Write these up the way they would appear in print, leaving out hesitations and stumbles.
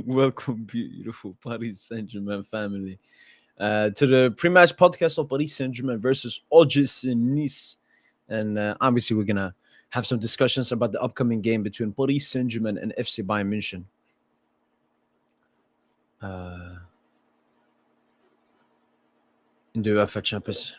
Welcome, beautiful Paris Saint-Germain family, to the pre-match podcast of Paris Saint-Germain versus Ogis in Nice. And obviously, we're gonna have some discussions about the upcoming game between Paris Saint-Germain and FC Bayern Munich. Uh, in the UEFA Champions.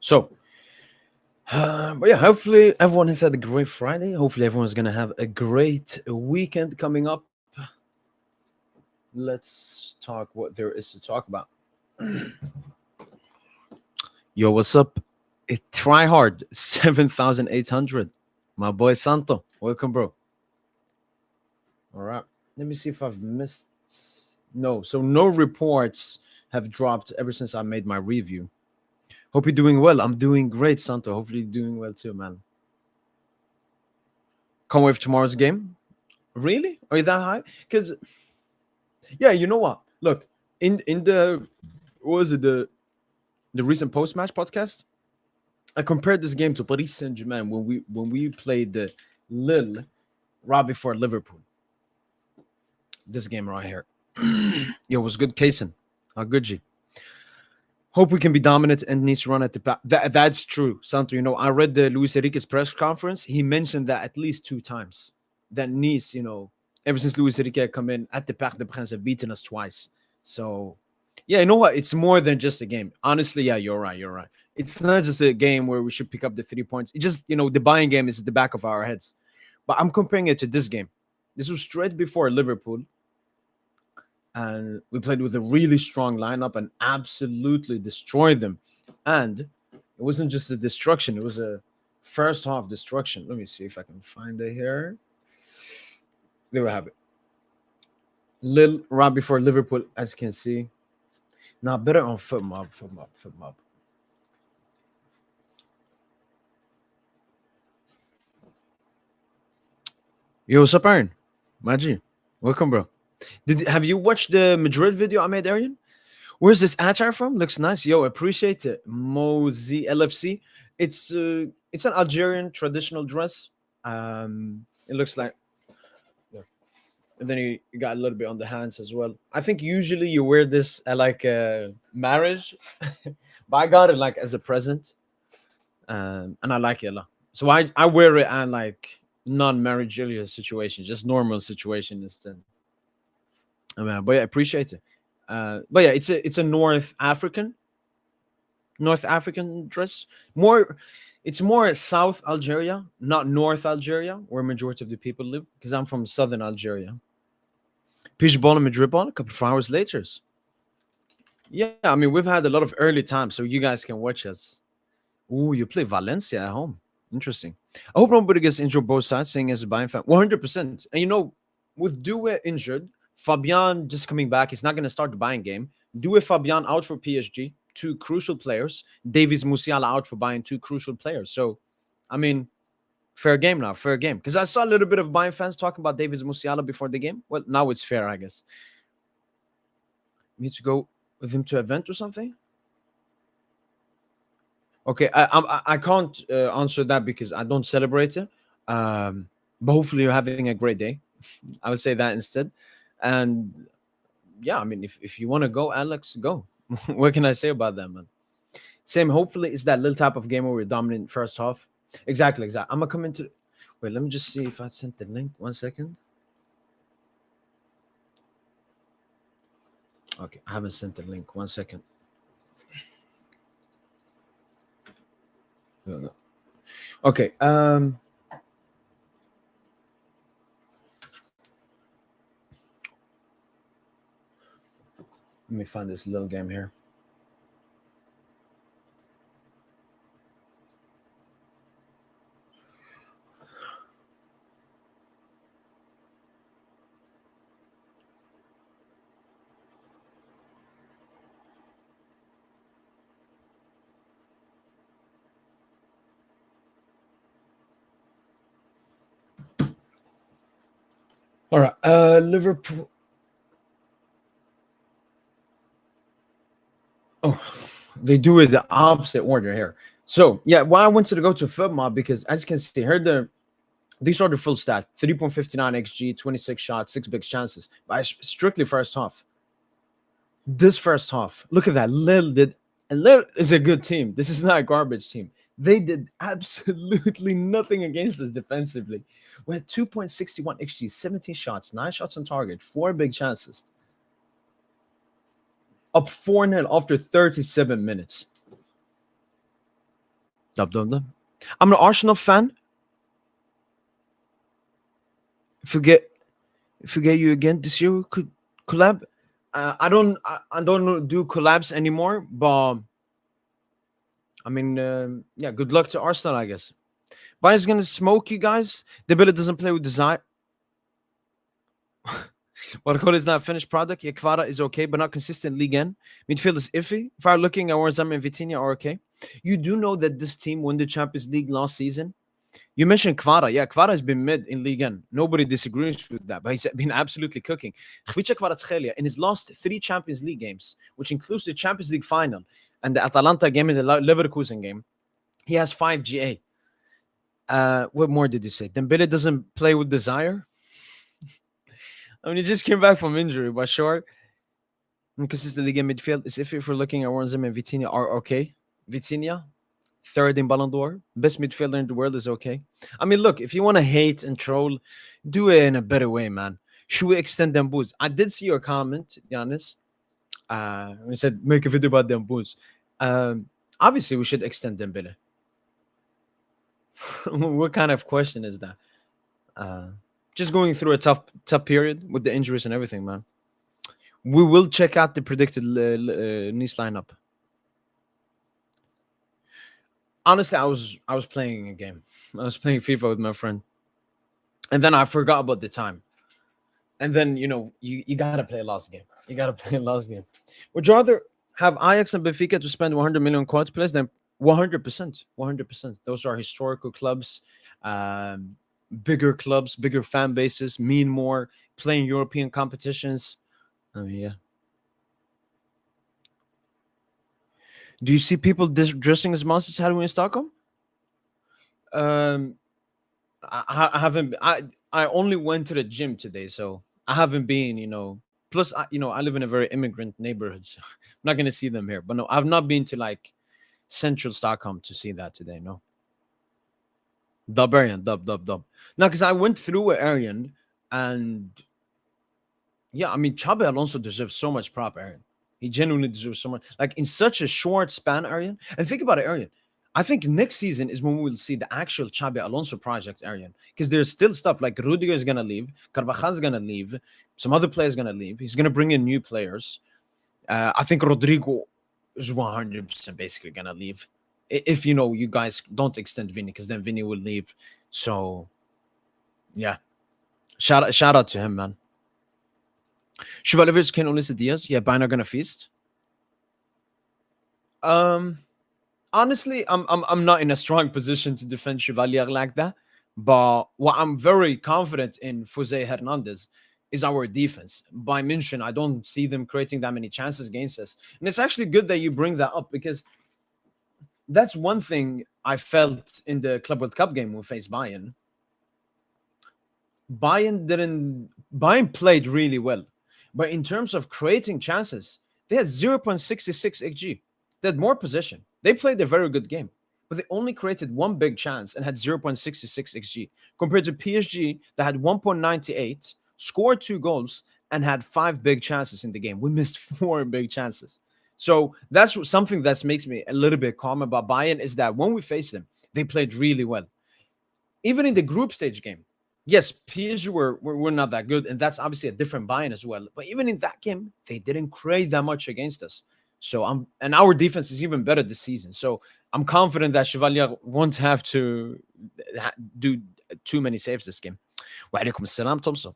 So, but yeah, hopefully everyone has had a great Friday. Hopefully everyone's gonna have a great weekend coming up. Let's talk what there is to talk about. Yo, what's up? It try hard 7,800. My boy Santo, welcome, bro. All right, let me see if I've missed. No, so no reports have dropped ever since I made my review. Hope you're doing well. I'm doing great, Santo. Hopefully you're doing well too, man. Can't wait for tomorrow's game. Really? Are you that high? Because yeah, you know what? Look, in the what was it the recent post match podcast? I compared this game to Paris Saint Germain when we played the Lille right before Liverpool. This game right here. Yo, it was good casing. How good G. Hope we can be dominant and needs to run at the back. That's true, Santo. I read the Luis Enrique's press conference. He mentioned that at least 2 times. That Nice, ever since Luis Enrique had come in at the Parc des Princes, have beaten us twice. So, yeah, you know what? It's more than just a game. Honestly, yeah, you're right. You're right. It's not just a game where we should pick up the 3 points. It just, the buying game is at the back of our heads. But I'm comparing it to this game. This was straight before Liverpool. And we played with a really strong lineup and absolutely destroyed them. And it wasn't just a destruction, it was a first half destruction. Let me see if I can find it here. There we have it. Lille right before Liverpool, as you can see. Now better on foot mob. Yo, what's up, Aaron? Maji, welcome, bro. Have you watched the Madrid video I made, Arian? Where's this attire from? Looks nice. Yo, appreciate it. Mozi LFC. It's an Algerian traditional dress. It looks like, and then you got a little bit on the hands as well. I think usually you wear this at like a marriage, but I got it like as a present, and I like it a lot. So I wear it at like non-marriageable situation, just normal situation instead. But yeah, I appreciate it. But yeah, it's a North African dress. It's more South Algeria, not North Algeria, where majority of the people live. Because I'm from Southern Algeria. Pitch ball and Madrid ball. A couple of hours later. Yeah, I mean we've had a lot of early times, so you guys can watch us. Ooh, you play Valencia at home. Interesting. I hope nobody gets injured both sides, saying as a Bayern fan. 100%. And with Due injured, Fabian just coming back, he's not going to start the Bayern game. Due Fabian out for PSG, two crucial players. Davies Musiala out for Bayern, two crucial players. So, I mean, fair game now, fair game. Because I saw a little bit of Bayern fans talking about Davies Musiala before the game. Well, now it's fair, I guess. Need to go with him to an event or something? Okay, I can't answer that because I don't celebrate it. But hopefully you're having a great day. I would say that instead. And yeah, I mean, if you want to go, Alex, go. What can I say about that, man? Same. Hopefully, it's that little type of game where we're dominant first half. Exactly. I'm gonna come into. Wait, let me just see if I sent the link. 1 second. Okay, I haven't sent the link. 1 second. No. Okay. Let me find this little game here. All right. Liverpool. Oh, they do it the opposite order here. So yeah, why I wanted to go to FibMob because as you can see here, these are the full stat: 3.59 xg, 26 shots, 6 big chances. But strictly first half. This first half, look at that. Lille is a good team. This is not a garbage team. They did absolutely nothing against us defensively. We had 2.61 xg, 17 shots, 9 shots on target, 4 big chances. Up 4-0 after 37 minutes. Dub. I'm an Arsenal fan. Forget you again this year. We could collab. I don't do collabs anymore, but I mean, yeah, good luck to Arsenal, I guess. Bayern's gonna smoke you guys. Dembele doesn't play with desire. Barcola is not a finished product. Yeah, Kvara is okay, but not consistent Ligue 1. Midfield is iffy. If I'm looking at Warzam and Vitinha are okay. You do know that this team won the Champions League last season. You mentioned Kvara. Yeah, Kvara has been mid in Ligue 1. Nobody disagrees with that, but he's been absolutely cooking. Khvicha Kvaratskhelia, in his last 3 Champions League games, which includes the Champions League final and the Atalanta game and the Leverkusen game, he has 5 GA. What more did you say? Dembele doesn't play with desire. I mean, he just came back from injury, but sure. Inconsistent Ligue midfield is if we're looking at Warzam and Vitinha are okay. Vitinha, third in Ballon d'Or, best midfielder in the world is okay. I mean, look, if you want to hate and troll, do it in a better way, man. Should we extend them boots? I did see your comment, Giannis. We said make a video about them boots. Obviously, we should extend Dembele. What kind of question is that? Just going through a tough period with the injuries and everything, man. We will check out the predicted Nice lineup. Honestly, I was playing a game. I was playing FIFA with my friend, and then I forgot about the time. And then you gotta play last game. You gotta play last game. Would you rather have Ajax and Benfica to spend 100 million quads players than 100%? 100%. Those are historical clubs. Bigger clubs, bigger fan bases, mean more, playing European competitions. I mean, yeah. Do you see people dressing as monsters Halloween in Stockholm? I haven't. I only went to the gym today, so I haven't been. Plus, I live in a very immigrant neighborhood, so I'm not gonna see them here. But no, I've not been to like central Stockholm to see that today. No. Dub Arian, dub. No, because I went through Arian, and yeah, I mean, Xabi Alonso deserves so much prop, Arian. He genuinely deserves so much. Like in such a short span, Arian. And think about it, Arian. I think next season is when we will see the actual Xabi Alonso project, Arian. Because there's still stuff like Rudiger is gonna leave, Carvajal's gonna leave, some other players gonna leave. He's gonna bring in new players. I think Rodrigo is 100% basically gonna leave. If you guys don't extend Vinny, because then Vinny will leave. So yeah. Shout out to him, man. Chevalier can only see Diaz. Yeah, Bayern are gonna feast. Honestly, I'm not in a strong position to defend Chevalier like that. But what I'm very confident in Jose Hernandez is our defense. By mention, I don't see them creating that many chances against us. And it's actually good that you bring that up because that's one thing I felt in the Club World Cup game when we faced Bayern. Bayern played really well. But in terms of creating chances, they had 0.66 XG. They had more possession. They played a very good game, but they only created one big chance and had 0.66 XG compared to PSG that had 1.98, scored 2 goals, and had 5 big chances in the game. We missed 4 big chances. So that's something that makes me a little bit calm about Bayern is that when we faced them, they played really well. Even in the group stage game, yes, PSG were not that good, and that's obviously a different Bayern as well. But even in that game, they didn't create that much against us. So and our defense is even better this season. So I'm confident that Chevalier won't have to do too many saves this game. Wa alaikum assalam, Thompson.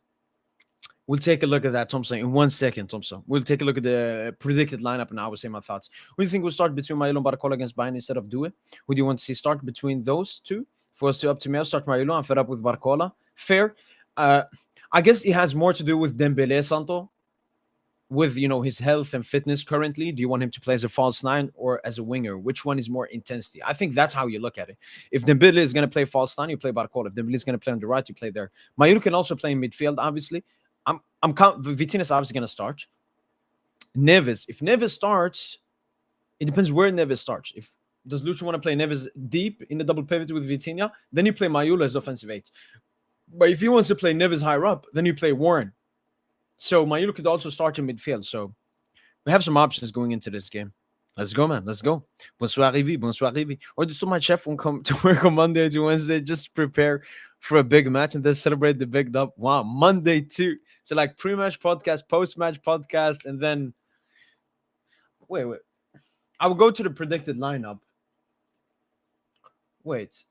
We'll take a look at that, Thompson, in 1 second, Thompson. We'll take a look at the predicted lineup, and I will say my thoughts. Who do you think will start between Mailo and Barcola against Bayern instead of Due? Who do you want to see start between those two? For us to up to me, I'll start Mailo. I'm fed up with Barcola. Fair. I guess it has more to do with Dembele, Santo, with his health and fitness currently. Do you want him to play as a false nine or as a winger? Which one is more intensity? I think that's how you look at it. If Dembele is going to play false nine, you play Barcola. If Dembele is going to play on the right, you play there. Mayulu can also play in midfield, obviously. I'm Vitinha is obviously going to start. Neves, if Neves starts, it depends where Neves starts. If does Lucho want to play Neves deep in the double pivot with Vitinha, then you play Mayulu as offensive eight. But if he wants to play Neves higher up, then you play Warren. So Mayulu could also start in midfield. So we have some options going into this game. Let's go, man. Let's go. Bonsoir, Rivi. Bonsoir, Rivi. Or just my chef won't come to work on Monday to Wednesday. Just prepare for a big match and then celebrate the big dub. Wow, Monday too. So like pre-match podcast, post-match podcast, and then wait. I will go to the predicted lineup. Wait.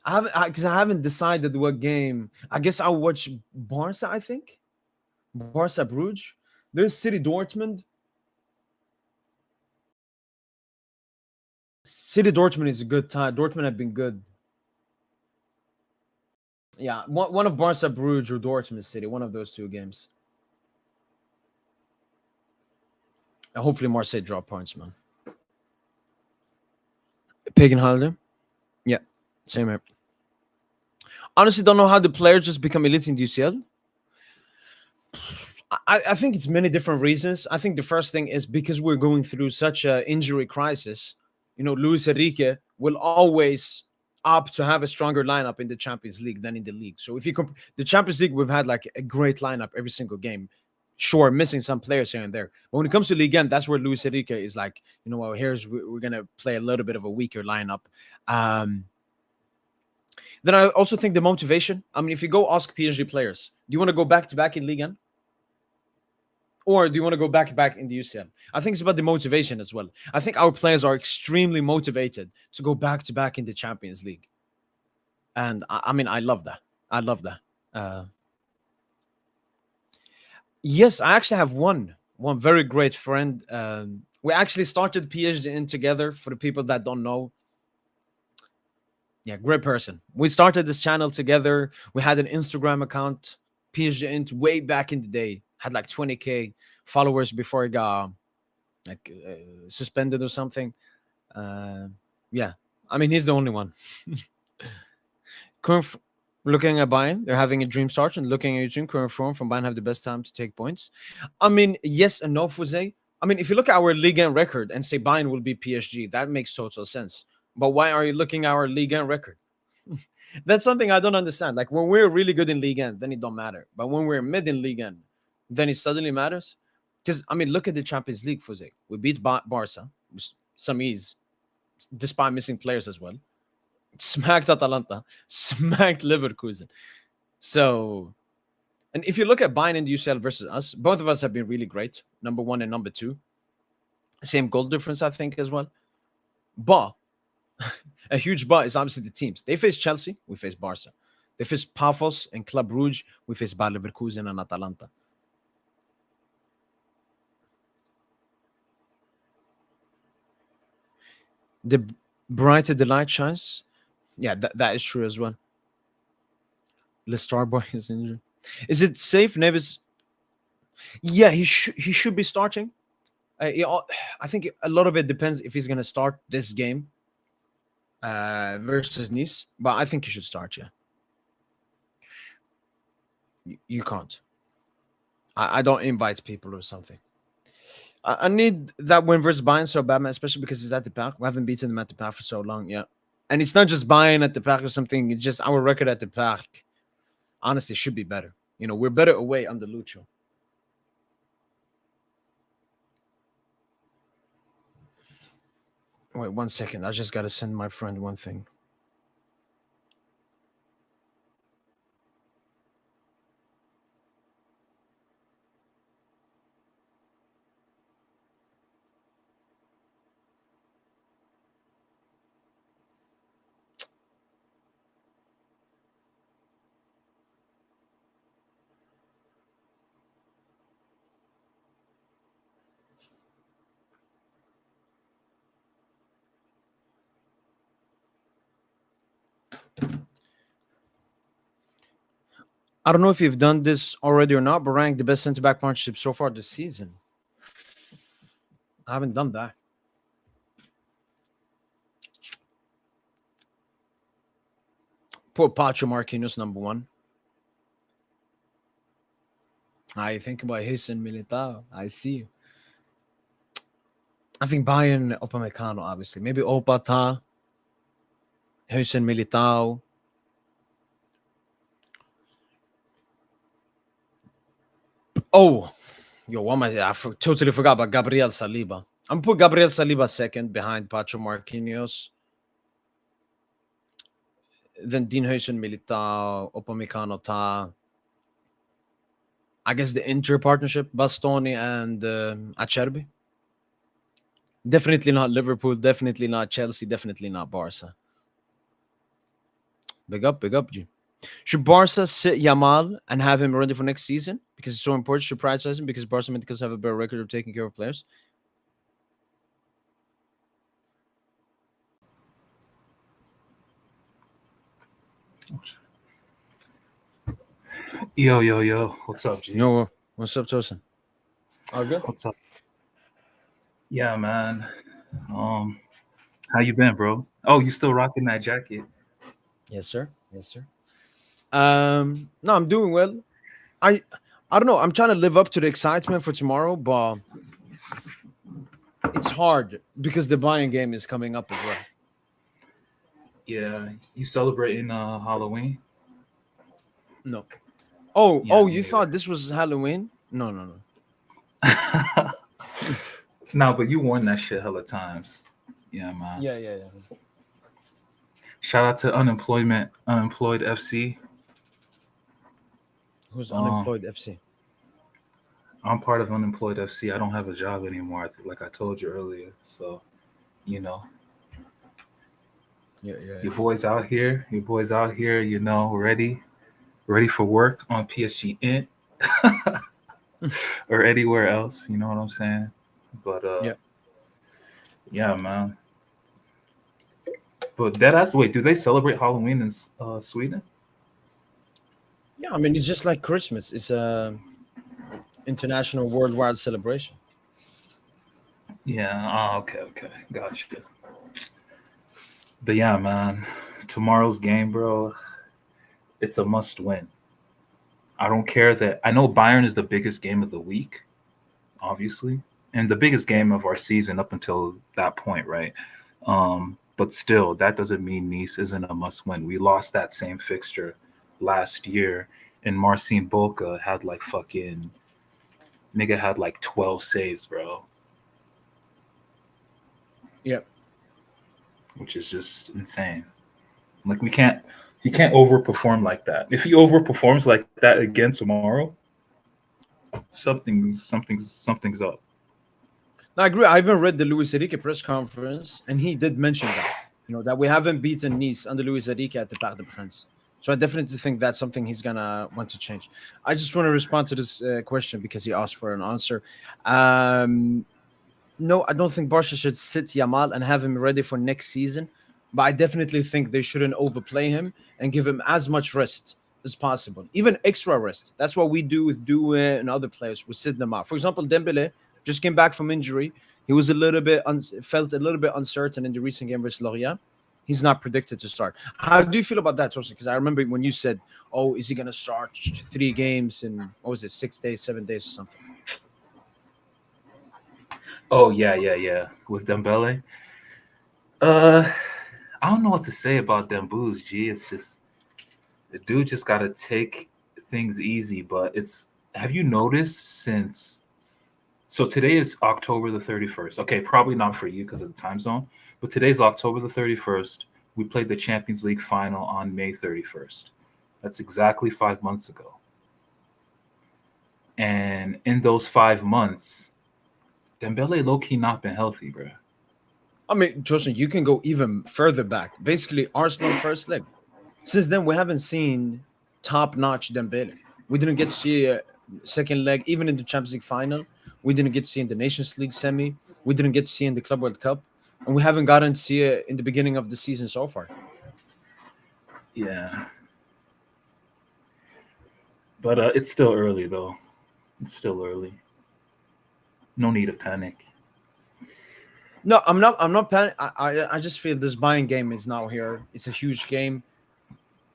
I haven't decided what game. I guess I'll watch Barca, I think. Barca Bruges. There's City Dortmund. City Dortmund is a good time. Dortmund have been good. Yeah, one of Barca Bruges or Dortmund City. One of those two games. And hopefully Marseille draw points, man. Pagan holiday. Yeah, same here. Honestly, don't know how the players just become elite in UCL. I think it's many different reasons. I think the first thing is because we're going through such an injury crisis. Luis Enrique will always opt to have a stronger lineup in the Champions League than in the league. So if you compare the Champions League, we've had like a great lineup every single game. Sure, missing some players here and there. But when it comes to Ligue 1, that's where Luis Enrique is like, well, we're going to play a little bit of a weaker lineup. Then I also think the motivation. I mean, if you go ask PSG players, do you want to go back-to-back in Ligue 1? Or do you want to go back-to-back in the UCL? I think it's about the motivation as well. I think our players are extremely motivated to go back-to-back in the Champions League. And I mean, I love that. I love that. Yes, I actually have one very great friend. We actually started PSG in together, for the people that don't know. Yeah, great person. We started this channel together. We had an Instagram account, PSG Int, way back in the day. Had like 20K followers before it got suspended or something. Yeah, I mean, he's the only one. Looking at Bayern, they're having a dream start, and looking at your team, current form from Bayern have the best time to take points. I mean, yes and no, Fuse. I mean, if you look at our Ligue 1 record and say Bayern will be PSG, that makes total sense. But why are you looking at our Ligue 1 record? That's something I don't understand. Like when we're really good in Ligue 1, then it don't matter. But when we're mid in Ligue 1, then it suddenly matters. Because I mean, look at the Champions League, Fuse. We beat Barca, some ease, despite missing players as well. Smacked Atalanta, smacked Leverkusen. So, and if you look at Bayern and UCL versus us, both of us have been really great. Number 1 and number 2. Same goal difference, I think, as well. But a huge but is obviously the teams. They face Chelsea, we face Barca. They face Pafos and Club Rouge, we face Bayer Leverkusen and Atalanta. The brighter the light shines. Yeah, that is true as well. Le Starboy is injured. Is it safe? Neves? Yeah, he should be starting. I think a lot of it depends if he's going to start this game versus Nice, but I think he should start. Yeah, you can't. I don't invite people or something. I need that win versus Bayern so bad, man, especially because it's at the Park. We haven't beaten them at the Park for so long. Yeah, and it's not just Bayern at the Park or something. It's just our record at the Park. Honestly, should be better. We're better away under Lucho. Wait 1 second. I just got to send my friend one thing. I don't know if you've done this already or not, but rank the best center back partnership so far this season. I haven't done that. Put Pacho Marquinhos number one. I think about Hasan Militao. I see you. I think Bayern Upamecano, obviously. Maybe Opata, Hasan Militao. Oh, yo, what am I totally forgot about Gabriel Saliba. I'm gonna put Gabriel Saliba second behind Pacho Marquinhos. Then Dean Hasan Militao, Upamecano Ta. I guess the Inter partnership, Bastoni and Acerbi. Definitely not Liverpool, definitely not Chelsea, definitely not Barca. Big up, G. Should Barca sit Yamal and have him ready for next season? Because it's so important. Should prioritize him because Barca Medicals have a better record of taking care of players. Yo. What's up, G? Yo, what's up, Tosin? All good? What's up? Yeah, man. How you been, bro? Oh, you still rocking that jacket? Yes, sir. No, I'm doing well. I don't know. I'm trying to live up to the excitement for tomorrow, but it's hard because the Bayern game is coming up as well. Yeah, you celebrating Halloween? No. Oh, Yeah, you thought this was Halloween? No. No, but you worn that shit hella times. Yeah, man. Yeah. Shout out to Unemployed FC. Who's Unemployed FC? I'm part of Unemployed FC. I don't have a job anymore, like I told you earlier. So, you know. Yeah. Your boys out here, you know, ready for work on PSG XI or anywhere else, you know what I'm saying? But yeah, man. But wait, do they celebrate Halloween in Sweden? Yeah, I mean it's just like Christmas. It's a international worldwide celebration. Yeah, okay, gotcha. But yeah, man, tomorrow's game, bro, it's a must win. I don't care that I know Bayern is the biggest game of the week, obviously, and the biggest game of our season up until that point, right? But still, that doesn't mean Nice isn't a must win. We lost that same fixture last year, and Marcin Bolka had like fucking nigga had like 12 saves, bro. Yeah. Which is just insane. Like he can't overperform like that. If he overperforms like that again tomorrow, something's up. No, I agree. I even read the Luis Enrique press conference, and he did mention that, that we haven't beaten Nice under Luis Enrique at the Parc des Princes. So I definitely think that's something he's gonna want to change. I just want to respond to this question because he asked for an answer. No, I don't think Barca should sit Yamal and have him ready for next season, but I definitely think they shouldn't overplay him and give him as much rest as possible, even extra rest. That's what we do with Due and other players. We sit them out. For example, Dembele just came back from injury. He was a little bit felt a little bit uncertain in the recent game versus Lorient. He's not predicted to start. How do you feel about that, Tosin? Because I remember when you said, "Oh, is he going to start 3 games in 6 days, 7 days, or something?" Oh yeah. With Dembele. I don't know what to say about Dembouz, G. It's just the dude just gotta take things easy. But have you noticed since so today is October the 31st. Okay, probably not for you because of the time zone, but today's October the 31st. We played the Champions League final on May 31st. That's exactly 5 months ago. And in those 5 months, Dembele low-key not been healthy, bro. I mean, Tosin, you can go even further back. Basically, Arsenal first leg. Since then, we haven't seen top-notch Dembele. We didn't get to see a second leg, even in the Champions League final. We didn't get to see in the Nations League semi. We didn't get to see in the Club World Cup. And we haven't gotten to see it in the beginning of the season so far. Yeah. But it's still early, though. It's still early. No need to panic. No, I'm not. I'm not panic. I just feel this buying game is now here. It's a huge game,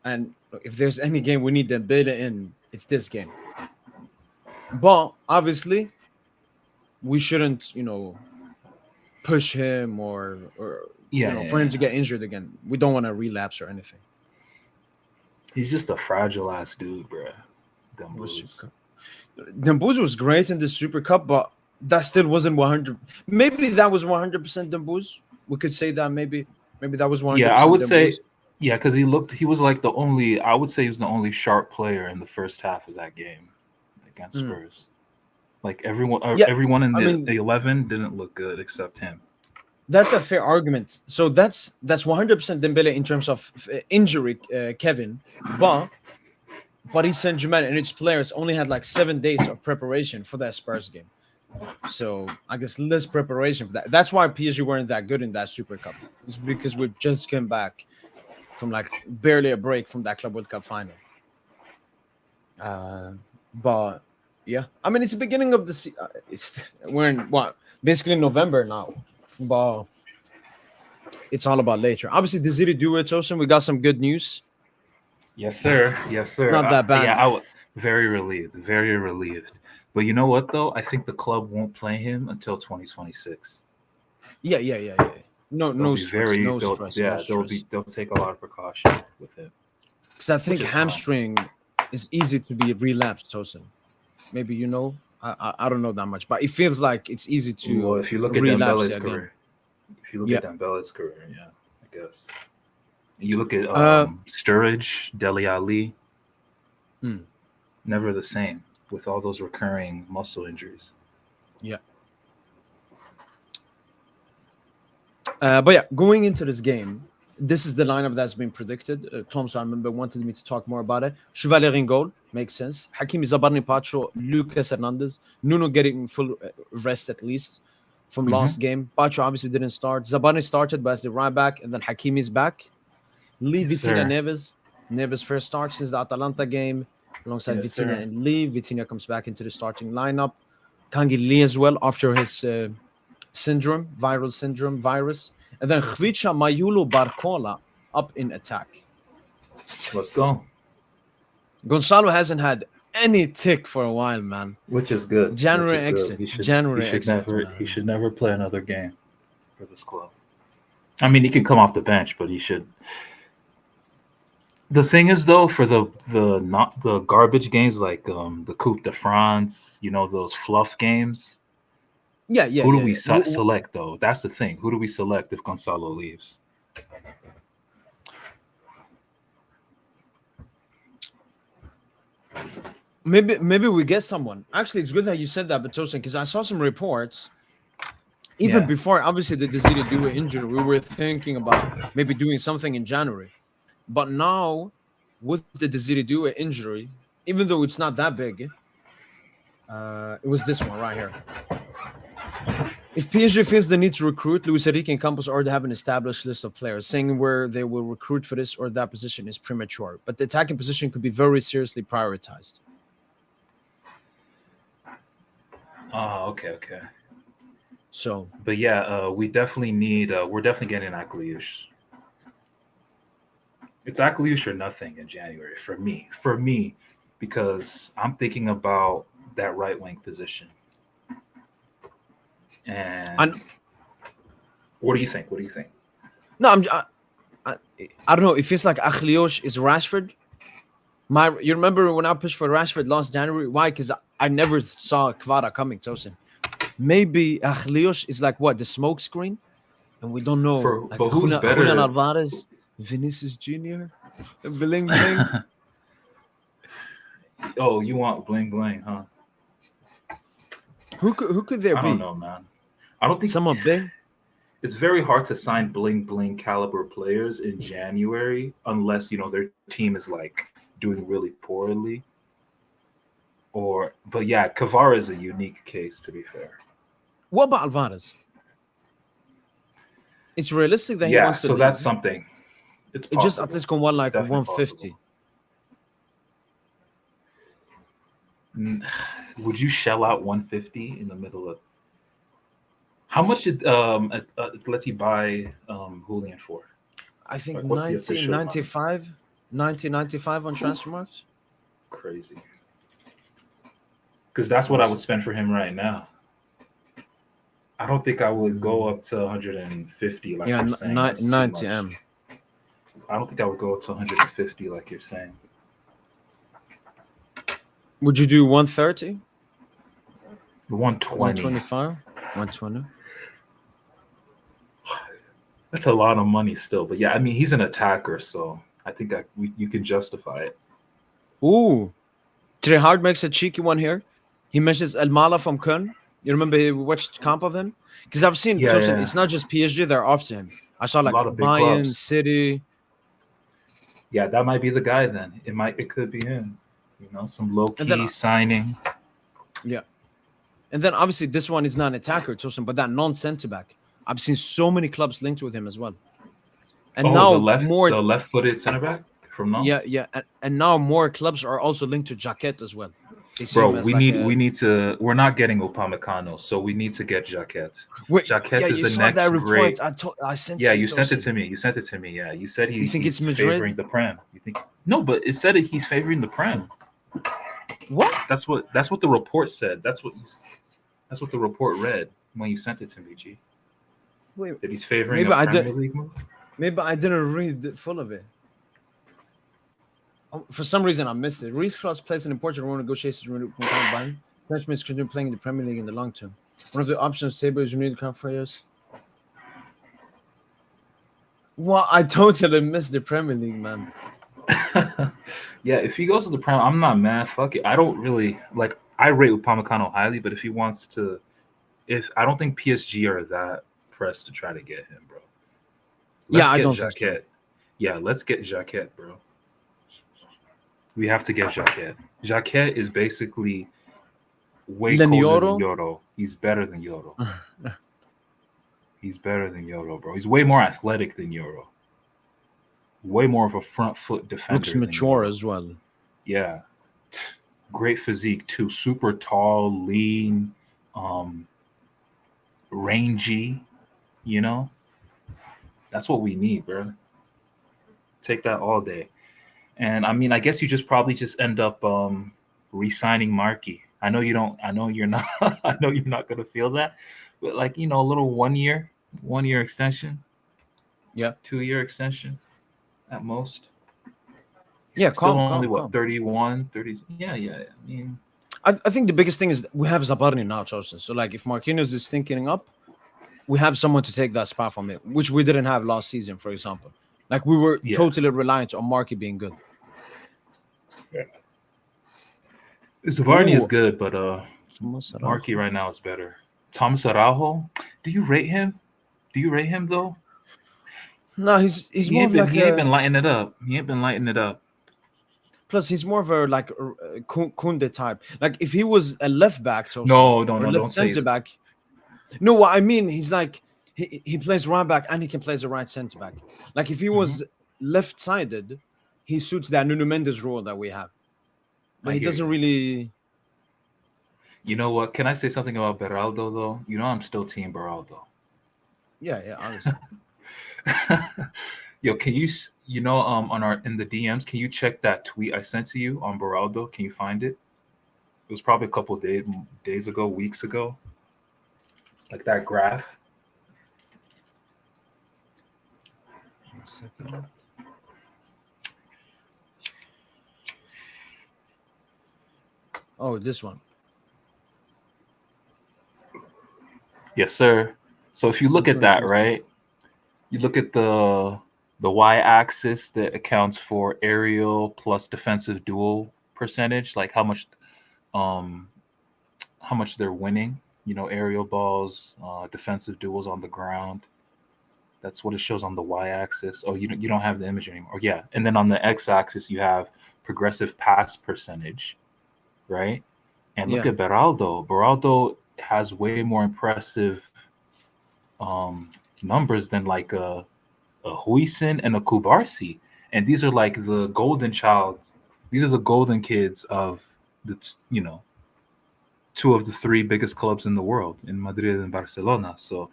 and if there's any game we need Dembele in, it's this game. But obviously, we shouldn't, push him or for him to get injured again. We don't want to relapse or anything. He's just a fragile ass dude, bro. Dembouz was great in the Super Cup, but that still wasn't 100. Maybe that was 100% Dembouz. We could say that maybe that was 100%. Yeah, I would Dembouz. say, because he was like the only. I would say he was the only sharp player in the first half of that game against Spurs. Like everyone in the 11 didn't look good except him. That's a fair argument. So that's 100% Dembele in terms of injury, Kevin. But he's Saint-Germain and its players only had like 7 days of preparation for that Spurs game. So I guess less preparation for that. That's why PSG weren't that good in that Super Cup. It's because we just came back from like barely a break from that Club World Cup final. But yeah, I mean it's the beginning of the we're in basically November now, but it's all about later. Obviously, the Ziri do it, Tosin. We got some good news. Yes, sir. Yes, sir. Not that bad. Yeah, I was very relieved. Very relieved. But you know what, though? I think the club won't play him until 2026. Yeah. No stress. They'll take a lot of precaution with him. Because I think hamstring is easy to be relapsed, Tosin. Maybe I don't know that much, but it feels like it's easy to. Well, if you look at Dembele's career, yeah, I guess. You look at Sturridge, Dele Alli. Never the same with all those recurring muscle injuries. Yeah. But yeah, going into this game, this is the lineup that's been predicted. Thompson, I remember, wanted me to talk more about it. Chevalier in goal, makes sense. Hakimi, Zabarni, Pacho, Lucas Hernandez, Nuno getting full rest at least from last game. Pacho obviously didn't start. Zabarni started, but as the right back, and then Hakimi's back. Lee, Vitinha, Neves. Neves first start since the Atalanta game alongside Vitinha and Lee. Vitinha comes back into the starting lineup. Kangi Lee as well after his viral syndrome virus. And then Khvicha, Mayulu, Barcola up in attack. Let's go. Gonzalo hasn't had any tick for a while, man. Which is good. January exit. He should never play another game for this club. I mean, he can come off the bench, but he should. The thing is, though, for the garbage games like the Coupe de France, those fluff games. Yeah. Who do we select, though? That's the thing. Who do we select if Gonzalo leaves? Maybe we get someone. Actually, it's good that you said that, Batosin, because I saw some reports. Even before, obviously, the Desiree Due injury, we were thinking about maybe doing something in January. But now, with the Desiree Due injury, even though it's not that big, it was this one right here. If PSG feels the need to recruit, Luis Enrique and Campos already have an established list of players, saying where they will recruit for this or that position is premature. But the attacking position could be very seriously prioritized. Oh, okay. So, but yeah, we definitely need. We're definitely getting Akliush. It's Akliush or nothing in January for me, because I'm thinking about that right wing position. And what do you think? No, I don't know. It feels like Akliush is Rashford. You remember when I pushed for Rashford last January? Why? Because I never saw Kvara coming, Tosin. Maybe Akliush is like what, the smoke screen, and we don't know. But who's better? Julian Alvarez, Vinicius Jr., Bling Bling. Oh, you want Bling Bling, huh? Who could there be? I don't know, man. I don't think someone big. It's very hard to sign Bling Bling caliber players in January unless their team is like doing really poorly. But yeah, Kvara is a unique case, to be fair. What about Alvarez? It's realistic that he wants to leave. That's something. It's just Atletico won like 150. Would you shell out 150 in the middle of? How much did Atleti buy Julian for? I think Like, what's the 90, official amount? 95, 90, 95 on transfer marks. Crazy. Because that's what I would spend for him right now. I don't think I would go up to 150 like you're saying. That's too 90 much. M. I don't think I would go up to 150 like you're saying. Would you do 130? 120. 125? 120? That's a lot of money still. But yeah, I mean, he's an attacker, so I think you can justify it. Ooh. Trehard makes a cheeky one here. He mentions El Mala from Köln. You remember we watched comp of him? Because I've seen, Yeah. it's not just PSG, they're off to him. I saw A like lot of big Bayern, clubs. City. Yeah, that might be the guy then. It could be him. You know, some low-key signing. Yeah. And then obviously this one is not an attacker, but that non-center back. I've seen so many clubs linked with him as well. And now the left-footed center back from Nantes. Yeah. And now more clubs are also linked to Jacquet as well. Bro, we need to. We're not getting Upamecano, so we need to get Jacquet. Jacquet is the next that report. great. I sent. Yeah, you sent it to me. You sent it to me. Yeah, you said You think he's it's Madrid? favoring the Prem. You think no, but it said he's favoring the Prem. What? That's what the report said. That's what the report read when you sent it to me, G. Wait, that he's favoring a Premier League move? Maybe I didn't read the full of it. For some reason, I missed it. Reece Cross plays an important role in negotiations with Bayern. Frenchman is continuing playing in the Premier League in the long term. One of the options table is renewed contract for years. Well, I totally missed the Premier League, man. Yeah, if he goes to the Prem, I'm not mad. Fuck it. I don't really like. I rate Upamecano highly, but if he wants to, I don't think PSG are that pressed to try to get him, bro. I don't think so. Yeah, let's get Jacquet, bro. We have to get Jacquet. Jacquet is basically way colder than Yoro. He's better than Yoro. He's better than Yoro, bro. He's way more athletic than Yoro. Way more of a front foot defender. Looks mature as well. Yeah. Great physique too. Super tall, lean, rangy, you know? That's what we need, bro. Take that all day. And I mean, I guess you probably just end up re-signing Markey. I know you're not I know you're not gonna feel that, but like, you know, a little 1 year extension. Yeah. 2-year extension at most. Yeah, still only 31, 30. Yeah. I mean, I think the biggest thing is we have Zabarni now chosen. So like if Marquinhos is thinking up, we have someone to take that spot from it, which we didn't have last season, for example. Like we were totally reliant on Markey being good. Yeah. Zabarni is good, but Markey right now is better. Thomas Araujo, do you rate him? Though? No, he's more like he ain't been lighting it up. He ain't been lighting it up. Plus, he's more of a like Kunde type. Like if he was a left back, don't center back. No, what I mean, he's like he plays right back and he can play as a right center back. Like if he was left-sided, he suits that Nuno Mendes role that we have. But he doesn't really. You know what? Can I say something about Beraldo though? You know, I'm still team Beraldo. Yeah, honestly. Yo, can you on in the DMs, can you check that tweet I sent to you on Beraldo? Can you find it? It was probably a couple days ago, weeks ago. Like that graph. 1 second. Oh, this one. Yes, sir. So if you look at that, right? You look at the y-axis that accounts for aerial plus defensive duel percentage, like how much they're winning. You know, aerial balls, defensive duels on the ground. That's what it shows on the y-axis. Oh, you don't have the image anymore. Yeah, and then on the x-axis you have progressive pass percentage, right? And look at Beraldo. Beraldo has way more impressive numbers than like a Huijsen and a Kubarsi, and these are like the golden child. These are the golden kids of two of the three biggest clubs in the world in Madrid and Barcelona. So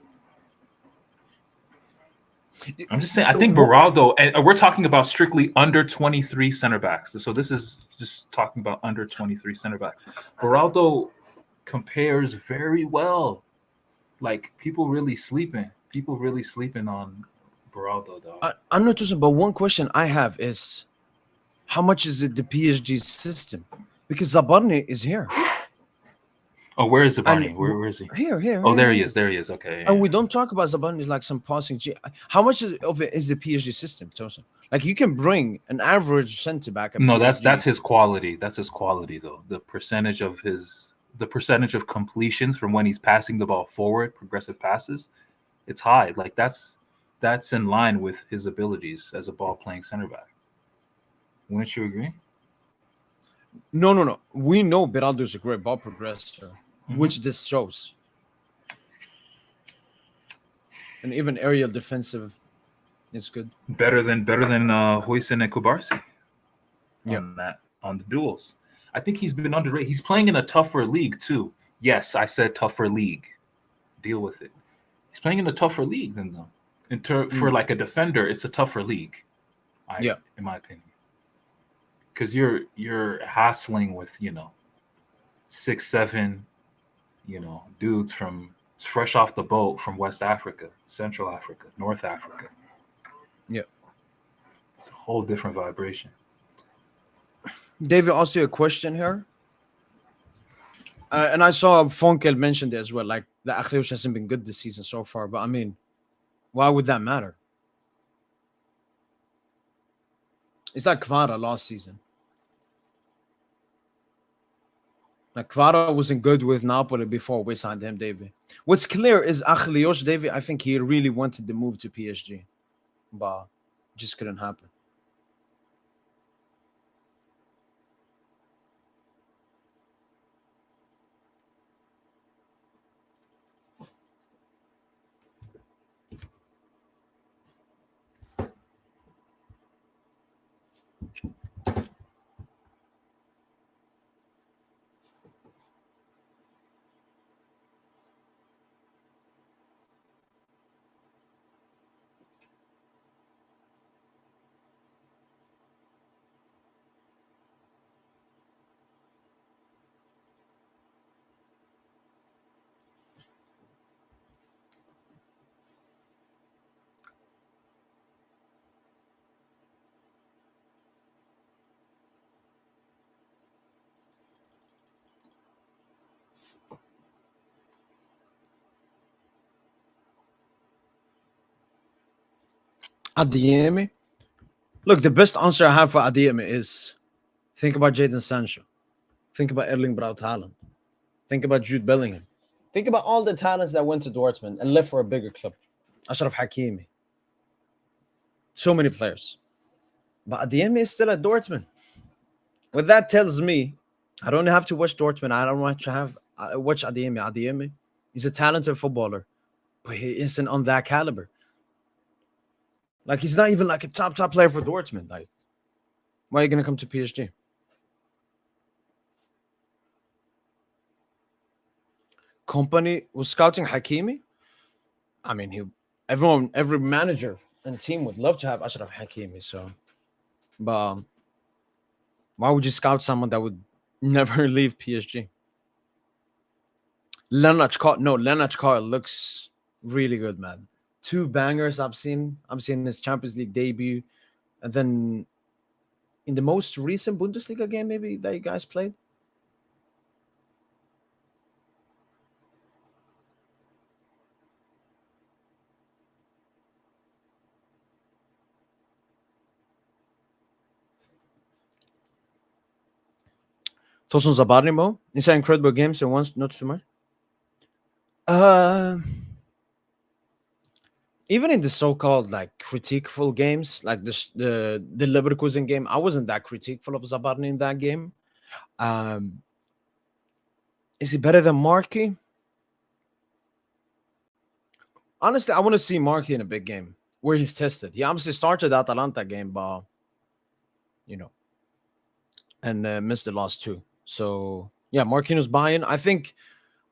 I'm just saying, I think Beraldo, and we're talking about strictly under 23 center backs. So this is just talking about under 23 center backs. Beraldo compares very well. Like people really sleeping on Beraldo, though. I'm not talking, but one question I have is, how much is it the PSG system? Because Zabarni is here. Oh, where is Zabarni? Where is he? Here. Oh, there he is. Okay. And we don't talk about Zabarni like some passing. How much of it is the PSG system, Tosin? Like you can bring an average centre back. No, that's his quality. That's his quality, though. The percentage of completions from when he's passing the ball forward, progressive passes, it's high. Like that's in line with his abilities as a ball playing center back. Wouldn't you agree? No. We know Beraldo is a great ball progressor, which this shows. And even aerial defensive is good. Better than Huijsen and Kubarsi. On the duels. I think he's been underrated. He's playing in a tougher league too. Yes, I said tougher league. Deal with it. He's playing in a tougher league than them. For like a defender, it's a tougher league. In my opinion. Because you're hassling with 6'7", dudes from fresh off the boat from West Africa, Central Africa, North Africa. Yeah, it's a whole different vibration. David, also a question here, and I saw Fonkel mentioned it as well. Like the Akhliosh hasn't been good this season so far, but I mean, why would that matter? It's like Kvara last season. Like Kvara wasn't good with Napoli before we signed him, David. What's clear is Akhliosh, David, I think he really wanted the move to PSG, but just couldn't happen. Adeyemi. Look, the best answer I have for Adeyemi is think about Jadon Sancho. Think about Erling Braut Haaland. Think about Jude Bellingham. Think about all the talents that went to Dortmund and left for a bigger club. Ashraf Hakimi. So many players. But Adeyemi is still at Dortmund. What that tells me, I don't have to watch Dortmund. I don't want to watch Adeyemi. Adeyemi is a talented footballer, but he isn't on that caliber. Like, he's not even like a top player for Dortmund. Like, why are you going to come to PSG? Company was scouting Hakimi. I mean, every manager and team would love to have Ashraf Hakimi. So, but why would you scout someone that would never leave PSG? Lenachkar looks really good, man. 2 bangers I've seen his Champions League debut, and then in the most recent Bundesliga game maybe that you guys played. Tosun Zabarnimo, it's an incredible game, so once not too much. Even in the so-called like critiqueful games, like the Leverkusen game, I wasn't that critiqueful of Zabarni in that game. Is he better than Markey? Honestly, I want to see Markey in a big game where he's tested. He obviously started the Atalanta game, but and missed the last 2. So yeah, Marquinhos Bayern. I think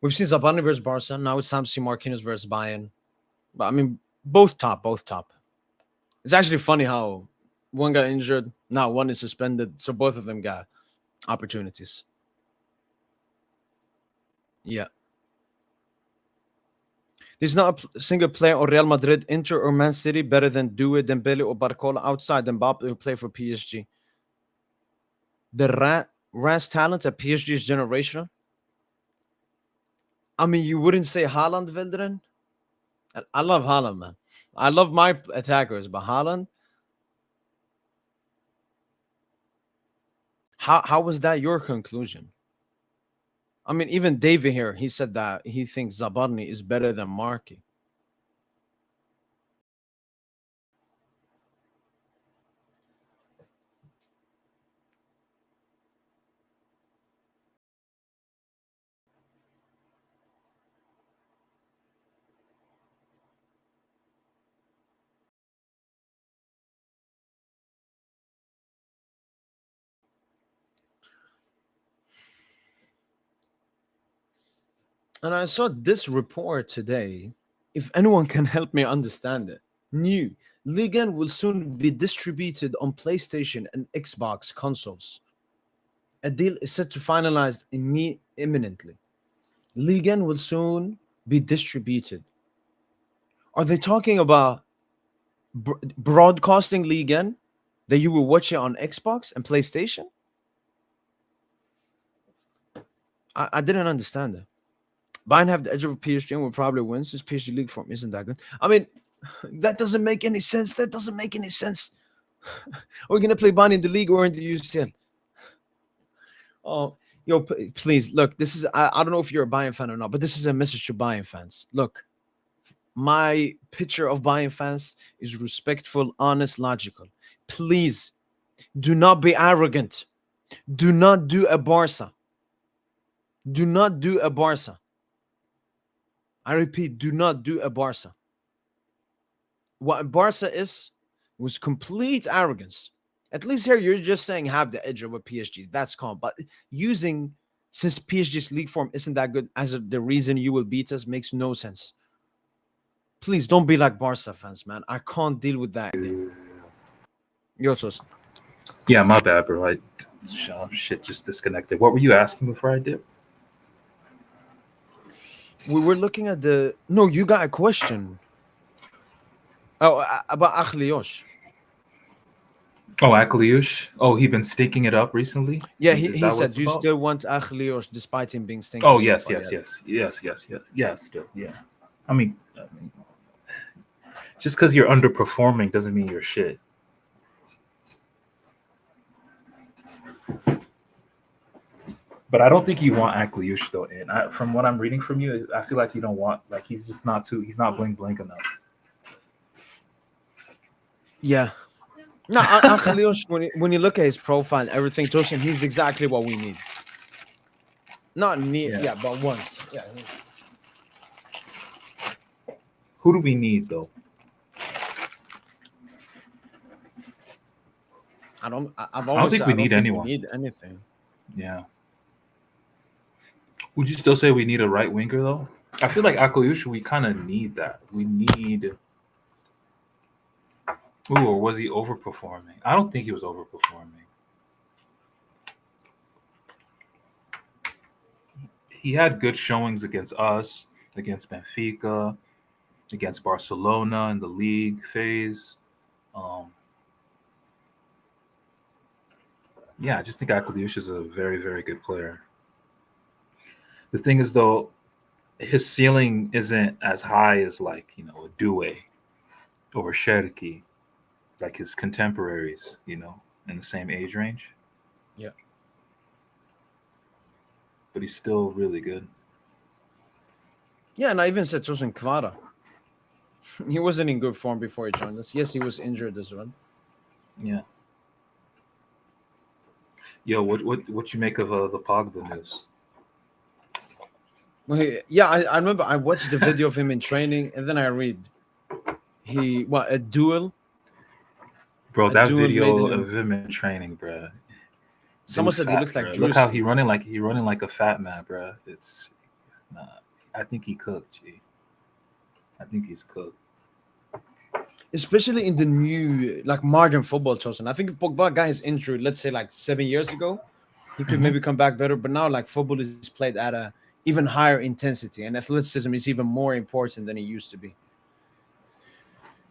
we've seen Zabarni versus Barca. Now it's time to see Marquinhos versus Bayern. But I mean, both top. It's actually funny how one got injured, now one is suspended, so both of them got opportunities. Yeah. There's not a single player or Real Madrid, Inter, or Man City better than Due, Dembele, or Barcola outside Mbappe who play for PSG. The Ras talent at PSG is generational. I mean, you wouldn't say Haaland, Velderen? I love Haaland, man. I love my attackers, but Haaland? How was that your conclusion? I mean, even David here, he said that he thinks Zabarni is better than Marky. And I saw this report today. If anyone can help me understand it, new Ligue 1 will soon be distributed on PlayStation and Xbox consoles. A deal is set to finalize imminently. Ligue 1 will soon be distributed. Are they talking about broadcasting Ligue 1 that you will watch it on Xbox and PlayStation? I didn't understand that. Bayern have the edge of PSG and will probably win since PSG league form isn't that good. I mean, that doesn't make any sense. Are we gonna play Bayern in the league or in the UCL? Oh, yo, please look. This is I don't know if you're a Bayern fan or not, but this is a message to Bayern fans. Look, my picture of Bayern fans is respectful, honest, logical. Please do not be arrogant. Do not do a Barca. Do not do a Barca. I repeat, do not do a Barca. What Barca is was complete arrogance. At least here you're just saying have the edge over PSG. That's calm. But using since PSG's league form isn't that good as the reason you will beat us makes no sense. Please don't be like Barca fans, man. I can't deal with that. Yotos. Yeah, my bad, bro. Shit just disconnected. What were you asking before I did? We were looking at the. No, you got a question. Oh, about Akhliosh. Oh, Akhliosh. Oh, he been stinking it up recently. Yeah, he said, "Do you still want Akhliosh despite him being stinking?" Oh, yes. Still, yeah. I mean, just because you're underperforming doesn't mean you're shit. But I don't think you want Akhliosh though. And from what I'm reading from you, I feel like you don't want he's just not he's not bling enough. Yeah. No, Akhliosh, when you look at his profile and everything, Tosin, he's exactly what we need. Not need, yeah, but once. Yeah. Who do we need though? I don't think we need anyone. We need anything. Yeah. Would you still say we need a right winger though? I feel like Akhliosh, we kind of need that. We need. Ooh, or was he overperforming? I don't think he was overperforming. He had good showings against us, against Benfica, against Barcelona in the league phase. Yeah, I just think Akhliosh is a very, very good player. The thing is, though, his ceiling isn't as high as a Due or Cherki, like his contemporaries, in the same age range. Yeah. But he's still really good. Yeah, and I even said Tosin Kvara. He wasn't in good form before he joined us. Yes, he was injured as well. Yeah. Yo, what you make of the Pogba news? Yeah, I remember I watched the video of him in training, and then I read a duel. Bro, that video of him in training, bro. Someone Dude said he fat, looks like bro. Look how Jersey. he running like a fat man, bro. It's nah. I think he cooked, G. I think he's cooked. Especially in the new like modern football, Tosin. I think if Pogba got his injury, let's say like 7 years ago, he could Mhm. maybe come back better. But now like football is played at a even higher intensity, and athleticism is even more important than it used to be.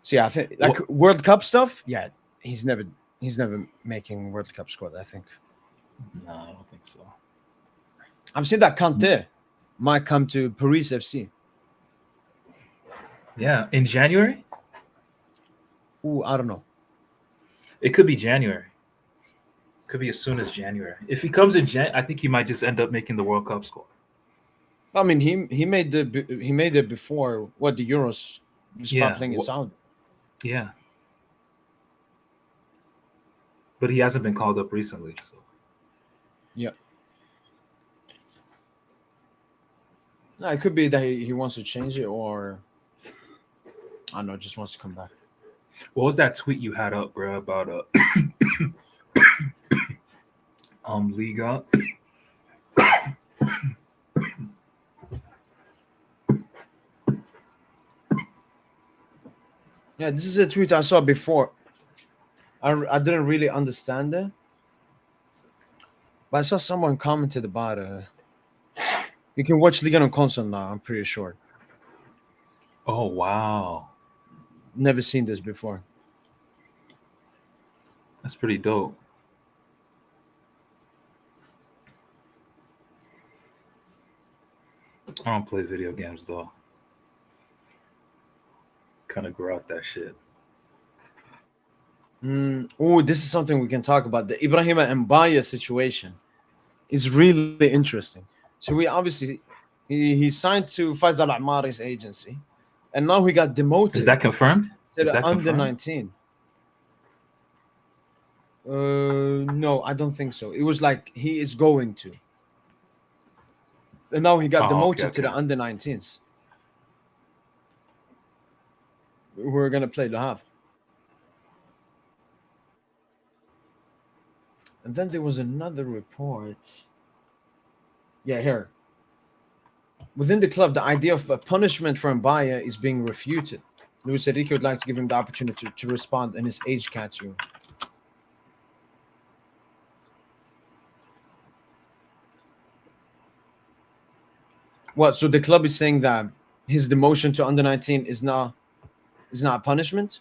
So yeah, I think like What? World Cup stuff, yeah, he's never he's never making World Cup squad, I think. No, I don't think so. I've seen that Kante might come to Paris FC. Yeah, in January, Ooh, I don't know. it could be January. Could be as soon as January. If he comes in I think he might just end up making the World Cup squad. I mean, he made it before what the Euros start Yeah, playing in Saudi. yeah. But he hasn't been called up recently. So Yeah. No, it could be that he wants to change it, or I don't know, just wants to come back. what was that tweet you had up, bro, about Liga? Yeah, this is a tweet I saw before. I didn't really understand it, but I saw someone commented about you can watch Liga on console now, I'm pretty sure. Oh wow, Never seen this before. that's pretty dope. I don't play video games though. Kind of grew out that shit. Oh, this is something we can talk about. The Ibrahima Mbaya situation is really interesting. So we obviously he signed to Faisal Amari's agency, and now he got Is demoted that confirmed? to Is the that under confirmed? 19. No, I don't think so. It was like he is going to, and now he got Oh, okay, demoted to the okay. under 19s. We're gonna play Le Havre. And then there was another report. Yeah, here. Within the club, the idea of a punishment for Mbaya is being refuted. Luis Enrique would like to give him the opportunity to respond in his age category. What? So the club is saying that his demotion to under 19 is not a punishment?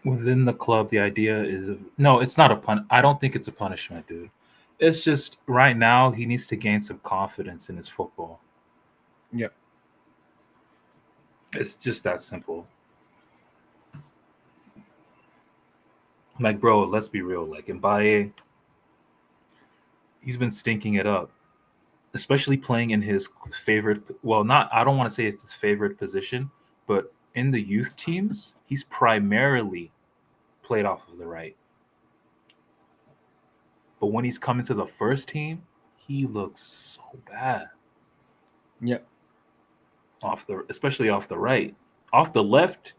Within the club, the idea is no, it's not a pun. I don't think it's a punishment, dude. It's just right now he needs to gain some confidence in his football. Yeah. It's just that simple. Like, bro, let's be real. Like Mbaye, he's been stinking it up, especially playing in his favorite. Well, not. I don't want to say it's his favorite position, but in the youth teams, he's primarily played off of the right. But when he's coming to the first team, he looks so bad Yeah. especially off the right. Off the left,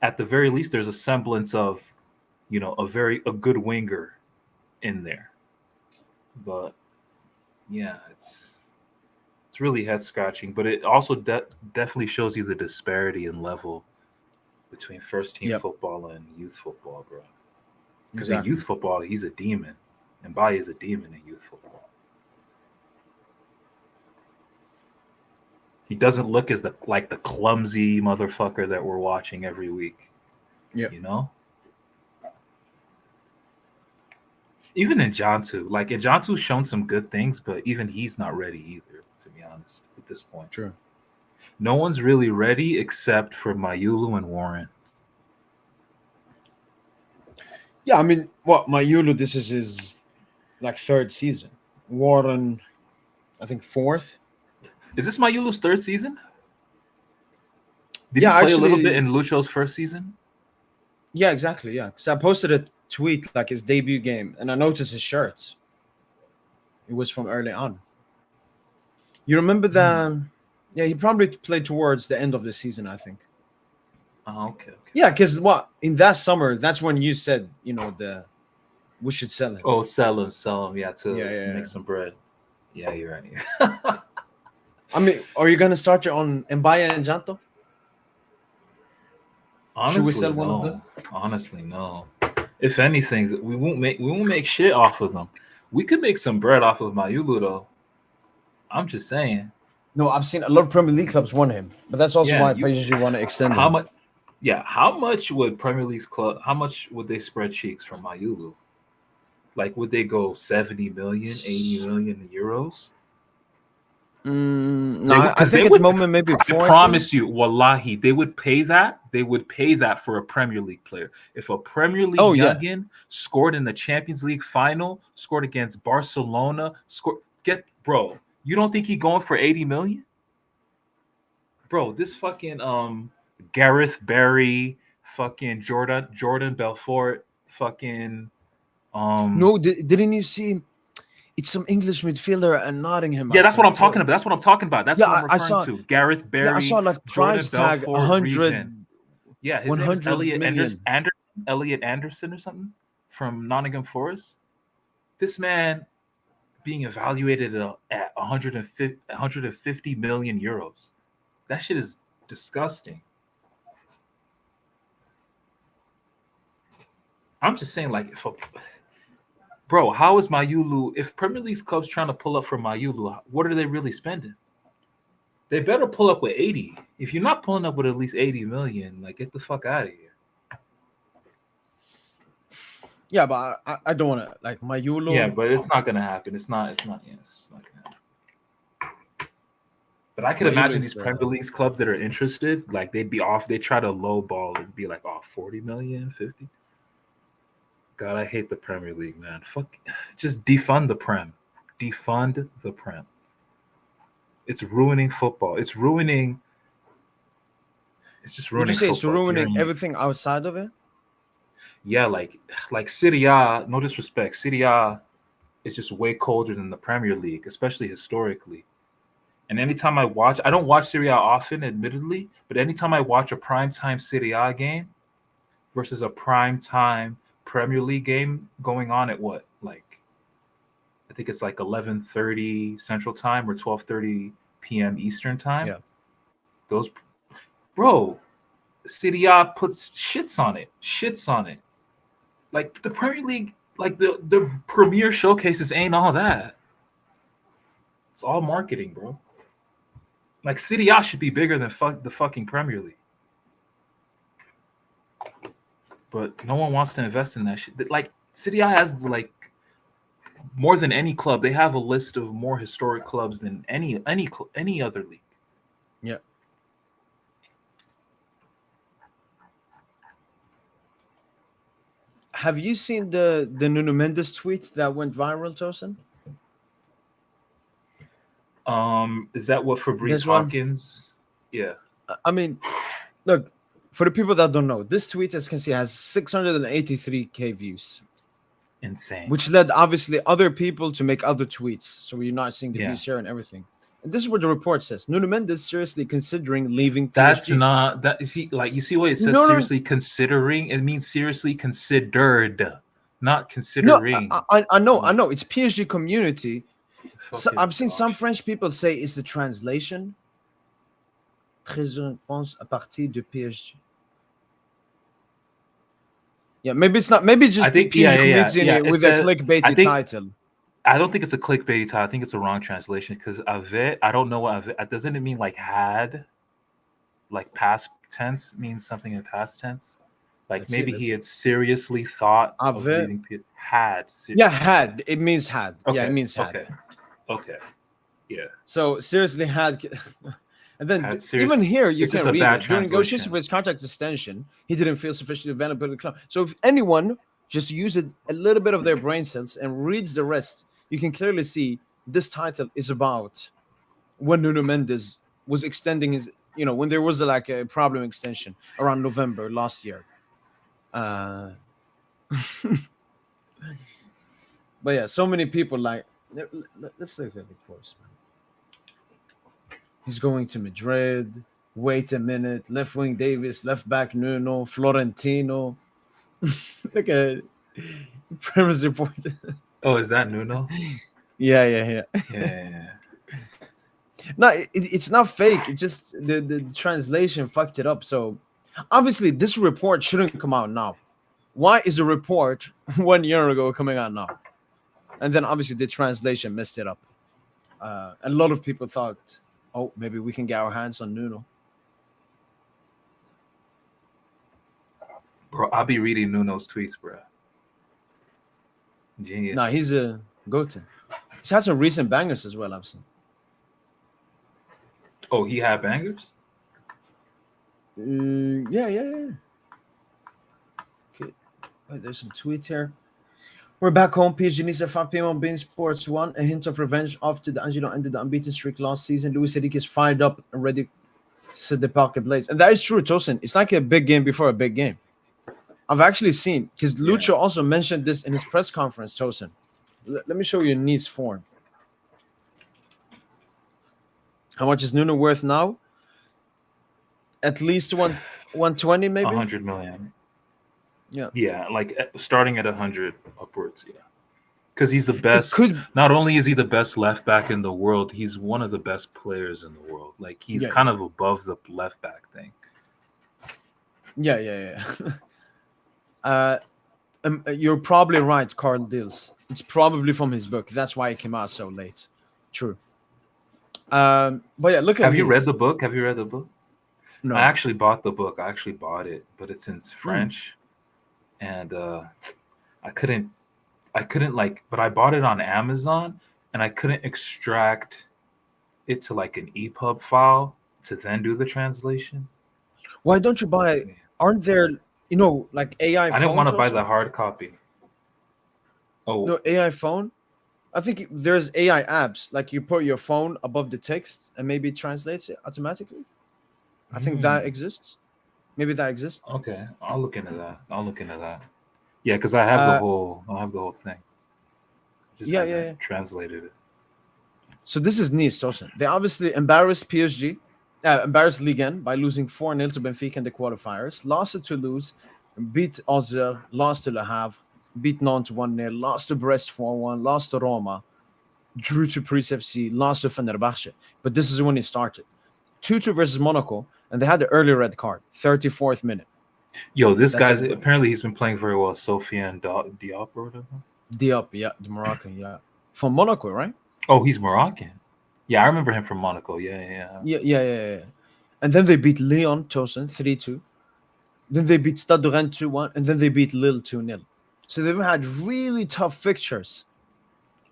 at the very least, there's a semblance of, a good winger in there. But yeah, it's really head scratching. But it also definitely shows you the disparity in level between first team Yep. football and youth football, bro. Because in Exactly. youth football, he's a demon, and Baye is a demon in youth football. He doesn't look as like the clumsy motherfucker that we're watching every week. Yep. You know? Even in Jantu, like Jantu's shown some good things, but even he's not ready either, to be honest, at this point. True. No one's really ready except for Mayulu and Warren. Yeah, I mean, what Mayulu? This is his like third season. Warren, I think fourth. Is this Mayulu's third season? Did Yeah, he play a little bit actually, in Lucho's first season? yeah, exactly. Yeah, because I posted a tweet like his debut game, and I noticed his shirts. It was from early on. You remember that? Yeah, he probably played towards the end of the season, I think. Oh, okay. Yeah, because in that summer, that's when you said, we should sell him. Oh, sell him. Yeah, to Yeah. make some bread. Yeah, you're right. I mean, are you gonna start your own Mbaya and Janto? Should we sell Honestly, one of them? no. Honestly, no. If anything, we won't make shit off of them. We could make some bread off of Mayulu though. I'm just saying. No, I've seen a lot of Premier League clubs want him, but that's also Yeah, why PSG want to extend how him. much? Yeah, how much would Premier League's club? How much would they spread cheeks from Mayulu? Like, would they go 70 million, 80 million euros? No, They would, I because they think at the would. moment maybe I 40. promise you, wallahi, they would pay that. They would pay that for a Premier League player. If a Premier League Oh, yeah. youngin scored in the Champions League final, scored against Barcelona, bro. You don't think he going for 80 million? Bro, this fucking Gareth Barry, fucking Jordan Belfort, fucking No, didn't you see? It's some English midfielder at Nottingham. yeah, I that's what I'm think. talking about. That's what I'm talking about. That's Yeah, what I'm I referring saw. to. Gareth Yeah, I saw Barry, like Jordan price tag Belfort, Regen. 100, Yeah, his name is 100 million. Elliot Anderson or something from Nottingham Forest. This man being evaluated at 150 million euros. That shit is disgusting. I'm just saying, like, bro, how is Mayulu? If Premier League clubs trying to pull up for Mayulu, what are they really spending? They better pull up with 80. If you're not pulling up with at least 80 million, like, get the fuck out of here. Yeah, but I don't want to like Mayulu. Yeah, but it's not gonna happen. It's not. Yeah, it's not gonna happen. But I could imagine these Premier League clubs that are interested, like they'd be off. They try to lowball and be like, 40 million, 50. God, I hate the Premier League, man. Fuck, just defund the Prem. Defund the Prem. It's ruining football. It's just ruining. Would you say football. it's ruining everything outside of it? Yeah, like Serie A. No disrespect, Serie A is just way colder than the Premier League, especially historically. And anytime I don't watch Serie A often, admittedly, but anytime I watch a primetime Serie A game versus a primetime Premier League game going on at what, like, I think it's like 11:30 Central Time or 12:30 p.m. Eastern Time. Yeah. Those, bro, Serie A puts shits on it. Like the Premier League, like the premier showcases ain't all that. It's all marketing, bro. Like Serie A should be bigger than the fucking Premier League. But no one wants to invest in that shit. Like Serie A has like more than any club. They have a list of more historic clubs than any other league. Yeah. Have you seen the Nuno Mendes tweet that went viral, Tosin? Is that what Fabrice Hawkins? Yeah. I mean, look, for the people that don't know, this tweet, as you can see, has 683K views. Insane. Which led obviously other people to make other tweets. So you're not seeing the views share and everything. And this is what the report says: Nuno Mendes seriously considering leaving PSG. That's not that. You see what it says? Seriously considering. It means seriously considered, not considering. No, I know. It's PSG community. So I've seen some French people say it's the translation. Très pense à partir de PSG. Yeah, maybe it's not. Maybe just PSG community with a clickbaity title. I don't think it's a clickbaity title. I think it's a wrong translation because avait. I don't know what avait. Doesn't it mean like had? Like past tense means something in past tense. Like maybe he had seriously thought of leaving. Had. Yeah, had. It means had. Okay. Yeah, it means had. Okay. Yeah. So seriously had. And then even here, you can read it. During negotiations for his contract extension, he didn't feel sufficiently available to the club. So if anyone just uses a little bit of their brain cells and reads the rest, you can clearly see this title is about when Nuno Mendes was extending his, when there was a problem extension around November last year. But yeah, so many people let's look at it first, man. He's going to Madrid. Wait a minute. Left wing Davis, left back Nuno, Florentino. Look at premise report. Oh, is that Nuno? Yeah. Yeah. No, it's not fake. It just the translation fucked it up. So obviously this report shouldn't come out now. Why is a report 1 year ago coming out now? And then obviously the translation messed it up. A lot of people thought, oh, maybe we can get our hands on Nuno. Bro, I'll be reading Nuno's tweets, bro. Genius. No, he's a go-to. He's had some recent bangers as well, I've seen. Oh, he had bangers? Yeah. Okay, there's some tweets here. We're back home. PSG needs a 5 p.m. on beIN Sports 1. A hint of revenge after the Angelo ended the unbeaten streak last season. Luis Enrique is fired up and ready to set the pocket blaze. And that is true, Tosin. It's like a big game before a big game. I've actually seen, because Lucho also mentioned this in his press conference, Tosin. Let me show you Nice form. How much is Nuno worth now? At least 120, maybe? 100 million. Yeah. Yeah, like starting at 100 upwards, yeah. Because he's the best. Could, not only is he the best left back in the world, he's one of the best players in the world. Like, he's kind of above the left back thing. Yeah. You're probably right, Carl Dills. It's probably from his book. That's why it came out so late. True. But yeah, look at Have you read the book? No. I actually bought the book. I actually bought it, but it's in French. And I couldn't but I bought it on Amazon and I couldn't extract it to like an EPUB file to then do the translation. Why don't you buy? Aren't there, like AI? I didn't want to buy the hard copy. Oh, no, AI phone. I think there's AI apps. Like you put your phone above the text and maybe it translates it automatically. I think that exists. Maybe that exists. Okay, I'll look into that. Yeah, because I have the whole thing. Just translated it. So this is Nice, Tosin. They obviously embarrassed PSG, embarrassed Ligue by losing 4-0 to Benfica in the quarterfinals. Lost to Toulouse, beat Auxerre, lost to Le Havre, beat Nantes 1-0, lost to Brest 4-1, lost to Roma, drew to Paris FC, lost to Fenerbahce. But this is when he started. 2-2 versus Monaco, and they had the early red card, 34th minute. Yo, this guy's apparently he's been playing very well. Sofiane Diop or whatever. Diop, yeah, the Moroccan, yeah. From Monaco, right? Oh, he's Moroccan. Yeah, I remember him from Monaco. Yeah. And then they beat Lyon, Tosin, 3-2. Then they beat Stade de Rennes 2-1, and then they beat Lille 2-0. So they've had really tough fixtures.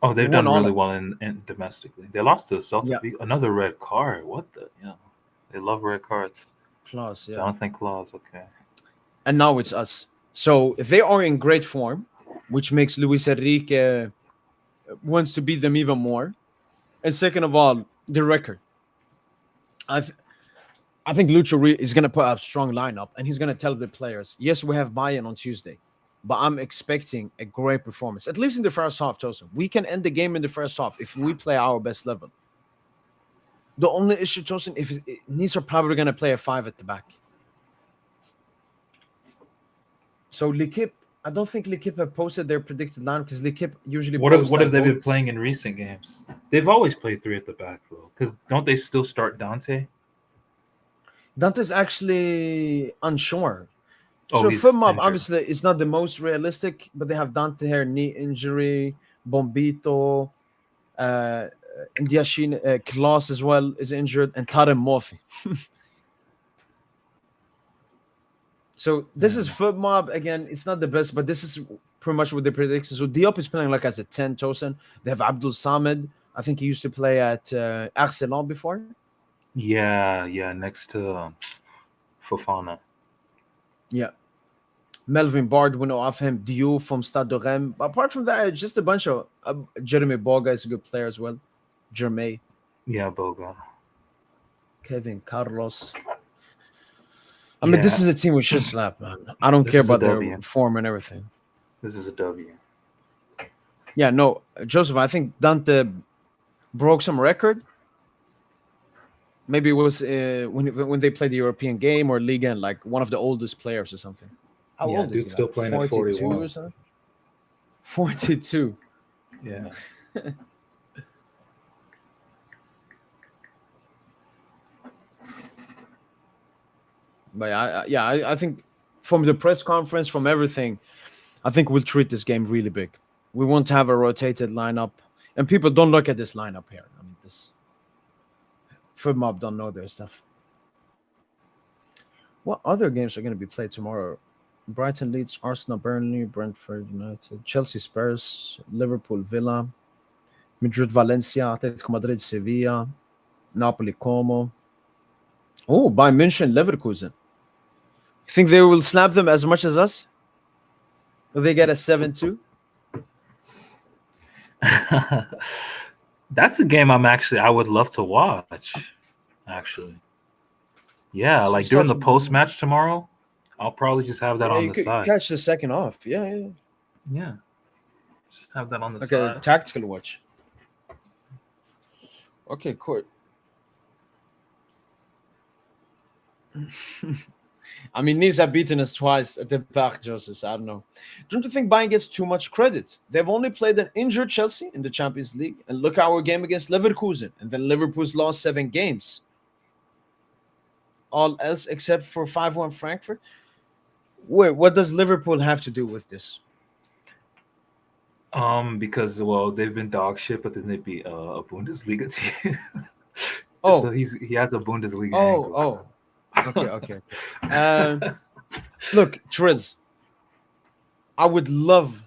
Oh, they've done really well in domestically. They lost to Celtic. Yeah. Another red card. What the? Yeah, they love red cards. Claus, yeah. Jonathan Claus. Okay. And now it's us. So if they are in great form, which makes Luis Enrique wants to beat them even more. And second of all, the record. I think Lucho is going to put up a strong lineup, and he's going to tell the players, yes, we have Bayern on Tuesday, but I'm expecting a great performance, at least in the first half, Tosin. We can end the game in the first half if we play our best level. The only issue, Tosin, if Nice are probably going to play a 5 at the back. So L'Equipe, I don't think L'Equipe have posted their predicted lineup because L'Equipe usually What have they been playing in recent games? They've always played 3 at the back, though, because don't they still start Dante? Dante's actually unsure. Oh, so he's FootMob, injured. obviously, it's not the most realistic, but they have Dante here, knee injury, Bombito, Ndiashin, Klaus as well is injured, and Tarem Mofi. So this is FootMob. Again, it's not the best, but this is pretty much what they predict. So Diop is playing like as a 10, Tosin. They have Abdul Samad. I think he used to play at Arsenal before. Yeah, next to Fofana. Yeah. Melvin Bard, we know of him. Diouf from Stade de Rennes. Apart from that, it's just a bunch of Jeremy Boga is a good player as well. Germain. Yeah, Boga. Kevin Carlos. I mean, this is a team we should slap, man. I don't care about their form and everything. This is a W. Yeah, no, Joseph, I think Dante broke some record. Maybe it was when they played the European game or Ligue, and like one of the oldest players or something. How Yeah, old is he? dude's still Like playing at 42 41. or something? 42. Yeah. But I think from the press conference, from everything, I think we'll treat this game really big. We won't have a rotated lineup, and people don't look at this lineup here. I mean, this FootMob don't know their stuff. What other games are going to be played tomorrow? Brighton, Leeds, Arsenal, Burnley, Brentford, United, Chelsea, Spurs, Liverpool, Villa, Madrid, Valencia, Atletico Madrid, Sevilla, Napoli, Como. Oh, Bayern München, Leverkusen. You think they will snap them as much as us? Will they get a 7-2? That's a game I would love to watch. Actually, yeah, So like it during the starts- post match tomorrow, I'll probably just have that Yeah, on you the could side. catch the second off. Yeah. Yeah, just have that on the Like a side. tactical watch. Okay, cool. I mean, Nice have beaten us twice at the Parc, Joseph. I don't know. Don't you think Bayern gets too much credit? They've only played an injured Chelsea in the Champions League, and look at our game against Leverkusen, and then Liverpool's lost 7 games. All else except for 5-1 Frankfurt. Wait, what does Liverpool have to do with this? Because they've been dog shit, but then they beat a Bundesliga team. Oh. So he has a Bundesliga angle. Okay. Look, Triz, I would love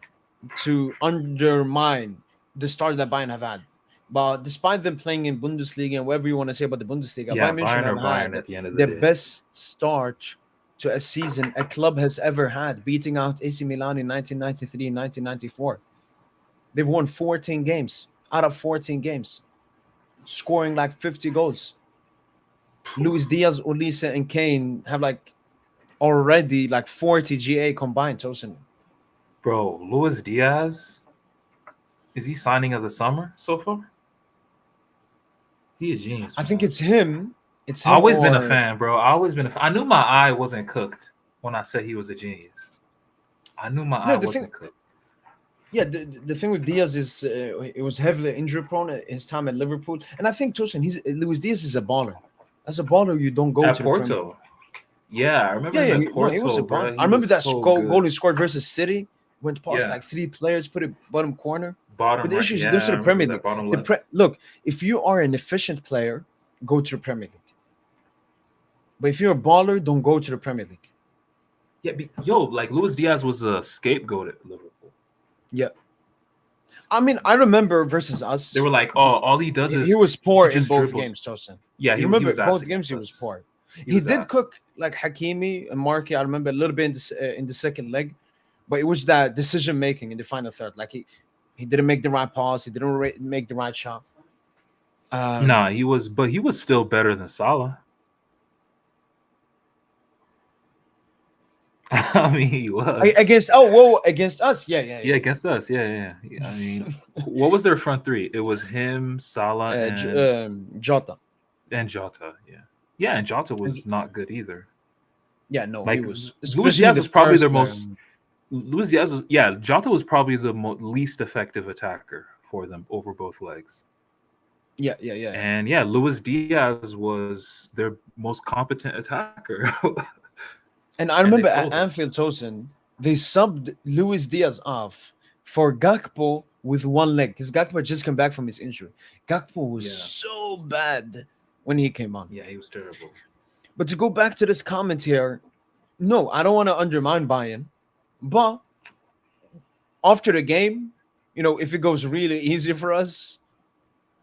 to undermine the start that Bayern have had. But despite them playing in Bundesliga and whatever you want to say about the Bundesliga, Yeah, Bayern München have Bayern had at the end of the the day. best start to a season a club has ever had, beating out AC Milan in 1993 and 1994. They've won 14 games out of 14 games, scoring like 50 goals. Luis Diaz, Olise, and Kane have like already like 40 GA combined, Tosin. Bro, Luis Diaz, is he signing of the summer so far? He a genius. I think man. it's him. It's him. Always been a or- fan, bro. I knew my eye wasn't cooked when I said he was a genius. I knew my eye the wasn't thing- cooked. Yeah, the thing with Diaz is it was heavily injury prone at his time at Liverpool, and I think Tosin, Luis Diaz is a baller. As a baller, you don't go At to the Premier Porto. Yeah, I remember him he at Porto, was a bro. baller. I remember that so goal good. he scored versus City. Went past Yeah. like 3 players, put it bottom corner. Bottom But the right. issue is, Yeah, he goes to I the remember Premier that League. bottom The left. look, if you are an efficient player, go to the Premier League. But if you're a baller, don't go to the Premier League. Yeah, like Luis Diaz was a scapegoat at Liverpool. Yeah. I mean, I remember versus us. They were like, "Oh, all he does is he was poor he in just both dribbles." games, Tosin. Yeah, You remember he was ass both against games he us. was poor. He was did ass. cook like Hakimi and Marky. I remember a little bit in the second leg, but it was that decision making in the final third. Like he didn't make the right pass. He didn't make the right shot. Nah, he was still better than Salah. I mean, he was against us. Yeah. against us. Yeah. I mean, what was their front three? It was him, Salah, and Jota. Jota. Yeah, and Jota was not good either. Yeah, no, Like he was. Luis Diaz was probably their first, most. Luis Diaz was Jota was probably the least effective attacker for them over both legs. Yeah. And Luis Diaz was their most competent attacker. And I remember they at sold him. Anfield, Tosin, they subbed Luis Diaz off for Gakpo with one leg because Gakpo had just come back from his injury. Gakpo was so bad when he came on. Yeah, he was terrible. But to go back to this comment here, no, I don't want to undermine Bayern, but after the game, if it goes really easy for us,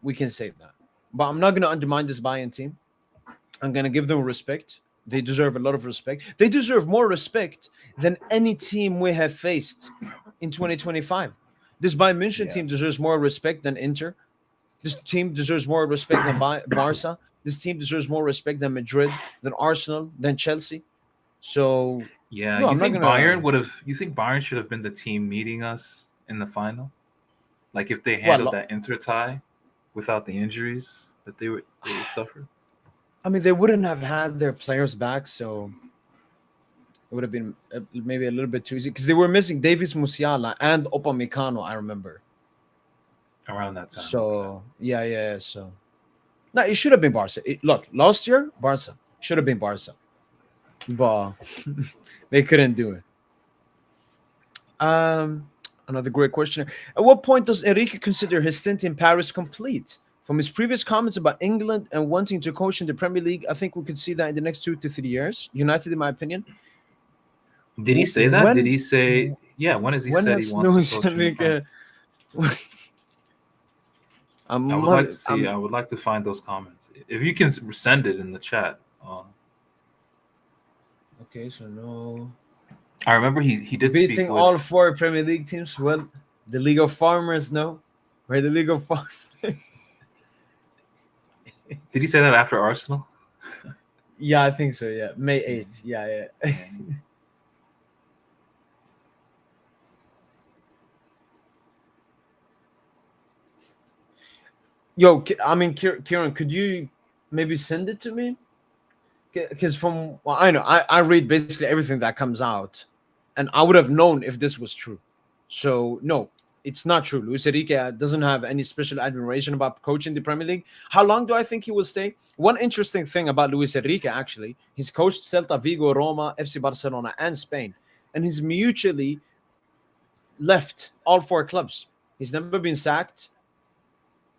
we can save that. But I'm not going to undermine this Bayern team. I'm going to give them respect. They deserve a lot of respect. They deserve more respect than any team we have faced in 2025. This Bayern München team deserves more respect than Inter. This team deserves more respect than Barca. This team deserves more respect than Madrid, than Arsenal, than Chelsea. So yeah, no, you think Bayern should have been the team meeting us in the final? Like if they handled that Inter tie without the injuries that they suffered? I mean, they wouldn't have had their players back, so it would have been maybe a little bit too easy because they were missing Davis Musiala and Upamecano, I remember. around that time. So yeah. So no, it should have been Barca. Look, last year Barca should have been Barca, but they couldn't do it. Another great question. At what point does Enrique consider his stint in Paris complete? From his previous comments about England and wanting to coach in the Premier League, I think we could see that in the next 2 to 3 years. United, in my opinion. Did he say that? When- Did he say? Yeah. When has he When said has he wants Luis to coach in Enrique? I would like to see. I would like to find those comments. If you can send it in the chat. Okay, so no. I remember he did speak Beating with, all 4 Premier League teams. Well, the League of Farmers, no. Right, the League of Farmers. Did he say that after Arsenal? Yeah, I think so. Yeah, May 8th. Yeah. Yo, I mean, Kieran, could you maybe send it to me? Because I know I read basically everything that comes out, and I would have known if this was true. So no, it's not true. Luis Enrique doesn't have any special admiration about coaching the Premier League. How long do I think he will stay? One interesting thing about Luis Enrique, actually, he's coached Celta Vigo, Roma, FC Barcelona, and Spain, and he's mutually left all 4 clubs. He's never been sacked.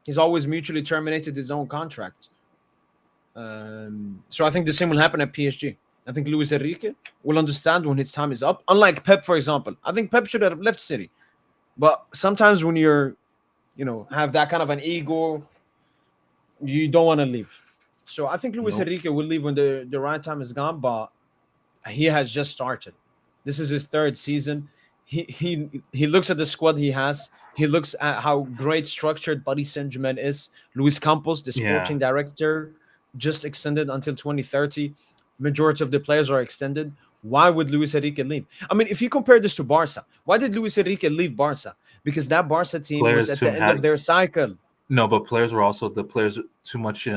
He's always mutually terminated his own contract. So I think the same will happen at PSG. I think Luis Enrique will understand when his time is up. Unlike Pep, for example. I think Pep should have left City. But sometimes when you're, have that kind of an ego, you don't want to leave. So I think Luis Enrique will leave when the right time is gone, but he has just started. This is his 3rd season. He looks at the squad he has. He looks at how great structured Paris Saint-Germain is. Luis Campos, the sporting director, just extended until 2030. Majority of the players are extended. Why would Luis Enrique leave? I mean, if you compare this to Barca, why did Luis Enrique leave Barca? Because that Barca team was at the end of their cycle. No, but players were also too much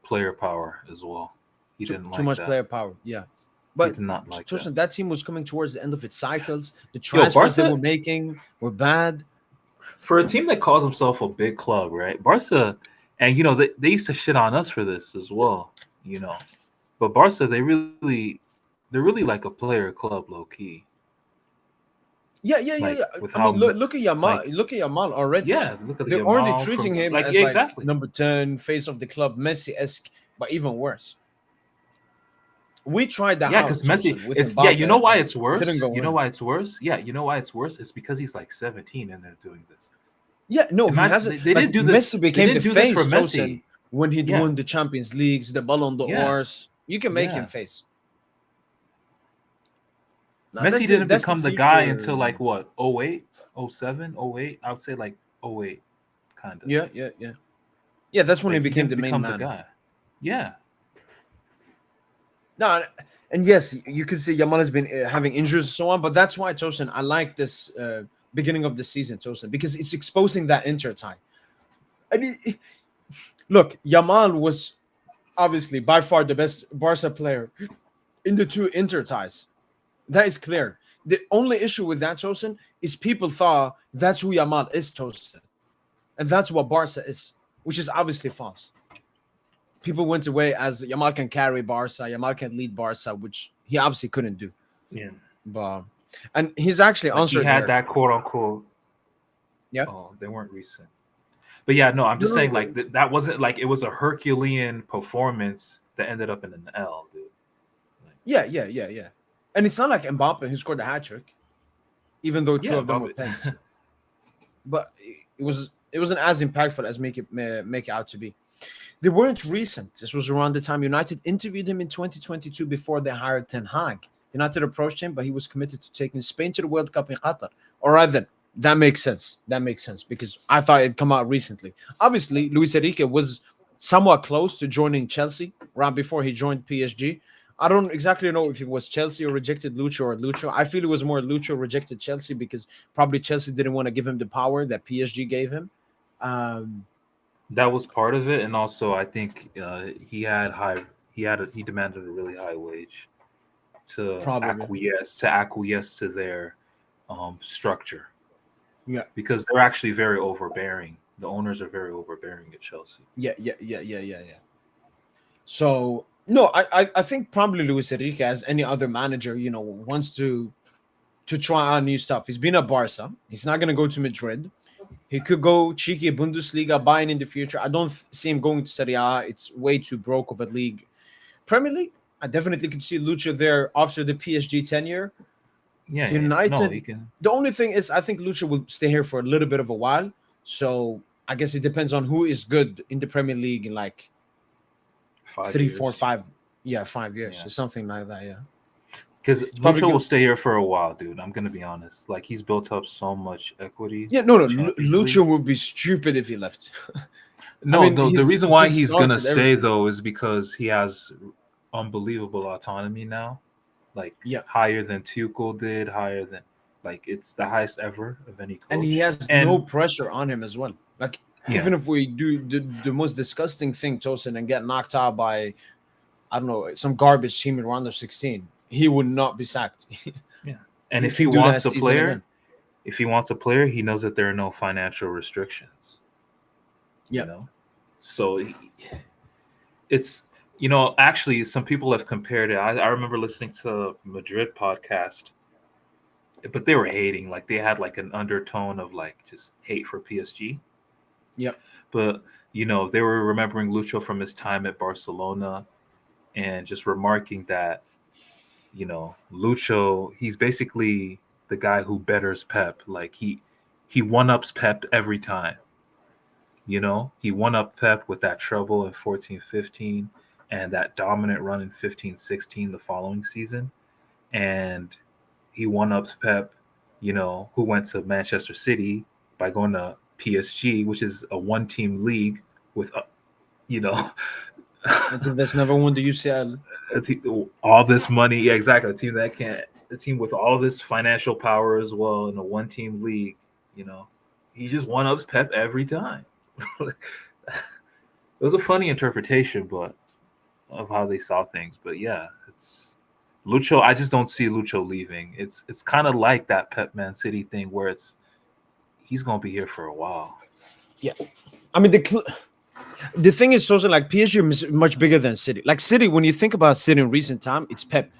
player power as well. He didn't like too much that. player power. Yeah. But he did not like that team was coming towards the end of its cycles. The transfers they were making were bad. For a team that calls himself a big club, right? Barca, and they used to shit on us for this as well, But Barca, they're really like a player club, low key. Yeah. I mean, look at Yamal. Look at Yamal already. Yeah, look at they're already treating him as exactly. Number 10, face of the club, Messi-esque, but even worse. We tried that. Yeah, because Messi. You know why it's worse. You know why it's worse. Yeah, you know why it's worse. It's because he's like 17 and they're doing this. Yeah, no, he hasn't. They didn't do this. Messi became the face for Messi when he won the Champions Leagues, the Ballon d'Ors. You can make him face. Now, Messi didn't become the guy until like what 08, 07, 08. I would say like 08, kind of. Yeah. That's when he became the main man. The guy. Yeah. No, and yes, you can see Yamal has been having injuries and so on, but that's why, Tosin, I like this beginning of the season, Tosin, because it's exposing that Inter tie. I mean, look, Yamal was obviously by far the best Barca player in the 2 Inter ties. That is clear. The only issue with that, Tosin, is people thought that's who Yamal is, Tosin. And that's what Barca is, which is obviously false. People went away as Yamal can carry Barca, Yamal can lead Barca, which he obviously couldn't do. Yeah. But and he's actually answered. He had that quote unquote. Yeah. Oh, they weren't recent. But yeah, no, I'm just saying like that wasn't like it was a Herculean performance that ended up in an L, dude. Like, yeah. And it's not like Mbappe who scored a hat trick, even though 2 of them were pens. But it wasn't as impactful as make it out to be. They weren't recent. This was around the time United interviewed him in 2022 before they hired Ten Hag. United approached him, but he was committed to taking Spain to the World Cup in Qatar. All right, then. That makes sense. Because I thought it'd come out recently. Obviously, Luis Enrique was somewhat close to joining Chelsea right before he joined PSG. I don't exactly know if it was Chelsea or rejected Lucho or Lucho. I feel it was more Lucho rejected Chelsea because probably Chelsea didn't want to give him the power that PSG gave him. That was part of it, and also I think he had he demanded a really high wage to Probably. acquiesce to their structure, Yeah. because they're actually very overbearing. The owners are very overbearing at Chelsea. Yeah. So no, I think probably Luis Enrique, as any other manager, wants to try out new stuff. He's been at Barca. He's not gonna go to Madrid. He could go cheeky Bundesliga, Bayern in the future. I don't see him going to Serie A. It's way too broke of a league. Premier League, I definitely could see Lucha there after the PSG tenure. Yeah. No, he United, can. the only thing is, I think Lucha will stay here for a little bit of a while. So I guess it depends on who is good in the Premier League in like 3, 4, 5 years. 5, yeah, 5 years Yeah. or something like that. Yeah, Because probably Lucho will good. stay here for a while, dude. I'm gonna be honest. Like, he's built up so much equity. Yeah, no, in Champions Lucha League. would be stupid if he left. No, the He reason why just he's gonna started stay everything. though is because he has unbelievable autonomy now, like Yeah, higher than Tuchel did, higher than, like, it's the highest ever of any and he coach. has no And pressure on him as well. Like yeah, even if we do the most disgusting thing, Tosin, and get knocked out by, I don't know, some garbage team in round of 16, he would not be sacked. yeah. And He if he can do that wants a season again. player, he knows that there are no financial restrictions. Yeah. You know, so it's, actually some people have compared it. I remember listening to Madrid podcast, but they were hating, like they had like an undertone of like just hate for PSG. Yep. But they were remembering Lucho from his time at Barcelona, and just remarking that Lucho, he's basically the guy who betters Pep. Like he one-ups Pep every time. He one-up Pep with that treble in 14-15 and that dominant run in 15-16 the following season. And he one-ups Pep, who went to Manchester City by going to PSG, which is a one-team league with, A team that's never won the UCL. all this money. Yeah, exactly. A team with all this financial power as well in a one-team league. He just one-ups Pep every time. It was a funny interpretation, but of how they saw things. But yeah, it's Lucho. I just don't see Lucho leaving. It's kind of like that Pep Man City thing where he's gonna be here for a while. Yeah, I mean the thing is also like PSG is much bigger than City. Like City, when you think about City in recent time, it's Pep.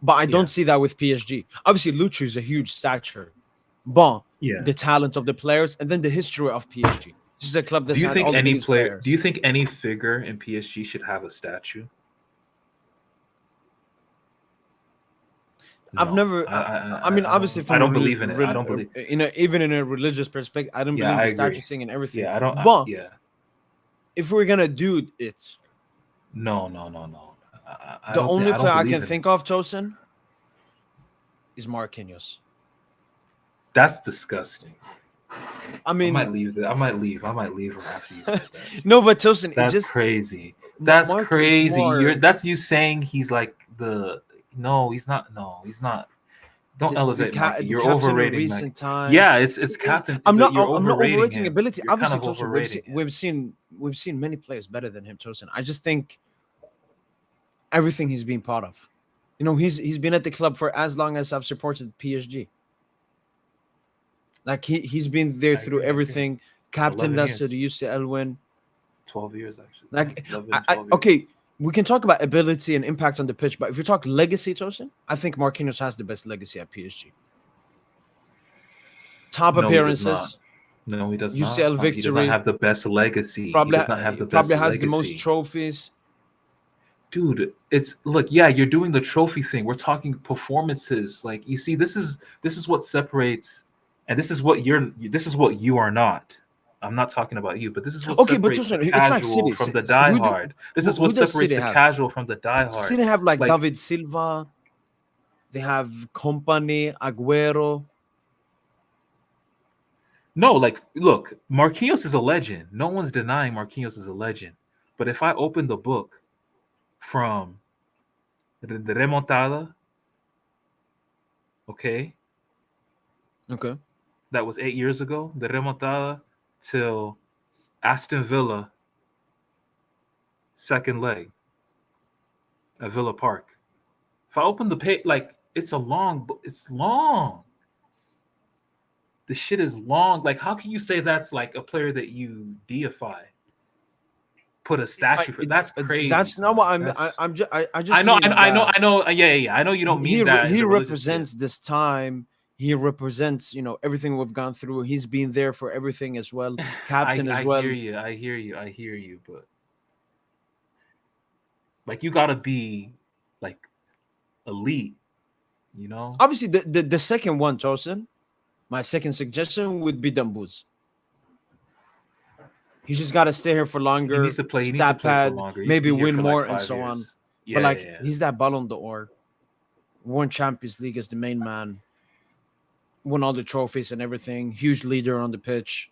But I don't see that with PSG. Obviously, Lucho is a huge stature, but Yeah. the talent of the players and then the history of PSG. This is a club that's Do you had think all the any biggest player? players. Do you think any figure in PSG should have a statue? I've No. never. I mean, obviously, from I don't believe in it. I don't believe. even in a religious perspective, I don't Yeah, believe I the statue agree. thing and everything. Yeah, I don't. But Yeah. if we're gonna do it, No. the only player I believe can in think it. of, Tosin, is Marquinhos. That's disgusting. I mean, I might leave. I might leave after you said that. no, but Tosin, That's it just crazy. That's Mark, it's crazy. more That's you saying he's like the. No, he's not. No, he's not. Don't elevate Marky. the You're captain in overrating Marky. recent time. Yeah, it's captain. I'm But not. you're I'm not overrating overrating him. ability. You're kind Obviously, of Tosin, overrating him. we've seen many players better than him, Tosin. I just think everything he's been part of. He's been at the club for as long as I've supported PSG. Like he's been there through I agree. everything. Captain 11 us to the UCL win. 12 years actually. Like 11, 12 years. okay, we can talk about ability and impact on the pitch, but if you talk legacy, Tosin, I think Marquinhos has the best legacy at PSG. Top No, he does appearances, not. No, he does not. UCL victory. He does not have the best legacy. Probably, he does not have the best probably has legacy. the most trophies. Dude, yeah, you're doing the trophy thing. We're talking performances. Like, you see, this is what separates, and this is what you are not. I'm not talking about you, but this is what separates Tosin, the it's like casual City. from the Who diehard. This is who what does separates City the have? casual from the diehard. City have like Like, David Silva. They have Company, Aguero. no, like, look, Marquinhos is a legend. No one's denying Marquinhos is a legend. But if I open the book from the remontada, okay, that was 8 years ago, the remontada till Aston Villa second leg, at Villa Park. If I open the page, like it's long. The shit is long. Like, how can you say that's like a player that you deify? Put a statue for that's crazy. That's not what I'm. That's, I just. I know. mean I know. Yeah. I know you don't mean that. He represents this time. He represents, everything we've gone through. He's been there for everything as well, captain as well. I hear you. But like, you gotta be like elite, Obviously, the second one, Tosin. My second suggestion would be Dumbuz. He just got to stay here for longer. He needs to play. For longer. Maybe win more and so on. Yeah, but he's that Ballon d'Or. Won Champions League as the main man. Won all the trophies and everything. Huge leader on the pitch.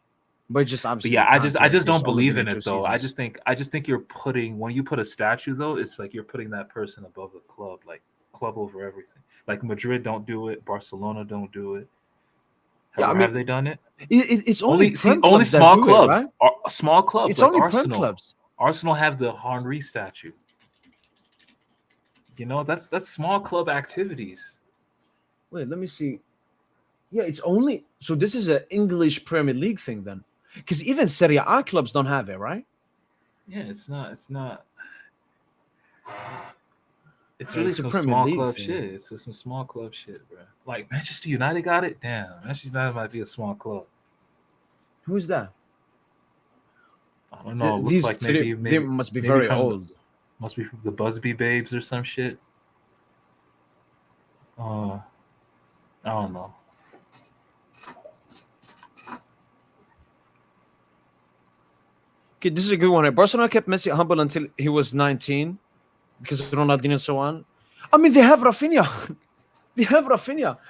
But just obviously. But I just don't believe in it though. I just think you're putting, when you put a statue though, it's like you're putting that person above the club, like club over everything. Like Madrid don't do it. Barcelona don't do it. Have they done it? It's only small clubs. It, right? Small clubs. It's like only Arsenal. Clubs. Arsenal have the Henry statue. That's small club activities. Wait, let me see. Yeah, it's only so. This is an English Premier League thing then, because even Serie A clubs don't have it, right? Yeah, it's not. It's really some small club shit. It's just some small club shit, bro. Like Manchester United got it. Damn, Manchester United might be a small club. Who's that? I don't know. It looks like maybe they must be very old. Must be from the Busby Babes or some shit. I don't know. Okay, this is a good one. Barcelona kept Messi humble until he was 19 because of Ronaldinho and so on. I mean, they have Rafinha.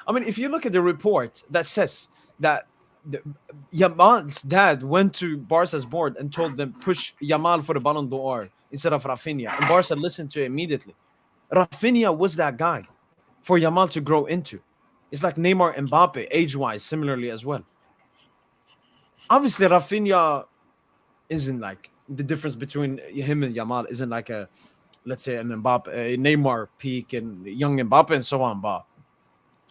I mean, if you look at the report that says that Yamal's dad went to Barca's board and told them push Yamal for the Ballon d'Or instead of Rafinha, and Barca listened to it immediately. Rafinha was that guy for Yamal to grow into. It's like Neymar and Mbappe, age-wise, similarly as well. Obviously, Rafinha isn't like the difference between him and Yamal isn't like a, let's say, an Mbappe, a Neymar peak and young Mbappe and so on. But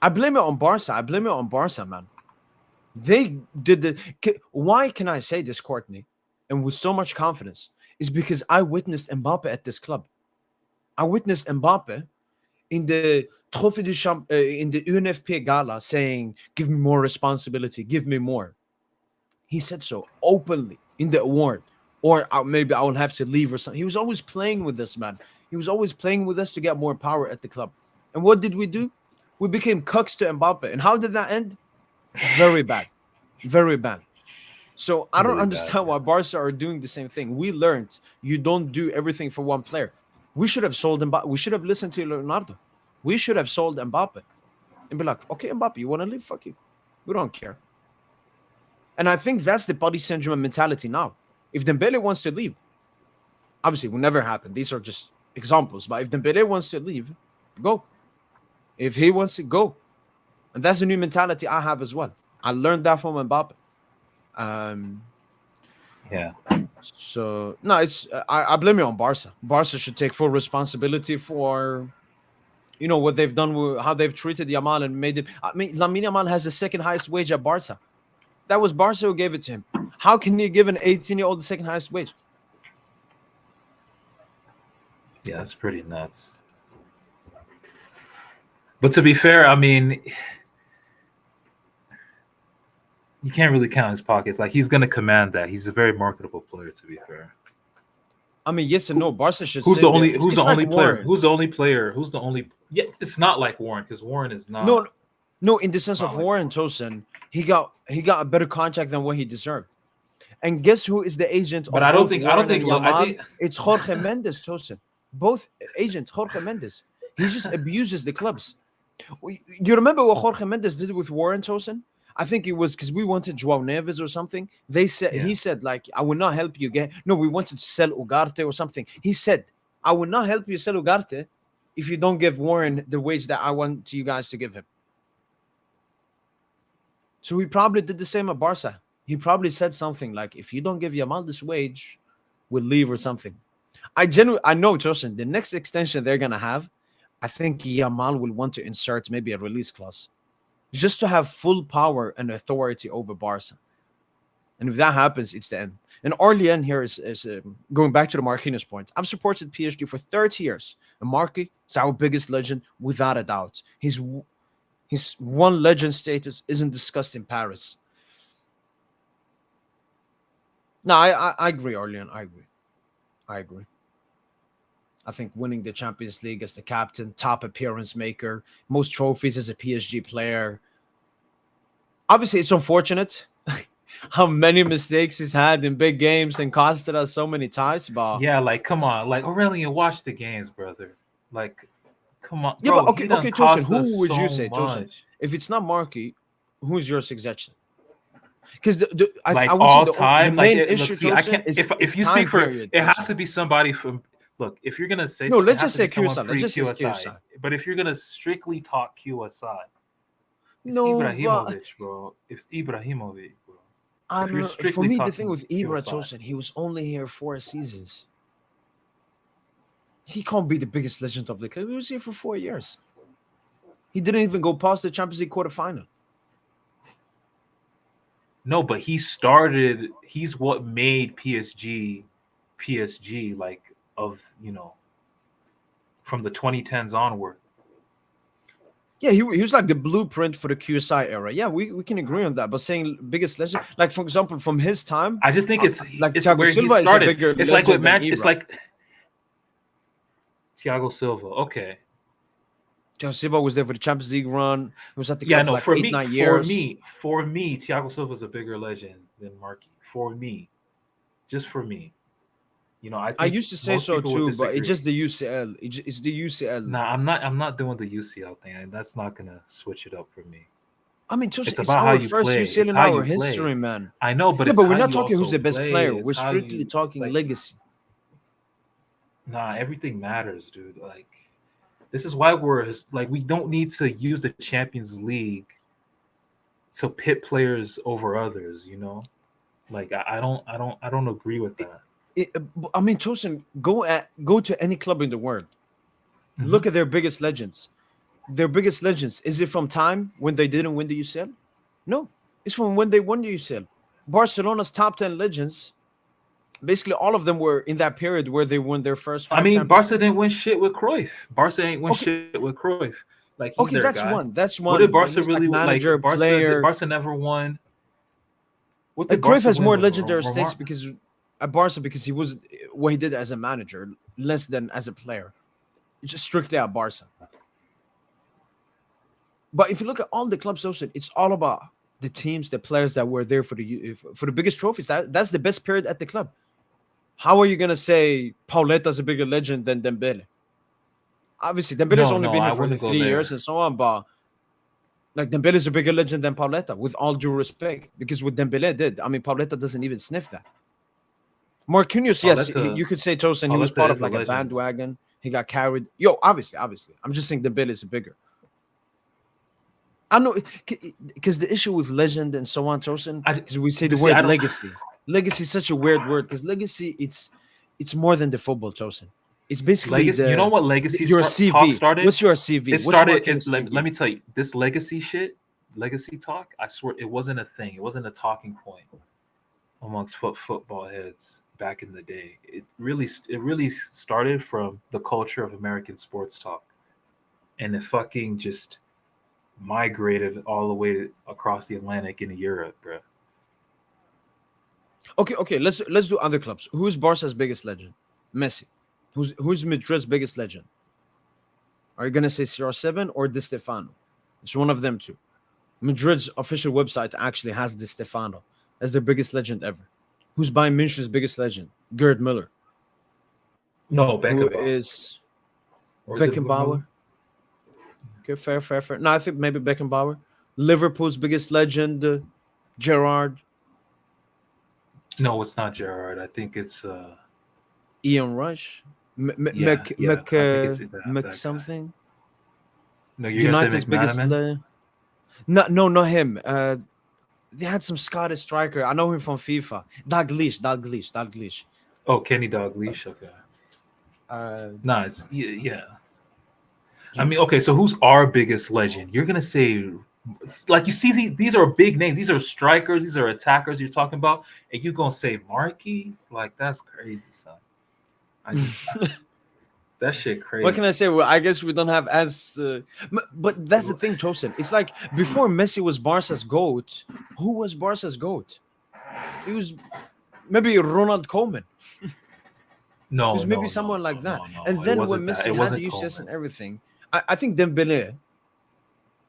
I blame it on Barca. Man. They did the. Why can I say this, Courtney, and with so much confidence? Is because I witnessed Mbappe at this club. I witnessed Mbappe in the Trophée du Champ, in the UNFP gala saying, "Give me more responsibility, give me more." He said so openly in the award, or maybe I will have to leave or something. He was always playing with us, man. He was always playing with us to get more power at the club. And what did we do? We became cucks to Mbappe. And how did that end? Very bad. Very bad. So I don't understand why Barca are doing the same thing. We learned you don't do everything for one player. We should have sold Mbappe. We should have listened to Leonardo. We should have sold Mbappe and be like, okay, Mbappe, you want to leave? Fuck you. We don't care. And I think that's the Paris Saint-Germain mentality now. If Dembele wants to leave, obviously it will never happen. These are just examples. But if Dembele wants to leave, go. If he wants to go. And that's the new mentality I have as well. I learned that from Mbappe. Yeah. So, no, it's I blame it on Barca. Barca should take full responsibility for, what they've done, how they've treated Yamal and made it. I mean, Lamine Yamal has the second highest wage at Barca. That was Barca who gave it to him. How can you give an 18-year-old the second highest wage? Yeah, that's pretty nuts. But to be fair, I mean, you can't really count his pockets. Like, he's going to command that. He's a very marketable player, to be fair. I mean, yes and no. Barca should. Who's the only player? Who's the only player? Yeah, it's not like Warren, because Warren is not. No, in the sense of Warren Tosin, he got a better contract than what he deserved. And guess who is the agent? But I don't think it's Jorge Mendes, Tosin. Both agents, Jorge Mendes. He just abuses the clubs. You remember what Jorge Mendes did with Warren Tosin? I think it was because we wanted Joao Neves or something. He said, like, I will not help you get. No, we wanted to sell Ugarte or something. He said, I will not help you sell Ugarte if you don't give Warren the wage that I want you guys to give him. So he probably did the same at Barca. He probably said something like, if you don't give Yamal this wage, we'll leave or something. I know, Justin, the next extension they're gonna have, I think Yamal will want to insert maybe a release clause, just to have full power and authority over Barca. And if that happens, it's the end. And Orlean here is going back to the Marquinhos point. I've supported PSG for 30 years. And Marquis is our biggest legend, without a doubt. His one legend status isn't discussed in Paris. No, I agree, Orlean. I agree. I think winning the Champions League as the captain, top appearance maker, most trophies as a PSG player. Obviously, it's unfortunate how many mistakes he's had in big games and costed us so many ties. But Yeah, like come on, like Aurelian, watch the games, brother. Like, come on. yeah, Bro, but he done okay, Tosin, cost who us would you so say, Tosin? much. If it's not Markey, who's your suggestion? Because Like I would all say time, the main like issue, look, see, I Tosin, can't. is If you time speak for, period, it Tosin. has to be somebody from. Look, if you're gonna say No, something, let's it has just to be say someone QSI. Let's just say pre-QSI. QSI. But if you're gonna strictly talk QSI, it's No, but Ibrahimovic, bro. It's Ibrahimovic, bro. If you're for strictly me, the thing talking with Ibra, QSI, Tosin, he was only here 4 seasons. He can't be the biggest legend of the club. He was here for 4 years. He didn't even go past the Champions League quarterfinal. no, but he started. He's what made PSG, like of from the 2010s onward. Yeah, he was like the blueprint for the QSI era. Yeah, we can agree on that. But saying biggest legend, like for example, from his time, I just think it's Thiago where he Silva is a started. bigger It's like with legend than It's Ibra. like Thiago Silva. Okay. Thiago Silva was there for the Champions League run. He was at the Yeah, club no, for like 8-9 years. for me, Thiago Silva is a bigger legend than Markey. For me, just for me, I think I used to say most so people would too, but it's disagree. just the UCL. It's the UCL. Nah, I'm not doing the UCL thing. That's not gonna switch it up for me. I mean, It's it's about how our you first play. UCL It's in how our you play. history, man. I know, but Yeah, it's but we're how not you talking who's also the best play. player. It's We're how strictly you, talking like, legacy. Nah, everything matters, dude. Like, this is why we don't need to use the Champions League to pit players over others. Like I don't agree with that. I mean, Tosin, go to any club in the world. Mhm. Look at their biggest legends. Their biggest legends. Is it from time when they didn't win the UCL? No, it's from when they won the UCL. Barcelona's top 10 legends, basically all of them were in that period where they won their first 5 I mean, Champions Barca Leagues. didn't win shit with Cruyff. Barca ain't win Okay, shit with Cruyff. Like, he's okay, their that's guy. one. That's What did one. When Barca he's like really like? manager, player. Barca never won. What did Cruyff Barca has win more with legendary status Romar? because at Barca because he was what he did as a manager, less than as a player. It's just strictly at Barca. But if you look at all the clubs, also, it's all about the teams, the players that were there for the biggest trophies. That's the best period at the club. How are you gonna say Pauleta's a bigger legend than Dembele? Obviously, Dembele's only been I here for wouldn't go 3 years there. and so on, but like Dembele's a bigger legend than Pauleta, with all due respect, because what Dembele did, I mean, Pauleta doesn't even sniff that. Marquinhos, yes, you could say Tosin, he was part Pauleta of is a like a legend. bandwagon. He got carried. Yo, obviously. I'm just saying Dembele is bigger. I know, because the issue with legend and so on, Tosin, because we say the word legacy. Legacy is such a weird word because legacy, it's more than the football, Tosin. It's basically Legacy. You know what legacy your talk CV. started? What's your CV? It started. Let me tell you, this legacy shit, legacy talk. I swear, it wasn't a thing. It wasn't a talking point amongst football heads back in the day. It really started from the culture of American sports talk, and it fucking just migrated all the way across the Atlantic into Europe, bro. Okay. Let's do other clubs. Who's Barca's biggest legend? Messi. Who's Madrid's biggest legend? Are you gonna say CR7 or Di Stefano? It's one of them two. Madrid's official website actually has Di Stefano as their biggest legend ever. Who's Bayern München's biggest legend? Gerd Müller. No, Beckenbauer. Who is Beckenbauer? Okay, fair. No, I think maybe Beckenbauer. Liverpool's biggest legend, Gerrard. No, it's not Gerrard. I think it's Ian Rush. Mc something. No, you're United's gonna say biggest. No, not him. They had some Scottish striker. I know him from FIFA. Dalglish. Oh, Kenny Dalglish. Okay. Nah, it's yeah. I mean, okay, so who's our biggest legend? You're gonna say, like, you see, these are big names. These are strikers. These are attackers you're talking about, and you're gonna say Markey? Like, that's crazy, son. I just that shit crazy. What can I say? Well, I guess we don't have as, but that's the thing, Tosin. It's like before Messi was Barca's GOAT. Who was Barca's GOAT? It was maybe Ronald Koeman. No, It was maybe no, someone no, like that. no, And it then when wasn't that. Messi It had wasn't the UCS Coleman. and everything, I think Dembele,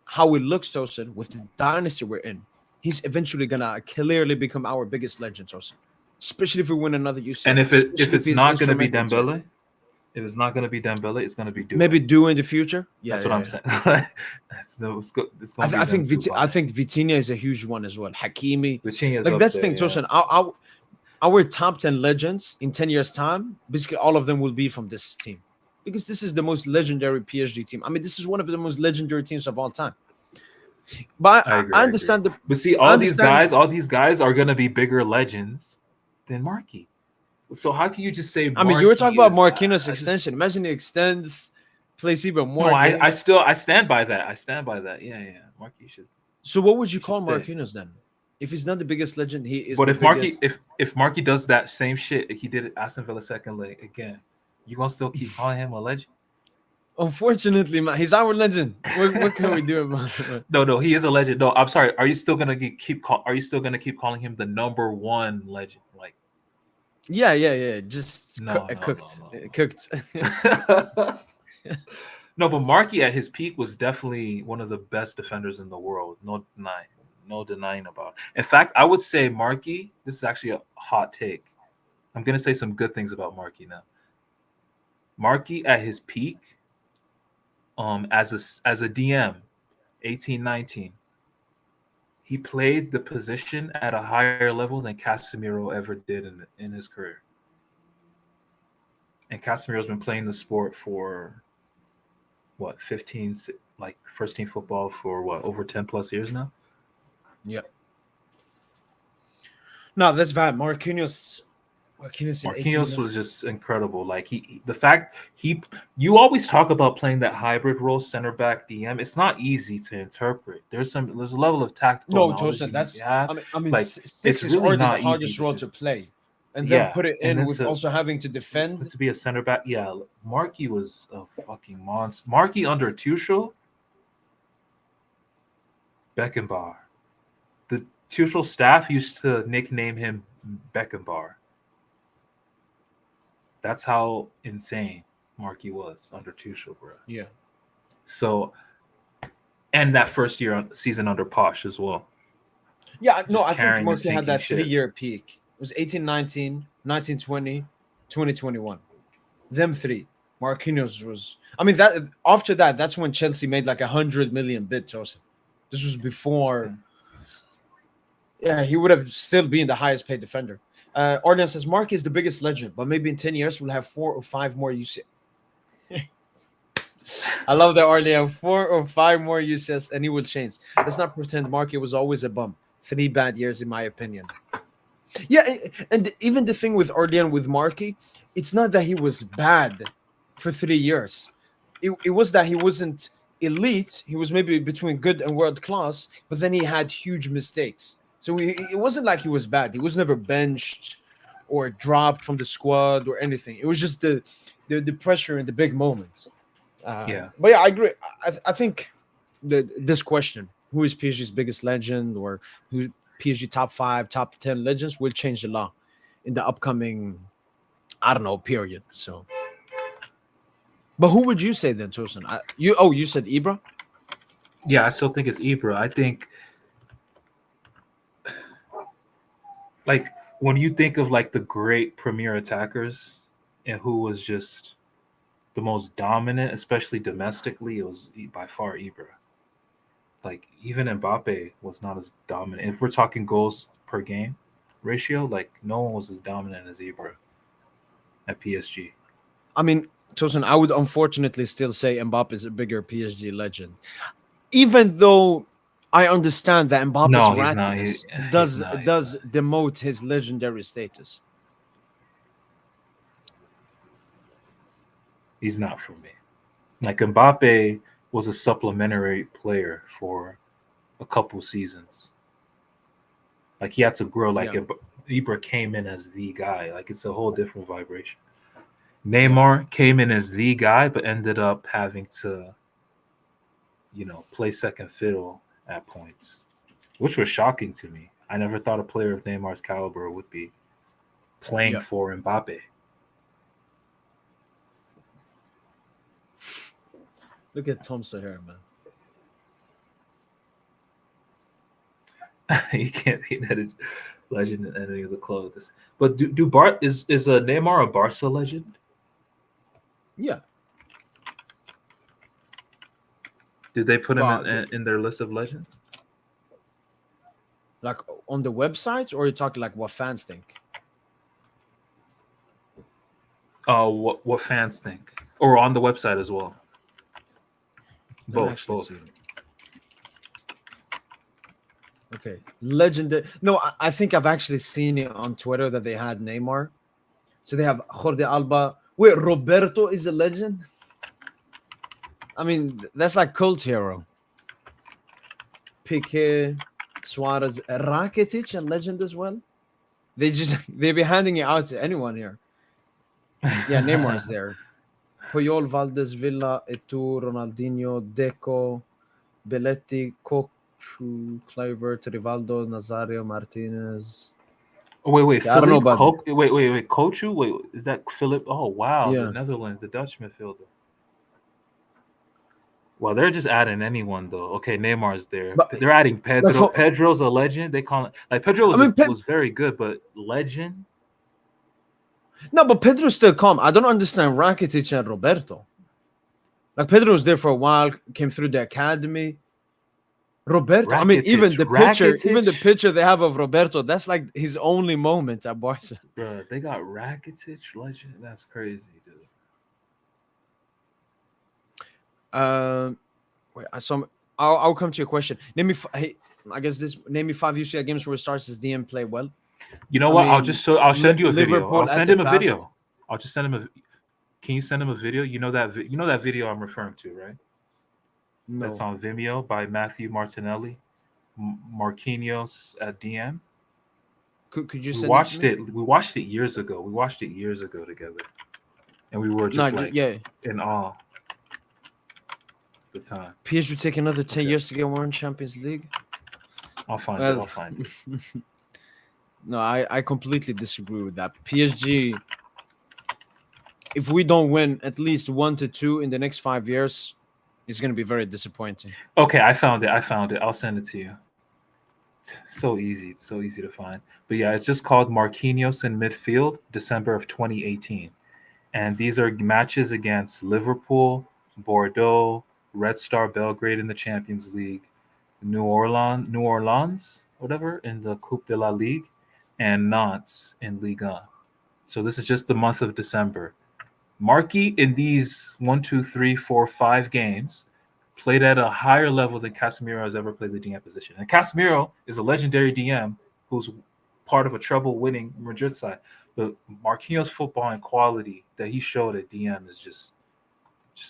how it looks, Tosin, with the dynasty we're in, he's eventually gonna clearly become our biggest legend, Tosin. Especially if we win another UCL. And if especially it's he's not gonna be instrumental to it. Dembele, if it's not gonna be Dembele, it's gonna be Due. Maybe do in the future. Yeah, That's what I'm saying. It's gonna be I think them two I think Vitinha is a huge one as well. Hakimi, Vitinha's like up that's the there, thing, yeah. Tosin. Our top 10 legends in 10 years' time, basically all of them will be from this team, because this is the most legendary PSG team. I mean, this is one of the most legendary teams of all time. But I agree. I understand agree. But see, I all understand- these guys are gonna be bigger legends than Markey. So how can you just say? I mean, you were talking about Marquinhos Marquinhos extension. Imagine he extends, plays even more. No, games. I stand by that. I stand by that. Yeah, yeah. Markey should. So what would you should call stay. Marquinhos then? If he's not the biggest legend, he is. But the if Markey biggest... if Markey does that same shit he did at Aston Villa second leg again, you gonna still keep calling him a legend? Unfortunately, man, he's our legend. What can we do about it? No, he is a legend. No, I'm sorry. Are you still gonna keep calling him the number one legend? Like, Yeah. Just No. cooked. No, but Markey at his peak was definitely one of the best defenders in the world. No denying about it. In fact, I would say Markey. This is actually a hot take. I'm gonna say some good things about Markey now. Markey at his peak, as a DM, 18-19, he played the position at a higher level than Casemiro ever did in his career. And Casemiro's been playing the sport for what, 15, like first team football for what, over 10 plus years now? Yeah. No, that's bad. Marquinhos was just incredible. Like you always talk about playing that hybrid role, center back DM. It's not easy to interpret. There's a level of tactical knowledge. Tosin, that's I mean, like, six it's is really already not the hardest easy role do. to play, and then put it and in with also having to defend. to be a center back. Yeah, Markey was a fucking monster. Markey under Tuchel, Beckenbauer. The Tuchel staff used to nickname him Beckenbauer. That's how insane Markey was under Tuchel, bro. Yeah. So, and that first season under Posh as well. Yeah, no, Just I think carrying the Marquinhos had that sinking shit. 3-year peak. It was 18-19, 19-20, 20-21. Them three. Marquinhos was. I mean, that after that, that's when Chelsea made like 100 million bid, Joseph. This was before. Yeah, he would have still been the highest paid defender. Orlean says Mark is the biggest legend, but maybe in 10 years we'll have 4 or 5 more UCS. I love that, Orlean. 4 or 5 more UCS and he will change. Let's not pretend Mark was always a bum. 3 bad years, in my opinion. Yeah, and even the thing with Orlean with Markey, it's not that he was bad for 3 years. It was that he wasn't elite. He was maybe between good and world class, but then he had huge mistakes. So it wasn't like he was bad. He was never benched or dropped from the squad or anything. It was just the pressure in the big moments. But yeah, I agree. I think this question, who is PSG's biggest legend or who PSG top 5, top 10 legends, will change a lot in the upcoming, I don't know, period. So, but who would you say then, Tosin? You said Ibra? Yeah, I still think it's Ibra. I think, like, when you think of like the great premier attackers and who was just the most dominant, especially domestically, it was by far Ibra. Like, even Mbappe was not as dominant. If we're talking goals per game ratio, like, no one was as dominant as Ibra at PSG. I mean, Tosin, I would unfortunately still say Mbappe is a bigger PSG legend, even though I understand that Mbappe's rattiness does demote his legendary status. He's not for me. Like Mbappe was a supplementary player for a couple seasons. Like he had to grow. Like Yeah. Ibra came in as the guy. Like it's a whole different vibration. Yeah. Neymar came in as the guy, but ended up having to, play second fiddle at points, which was shocking to me. I never thought a player of Neymar's caliber would be playing Yeah. for Mbappe. Look at Thompson here, man. He can't be a legend in any of the clothes. But is Neymar a Barca legend? Yeah. Did they put him Well, in their list of legends? Like on the website, or you talk like what fans think? Oh, what fans think, or on the website as well? Let me Both. actually see. Okay, legendary. No, I think I've actually seen it on Twitter that they had Neymar. So they have Jordi Alba. Wait, Roberto is a legend. I mean, that's like cult hero. Piqué, Suarez, Rakitic, a legend as well. They be handing it out to anyone here. Yeah, Neymar is there. Puyol, Valdez, Villa, Eto'o, Ronaldinho, Deco, Belletti, Cocu, Kluivert, Rivaldo, Nazario, Martinez. Wait, Yeah, I don't know Philip about wait, Cochu? Wait, is that Philip? Oh, wow, Yeah. the Netherlands, the Dutch midfielder. Well, they're just adding anyone though. Okay, Neymar's there. But- They're adding Pedro. for- Pedro's a legend. They call it like Pedro was was very good, but legend. No, but Pedro's still calm. I don't understand Rakitic and Roberto. Like Pedro was there for a while, came through the academy. Roberto, I mean, even the picture they have of Roberto, that's like his only moment at Barca. Bro, they got Rakitic, legend. That's crazy, dude. Wait, I'll come to your question. Name me. I guess name me 5 UCL games where it starts as DM play well. You know what? I'll send you a video. Liverpool I'll send at him the a video. I'll just send him a. Can you send him a video? You know that video I'm referring to, right? No. That's on Vimeo by Matthew Martinelli, Marquinhos at DM. Could you We send watched it? it. We watched it years ago. We watched it years ago together, and we were just in awe. At the time. PSG would take another 10 years to get one Champions League. I'll find it. I'll find it. No, I completely disagree with that. PSG, if we don't win at least 1 to 2 in the next 5 years, it's going to be very disappointing. Okay, I found it. I'll send it to you. It's so easy. It's so easy to find. But yeah, it's just called Marquinhos in midfield, December of 2018. And these are matches against Liverpool, Bordeaux, Red Star Belgrade in the Champions League, New Orleans, whatever, in the Coupe de la Ligue, and Nantes in Ligue 1. So this is just the month of December. Marquis in these 1, 2, 3, 4, 5 games played at a higher level than Casemiro has ever played the DM position. And Casemiro is a legendary DM who's part of a treble-winning Madrid side. But Marquinhos' football and quality that he showed at DM is just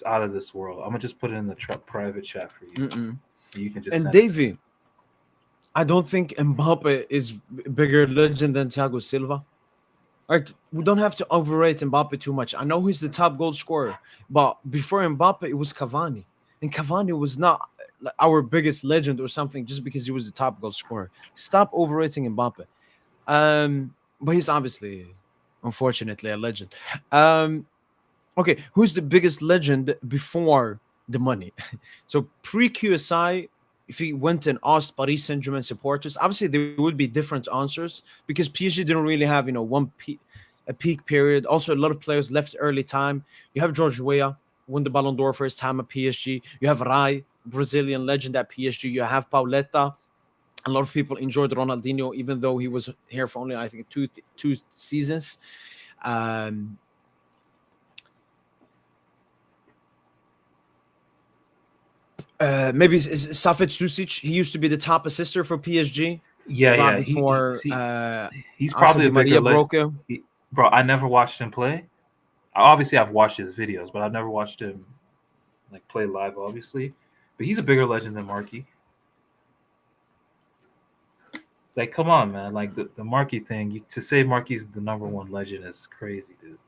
out of this world. I'm gonna just put it in the private chat for you. You can just. And Davey, I don't think Mbappe is bigger legend than Thiago Silva. Like, we don't have to overrate Mbappe too much. I know he's the top goal scorer, but before Mbappe, it was Cavani, and Cavani was not our biggest legend or something just because he was the top goal scorer. Stop overrating Mbappe. But he's obviously, unfortunately, a legend. Okay, who's the biggest legend before the money? So pre-QSI, if he went and asked Paris Saint-Germain supporters, obviously there would be different answers because PSG didn't really have, a peak period. Also, a lot of players left early time. You have George Weah, won the Ballon d'Or for his time at PSG. You have Rai, Brazilian legend at PSG. You have Pauleta. A lot of people enjoyed Ronaldinho, even though he was here for only, I think, two seasons. Maybe Safet Susic. He used to be the top assister for PSG. Yeah. Before he's probably a bigger legend. Bro, I never watched him play. Obviously, I've watched his videos, but I've never watched him like play live, obviously. But he's a bigger legend than Markey. Like, come on, man. Like, the Markey thing, to say Markey's the number one legend is crazy, dude.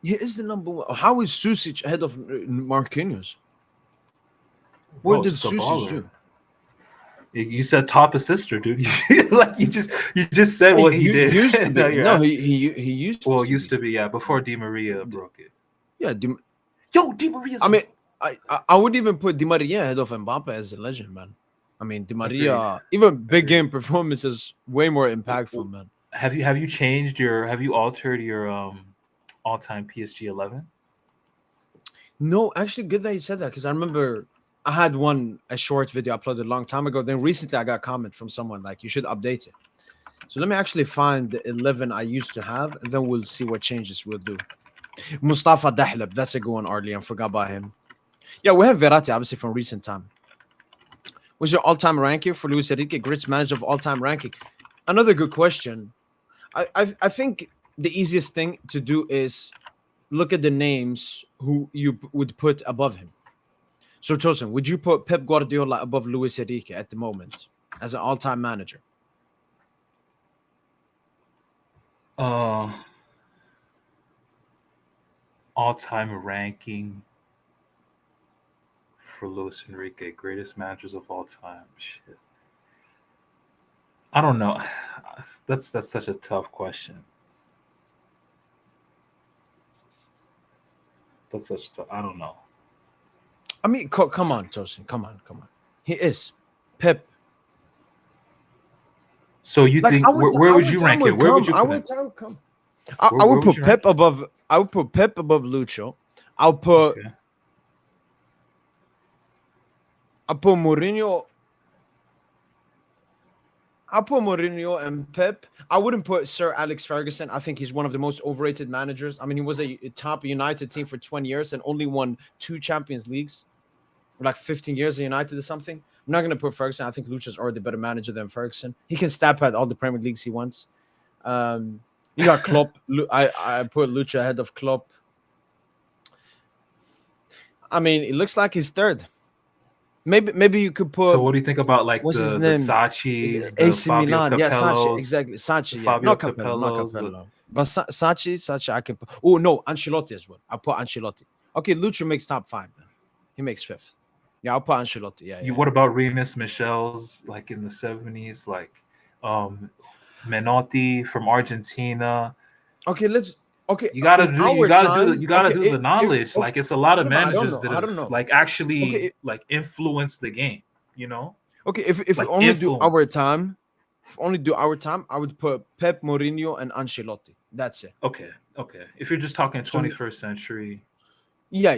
He is the number one. How is Susic ahead of Marquinhos? What did Susic do? You said top assistant, dude. Like you just said what he did. Used to be. No, he used. Well, to used be. to be, yeah. Before Di Maria broke it. Yeah, Di Maria. I mean, I would even put Di Maria ahead of Mbappe as a legend, man. I mean, Di Maria, even big game performances, way more impactful, man. Have you altered your all-time PSG 11? No, actually, good that you said that, because I remember I had a short video uploaded a long time ago. Then recently I got a comment from someone like, you should update it. So let me actually find the 11 I used to have, and then we'll see what changes we'll do. Mustafa Dahleb, that's a good one, Arlie. I forgot about him. Yeah, we have Verratti, obviously, from recent time. What's your all-time ranking for Luis Enrique? Greatest manager of all-time ranking. Another good question. I think the easiest thing to do is look at the names who you would put above him. So, Tosin, would you put Pep Guardiola above Luis Enrique at the moment as an all-time manager? All-time ranking for Luis Enrique, greatest managers of all time. Shit. I don't know. That's such a tough question. I don't know. I mean, come on, Tosin. Come on. He is Pep. So you think where would you rank it? Where would you put it? I would put Pep above. I would put Pep above Lucho. I'll put Mourinho. I'll put Mourinho and Pep. I wouldn't put Sir Alex Ferguson. I think he's one of the most overrated managers. I mean, he was a top United team for 20 years and only won 2 Champions Leagues, like 15 years in United or something. I'm not going to put Ferguson. I think Lucha's already a better manager than Ferguson. He can stab at all the Premier Leagues he wants. You got Klopp. I put Lucha ahead of Klopp. I mean, it looks like he's third. Maybe you could put. So what do you think about like what's his the name? Sachis, AC Fabio Milan? Yeah, Sachi, Capellos, exactly. Sachi, Fabio not Capello. But Sachi, I can put. Oh no, Ancelotti as well. I'll put Ancelotti. Okay, Lucha makes top 5 then. He makes 5th. Yeah, I'll put Ancelotti. Yeah. What about Remus Michel's like in the 70s, like Menotti from Argentina? Okay, you gotta do the knowledge. Like it's a lot of managers that have like actually like influenced the game, you know? Okay, if like we only do our time, I would put Pep, Mourinho, and Ancelotti. That's it. Okay. If you're just talking 21st century. Yeah.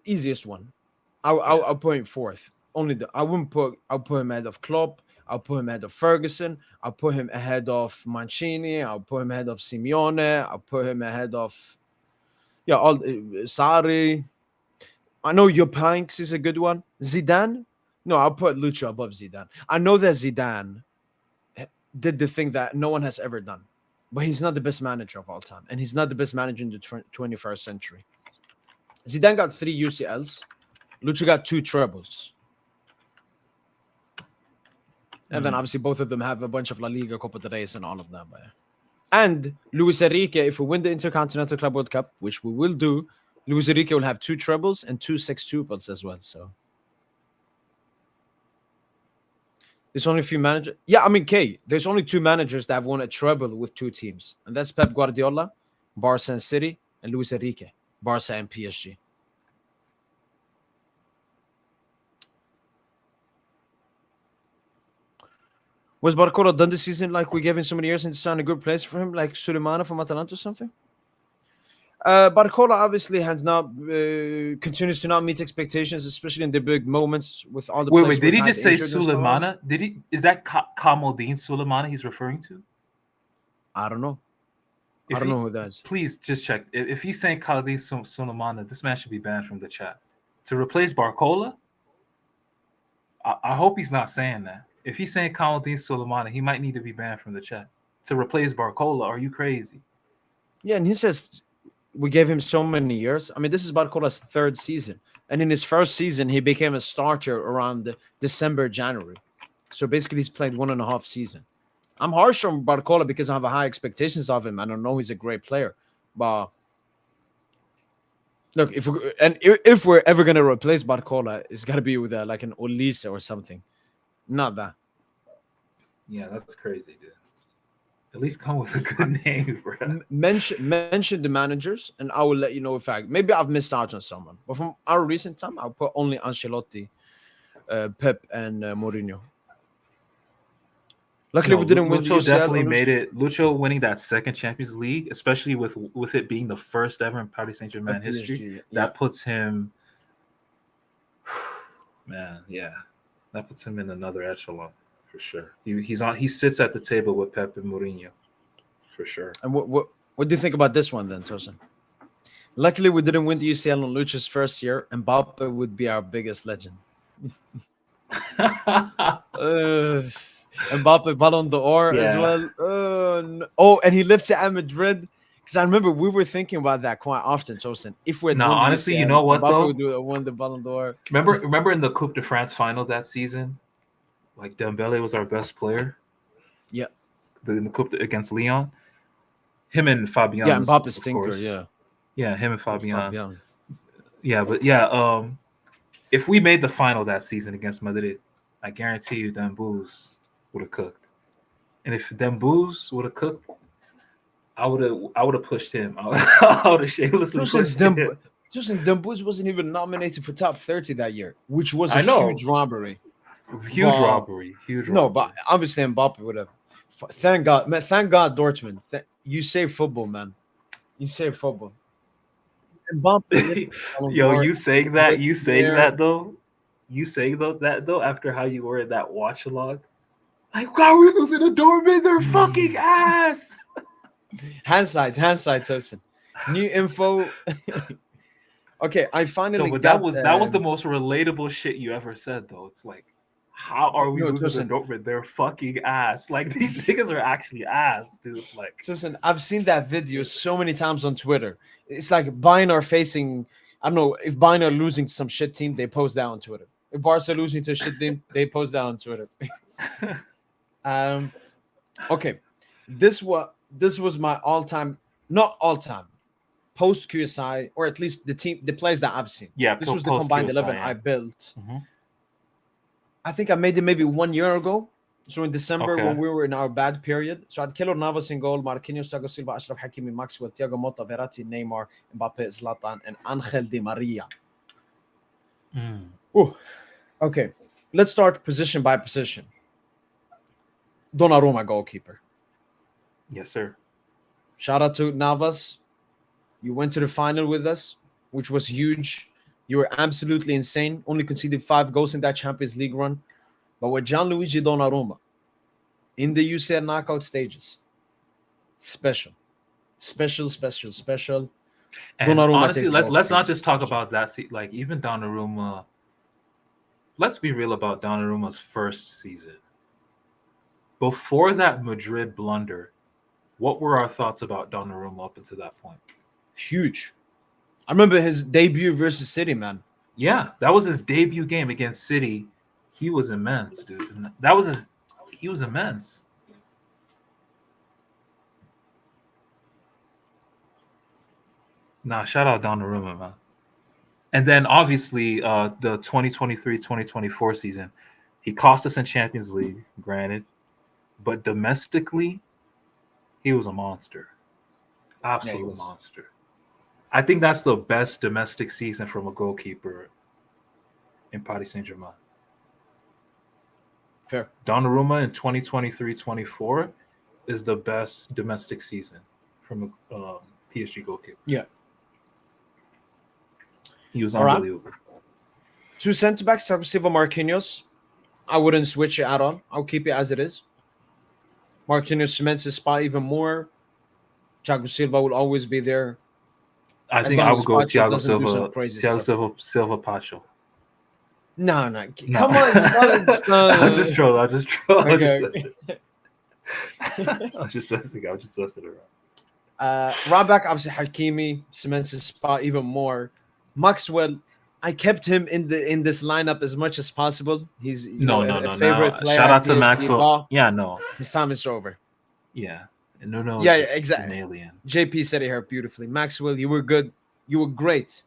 Easiest one. I'll put him 4th. I'll put him ahead of Klopp. I'll put him ahead of Ferguson. I'll put him ahead of Mancini. I'll put him ahead of Simeone. I'll put him ahead of all Sarri. I know Jupp Heynckes is a good one. Zidane? No, I'll put Lucha above Zidane. I know that Zidane did the thing that no one has ever done, but he's not the best manager of all time, and he's not the best manager in the 21st century. Zidane got 3 UCLs. Lucha got 2 trebles. And then obviously both of them have a bunch of La Liga, Copa del Rey, and all of them. And Luis Enrique, if we win the Intercontinental Club World Cup, which we will do, Luis Enrique will have 2 trebles and 2 sextuples as well. So there's only a few managers. Yeah, I mean, there's only 2 managers that have won a treble with 2 teams, and that's Pep Guardiola, Barca and City, and Luis Enrique, Barca and PSG. Was Barcola done this season like we gave him so many years and to sign a good place for him, like Sulemana from Atalanta or something? Barcola obviously has not continues to not meet expectations, especially in the big moments with all the. Wait, did he just say Sulemana? Did he? Is that Kamaldeen Sulemana he's referring to? I don't know. I don't know who that is. Please just check. If he's saying Kamaldeen Sulemana, this man should be banned from the chat. To replace Barcola? I hope he's not saying that. If he's saying Kamaldeen Sulemana, he might need to be banned from the chat. To replace Barcola, are you crazy? Yeah, and he says we gave him so many years. I mean, this is Barcola's third season, and in his first season, he became a starter around December, January. So basically, he's played 1.5 season. I'm harsh on Barcola because I have high expectations of him, and I know he's a great player. But look, if we're ever gonna replace Barcola, it's gotta be with like an Olise or something, not that. Yeah, that's crazy, dude. At least come with a good name, bro. Mention the managers, and I will let you know if maybe I've missed out on someone. But from our recent time, I'll put only Ancelotti, Pep, and Mourinho. Luckily, we didn't win. Lucho definitely made it. Lucho winning that second Champions League, especially with it being the first ever in Paris Saint-Germain history, that puts him, man, yeah, that puts him in another echelon for sure. He sits at the table with Pep and Mourinho, for sure. And what do you think about this one then, Tosin? Luckily, we didn't win the UCL on Lucho's first year, and Mbappe would be our biggest legend. Mbappe Ballon d'Or as well. No. Oh, and he lived to Madrid. Because I remember we were thinking about that quite often, Tosin. If we're honestly, UCL, you know what Mbappe though? Would won the Ballon d'Or. Remember in the Coupe de France final that season, like Dembele was our best player. Yeah. In the Coupe against Lyon, him and Fabian. Yeah, Mbappe stinker. Yeah. Yeah, him and Fabian. Yeah, but yeah, if we made the final that season against Madrid, I guarantee you Dembouz would have cooked. And if Dembouz would have cooked, I would have pushed him. I would have shamelessly pushed him. Justin Dembouz wasn't even nominated for top 30 that year, which was a huge robbery. Huge robbery. No, but obviously Mbappe would have. Thank God, man, thank God, Dortmund. You save football, man. You save football. Mbappe, yo, you saying that though? You saying that though after how you were in that watch log? Like, God, we're losing to Dortmund. They're fucking ass. Hindsight, Tosin. New info. Okay, I finally. No, but that was the most relatable shit you ever said, though. It's like, how are we losing to Dortmund? They're fucking ass. Like, these niggas are actually ass, dude. Like, listen, I've seen that video so many times on Twitter. It's like Bayern are facing. I don't know if Bayern are losing to some shit team, they post that on Twitter. If Barca are losing to a shit team, they post that on Twitter. Okay, this was my not all time, post QSI, or at least the players that I've seen. Yeah, this was the combined QSI, 11 I built. Mm-hmm. I think I made it maybe 1 year ago. So in December when we were in our bad period. So I had Keylor Navas in goal, Marquinhos, Thiago Silva, Ashraf Hakimi, Maxwell, Thiago Motta, Verratti, Neymar, Mbappe, Zlatan, and Angel Di Maria. Okay, let's start position by position. Donnarumma, goalkeeper. Yes, sir. Shout out to Navas. You went to the final with us, which was huge. You were absolutely insane. Only conceded 5 goals in that Champions League run. But with Gianluigi Donnarumma in the UCL knockout stages, special. And Donnarumma, honestly, let's not just talk about that. Like, even Donnarumma, let's be real about Donnarumma's first season. Before that Madrid blunder, what were our thoughts about Donnarumma up until that point? Huge. I remember his debut versus City, man. Yeah, that was his debut game against City. He was immense, dude. And he was immense. Nah, shout out Donnarumma, man. And then obviously the 2023-2024 season, he cost us in Champions League, granted, but domestically, he was a monster. Absolute monster. I think that's the best domestic season from a goalkeeper in Paris Saint-Germain. Fair. Donnarumma in 2023-24 is the best domestic season from a PSG goalkeeper. Yeah. He was unbelievable. Right. 2 centre-backs, Thiago Silva, Marquinhos. I wouldn't switch it at all. I'll keep it as it is. Marquinhos cements his spot even more. Thiago Silva will always be there. I think I would go with Thiago Silva Pacho. No. Come on, it's not. I'm just trolling. Okay. I'm just messing around. Right back, obviously Hakimi cements his spot even more. Maxwell, I kept him in this lineup as much as possible. He's No, a no. favorite Now, player shout at out to PSG, Maxwell. but Yeah, no. his time is over. Yeah. And Nuno is Yeah, just an exactly. alien. JP said it here beautifully. Maxwell, you were good. You were great.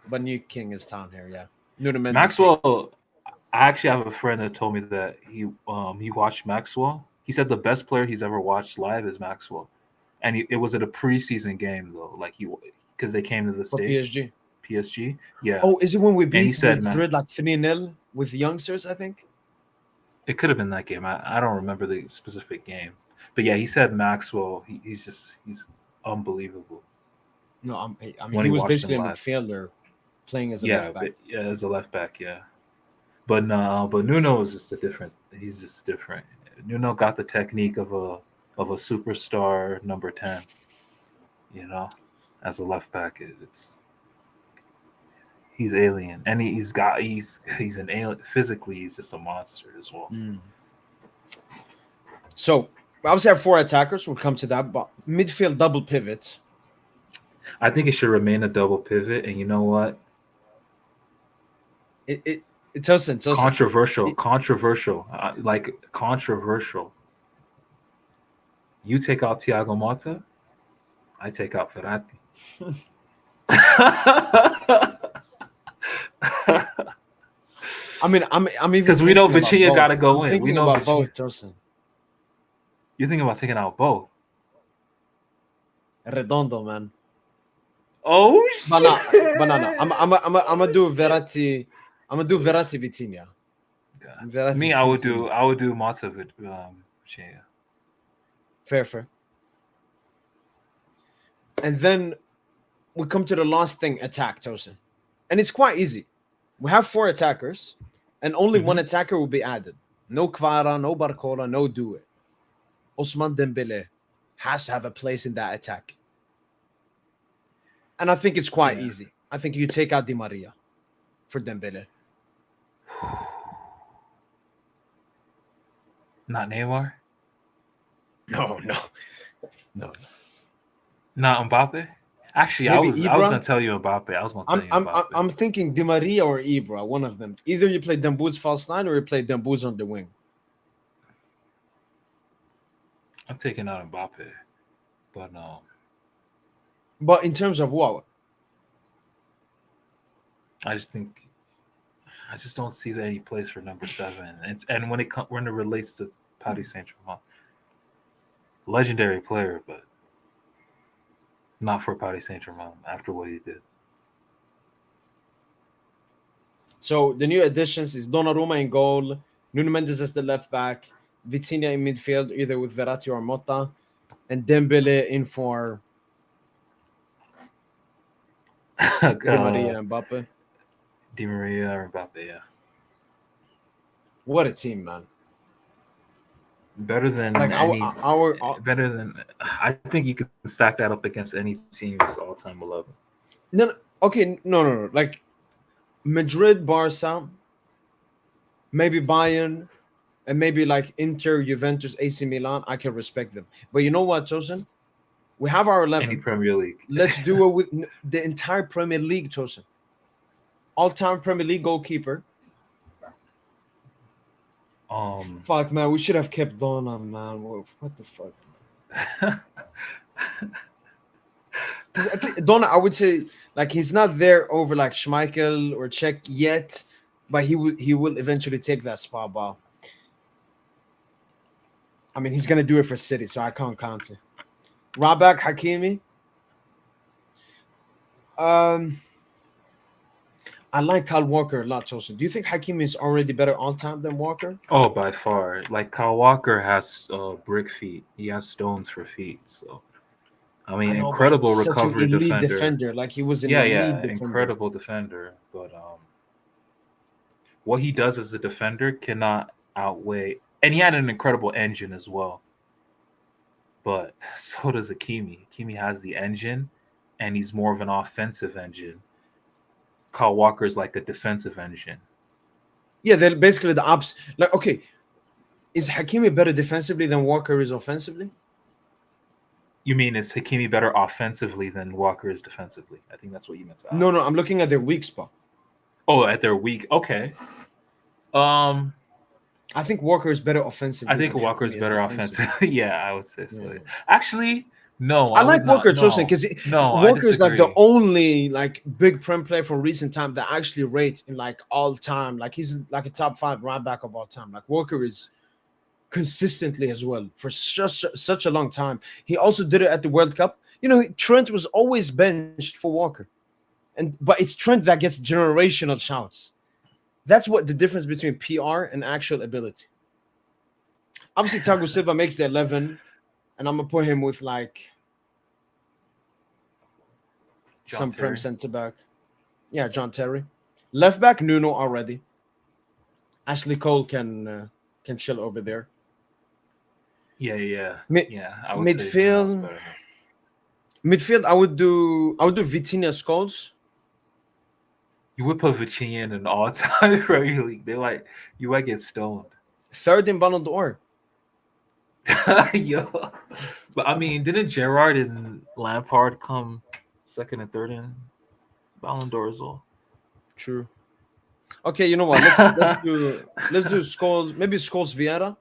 But new king is town here, yeah. Nuno Mendes. Maxwell, I actually have a friend that told me that he watched Maxwell. He said the best player he's ever watched live is Maxwell, and it was at a preseason game though, like because they came to the for States. PSG. PSG, yeah. Oh, is it when we he beat said, Madrid like 3-0 with youngsters? I think It could have been that game. I don't remember the specific game, but yeah, he said Maxwell. He's unbelievable. no. I mean, When he he was watched basically a him live. midfielder playing as a Yeah, left back. but yeah, as a left back, yeah. But no, but Nuno is just He's just different. Nuno got the technique of a superstar number 10. As a left back, he's alien, and he's an alien physically. He's just a monster as well. So we obviously have 4 attackers. We'll come to that, but midfield double pivot. I think it should remain a double pivot, and you know what? It's also Controversial. You take out Thiago Motta, I take out Verratti. I mean, I'm even because we know Vitinha got to go in. Thinking We know about Vitinha. both, Joseph. You're thinking about taking out both. Redondo, man. Oh shit! But no. I'm gonna do Verratti. I'm gonna do Verratti Vitinha. Me, I would do Motta with Vitinha. Fair. And then we come to the last thing, attack, Tosin. And it's quite easy. We have 4 attackers, and only one attacker will be added. No Kvara, no Barcola, no Doué. Ousmane Dembele has to have a place in that attack. And I think it's quite easy. I think you take out Di Maria for Dembele. Not Neymar? No. Not Mbappe? Actually, I was going to tell you Mbappe. I'm thinking Di Maria or Ibra, one of them. Either you play Dembouz false 9 or you play Dembouz on the wing. I'm taking out Mbappe. But no. But in terms of what? I just don't see any place for number 7. And when it relates to Paris Saint-Germain, legendary player, but not for Paris Saint-Germain after what he did. So the new additions is Donnarumma in goal, Nuno Mendes as the left back, Vitinha in midfield, either with Verratti or Motta, and Dembele in for Di Maria and Mbappe. Di Maria or Mbappe, yeah. What a team, man. Better than I think you could stack that up against any team's all-time 11. No. Like Madrid, Barca, maybe Bayern, and maybe like Inter, Juventus, AC Milan. I can respect them. But you know what, Tosin? We have our 11. Any Premier League. Let's do it with the entire Premier League, Tosin. All-time Premier League goalkeeper. Fuck, man, we should have kept Donna, man. What the fuck? Donna, I would say, like, he's not there over like Schmeichel or Czech yet, but he will eventually take that spot. But I mean, he's gonna do it for City, so I can't count it. Rabak Hakimi. I like Kyle Walker a lot, Tosin. Do you think Hakimi is already better all time than Walker? Oh, by far. Like, Kyle Walker has brick feet. He has stones for feet. So, I mean, incredible recovery defender. Like, he was an elite defender. Incredible defender. But what he does as a defender cannot outweigh. And he had an incredible engine as well. But so does Hakimi. Hakimi has the engine, and he's more of an offensive engine. Kyle Walker is like a defensive engine. Yeah, they're basically the opposite. Like, okay, is Hakimi better defensively than Walker is offensively? You mean is Hakimi better offensively than Walker is defensively? I think that's what you meant to ask. No, I'm looking at their weak spot. Oh, at their weak. Okay. I think Walker is better offensively. I think than Walker is Hakimi is better defensively. offensively. Yeah, I would say so. Yeah. Actually, no. I like would not- Walker no, Tosin because no, I Walker is like the disagree. only like big Prem player from recent time that actually rates in like all time. Like he's like a top 5 right back of all time. Like Walker is consistently as well for such a long time. He also did it at the World Cup. You know, Trent was always benched for Walker, but it's Trent that gets generational shouts. That's what the difference between PR and actual ability. Obviously, Thiago Silva makes the 11, and I'm gonna put him with like John some Terry. Prem centre back. Yeah, John Terry. Left back Nuno already. Ashley Cole can chill over there. Yeah. Mid- Yeah. I would say midfield- Nuno's better. Midfield, I would do Vitinha Scholes. You would put Vitinha in an all-time Premier League. You might get stoned. Third in Ballon d'Or. Yo, but I mean, didn't Gerrard and Lampard come second and third in Ballon d'Or as well? True. Okay, you know what? Let's do Scholes. Maybe Scholes Vieira.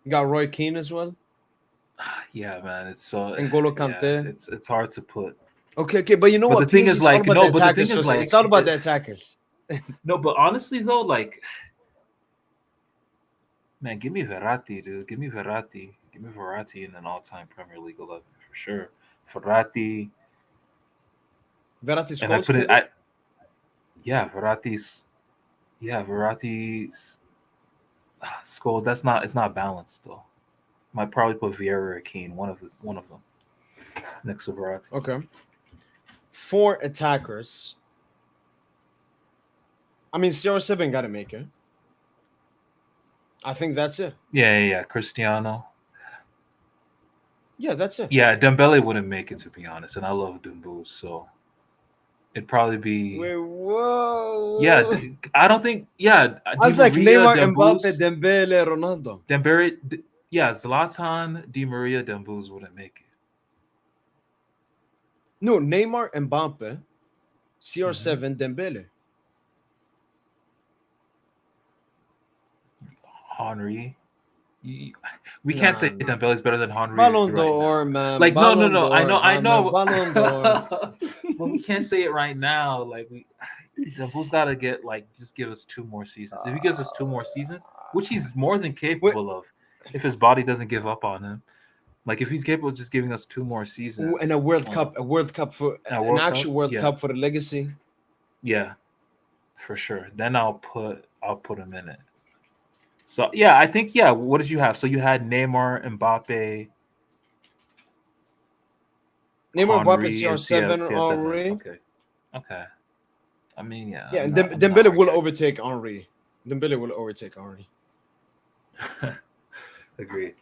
You got Roy Keane as well. Yeah, man, it's so. N'Golo Yeah, Kante. it's hard to put. Okay, but you know But what? the thing PSG is, like, all about no, the but the attackers, thing is, so like, it's all about the attackers. No, but honestly though, like, man, give me Verratti, dude. Give me Verratti in an all-time Premier League 11 for sure. Verratti, Verratti and I Scholes. put it. maybe? Verratti's. Skull. It's not balanced though. Might probably put Vieira or Keane, one of them, next to Verratti. Okay. 4 attackers. I mean, CR7 got to make it. I think that's it. Yeah. Cristiano. Yeah, that's it. Yeah, Dembele wouldn't make it, to be honest, and I love Dumbouz, so it'd probably be. Wait, whoa. Yeah, I don't think. Yeah, I was like Di Maria, Neymar, Dumbouz, Mbappe, Dembele, Ronaldo. Dembele. Yeah, Zlatan, Di Maria, Dumbouz wouldn't make it. No, Neymar, Mbappe, CR7, Dembele. Henry. We can't say Nah. Dembele's better than Henry. Ballon right d'Or, now. man. Like Ballon no. I d'Or, know. Ballon d'Or. But we can't say it right now. Like Dembele's got to get just give us 2 more seasons. If he gives us 2 more seasons, which he's more than capable of, if his body doesn't give up on him, like if he's capable of just giving us 2 more seasons, Ooh, and a World Cup for an actual World Cup for the legacy. Yeah, for sure. Then I'll put him in it. So yeah, I think What did you have? So you had Neymar, Mbappe, Mbappe, Henry, CR7 CR7. already. Okay. I mean, yeah. Yeah, I'm and not Dembele will arguing. overtake Henry. Dembele will overtake Henry. Agreed.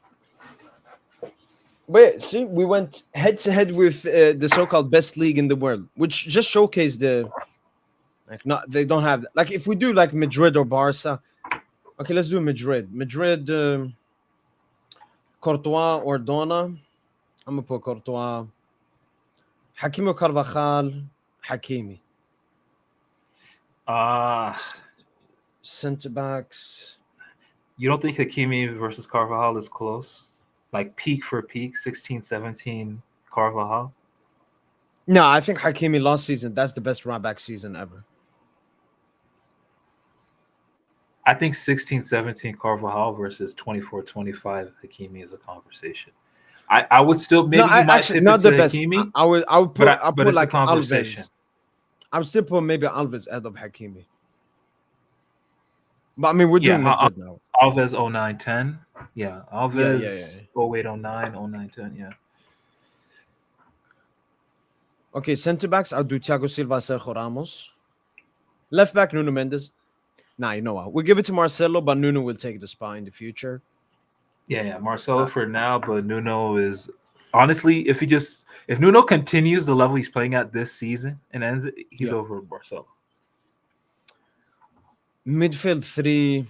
But yeah, see, we went head to head with the so-called best league in the world, which just showcased they don't have like if we do like Madrid or Barca. Okay, let's do Madrid. Courtois or Donna. I'm gonna put Courtois. Hakimi or Carvajal. Hakimi. Centre backs. You don't think Hakimi versus Carvajal is close? Like peak for peak, 16-17 Carvajal? No, I think Hakimi last season, that's the best right back season ever. I think 16-17 Carvajal versus 24-25 Hakimi is a conversation. I would still maybe No, you might actually tip not it the to best. Hakimi, I would put but it's like a conversation. Alves. I would still put maybe Alves ahead of Hakimi. But I mean, we're doing Madrid now. Alves 09-10. Yeah, Alves Yeah. 08-09, 09-10, yeah. Okay, centre backs, I'll do Thiago Silva, Sergio Ramos. Left back, Nuno Mendes. Nah, you know what? We'll give it to Marcelo, but Nuno will take the spot in the future. Yeah, Marcelo for now, but Nuno is honestly, if Nuno continues the level he's playing at this season and ends it, he's over Marcelo. Midfield 3,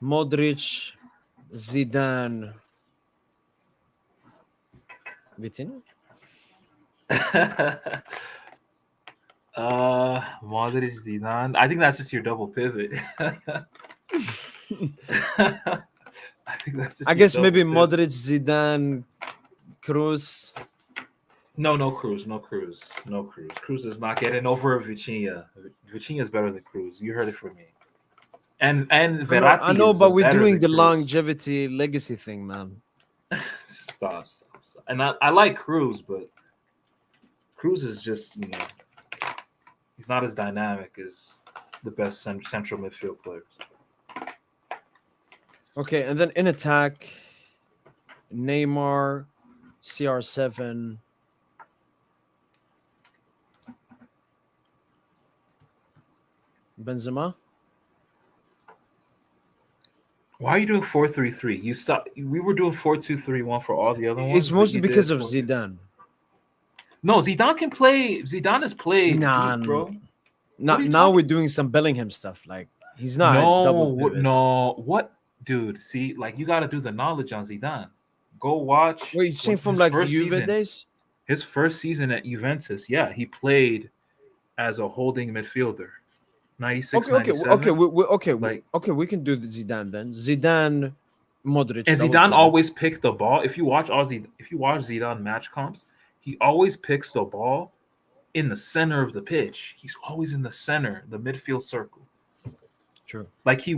Modric, Zidane, Vitinha. Modric, Zidane. I think that's just your double pivot. I think that's just. I your guess double maybe pivot. Modric, Zidane, Cruz. No Cruz. Cruz is not getting over Vitinha. Vitinha is better than Cruz. You heard it from me. And Verratti I know, is but we're better doing than the Cruz. longevity legacy thing, man. Stop. And I like Cruz, but Cruz is just, he's not as dynamic as the best central midfield players. Okay, and then in attack, Neymar, CR7. Benzema. Why are you doing 4-3-3? You stop. We were doing 4-2-3-1 for all the other ones. It's mostly but you because did of 4-3-3. Zidane. No, Zidane can play. Zidane has played, Nah, deep, bro. Now, are you now talking- we're doing some Bellingham stuff. Like he's not a double pivot. No. What, dude? See, like you got to do the knowledge on Zidane. Go watch. Wait, you saying from his like first Juve season. days? His first season at Juventus, yeah, he played as a holding midfielder. 96, Okay, 97. We can do the Zidane then. Zidane, Modric. And double Zidane pivot. always picked the ball. If you watch Zidane match comps, he always picks the ball in the center of the pitch. He's always in the center, the midfield circle. True. Like he's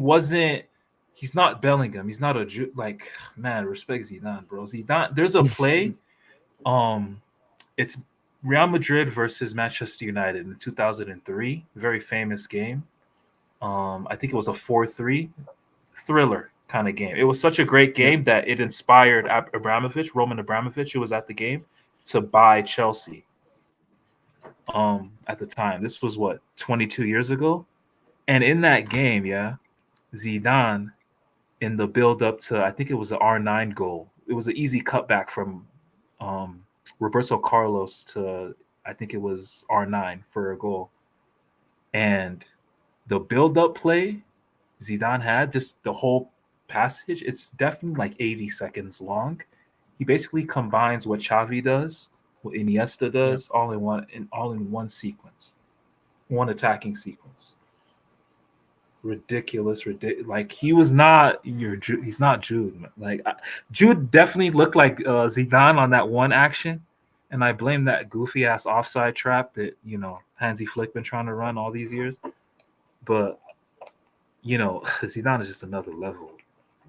not Bellingham. He's not man, respect Zidane, bro. Zidane, there's a play, it's Real Madrid versus Manchester United in 2003, very famous game. I think it was a 4-3 thriller kind of game. It was such a great game that it inspired Roman Abramovich, who was at the game, to buy Chelsea. At the time, this was 22 years ago, and in that game, Zidane, in the build up to, I think it was an R9 goal. It was an easy cutback from Roberto Carlos to, I think it was R9 for a goal, and the build up play Zidane had, just the whole passage, it's definitely like 80 seconds long. He basically combines what Xavi does, what Iniesta does, all in one sequence, one attacking sequence. Ridiculous. Like he's not Jude. Like Jude definitely looked like Zidane on that one action, and I blame that goofy ass offside trap that Hansi Flick been trying to run all these years. But Zidane is just another level.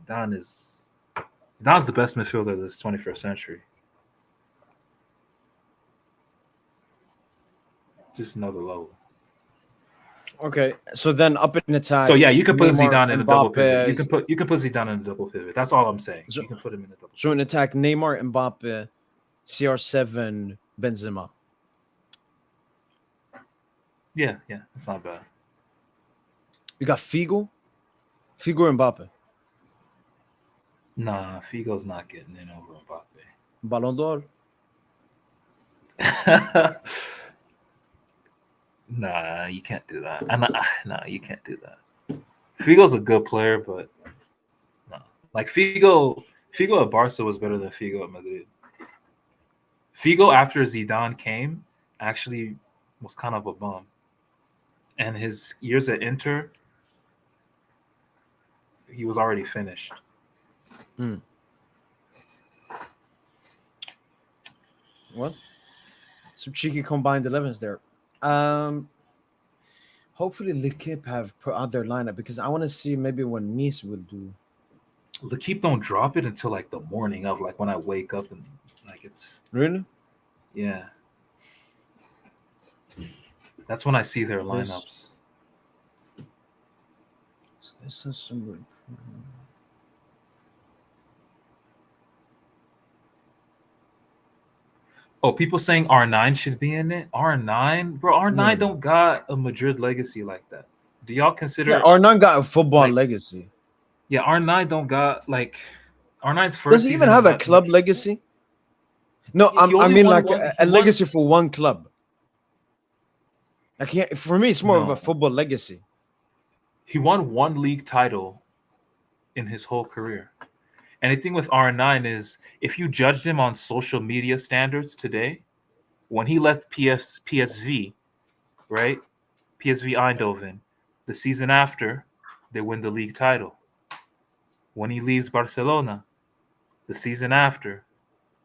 Zidane's the best midfielder of this 21st century. Just another level. Okay, so then up in attack. So yeah, you can put Neymar, Zidane in a double pivot. Mbappe. You can put Zidane in a double pivot. That's all I'm saying. So- You can put him in a double pivot. So in attack, Neymar, Mbappe, CR7, Benzema. Yeah, that's not bad. You got Figo, or Mbappe. Nah, Figo's not getting in over Ballon d'Or. Mbappe. Nah, you can't do that. Nah, you can't do that. Figo's a good player, but no. Like Figo at Barca was better than Figo at Madrid. Figo, after Zidane came, actually was kind of a bum. And his years at Inter, he was already finished. What? Some cheeky combined 11s there. Hopefully L'Equipe have put out their lineup because I want to see maybe what Nice will do. L'Equipe don't drop it until like the morning of, like when I wake up, and like it's Really? yeah. That's when I see their lineups. This is some good. Oh, people saying R9 should be in it. R9, bro. R9 don't got a Madrid legacy like that. Do y'all consider? Yeah, R9 got a football like, legacy. Yeah, R9 don't got like R9's first. Does he even have a club legacy? No, I mean like a legacy for one club. Like for me, it's more of a football legacy. He won one league title in his whole career. And the thing with R9 is if you judged him on social media standards today, when he left PSV, right? PSV Eindhoven, the season after, they win the league title. When he leaves Barcelona, the season after,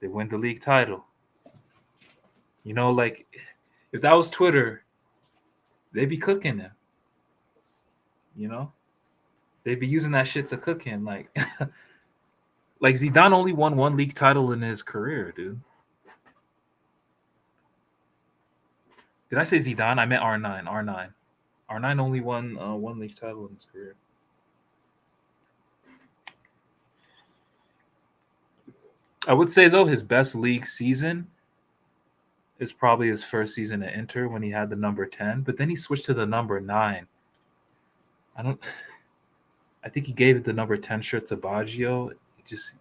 they win the league title. You know, like if that was Twitter, they'd be cooking him. You know, they'd be using that shit to cook him. Like, like Zidane only won one league title in his career, dude. Did I say Zidane? I meant R9. R9 only won one league title in his career. I would say though his best league season is probably his first season at Inter when he had the number 10, but then he switched to the number 9. I think he gave the number 10 shirt to Baggio. He just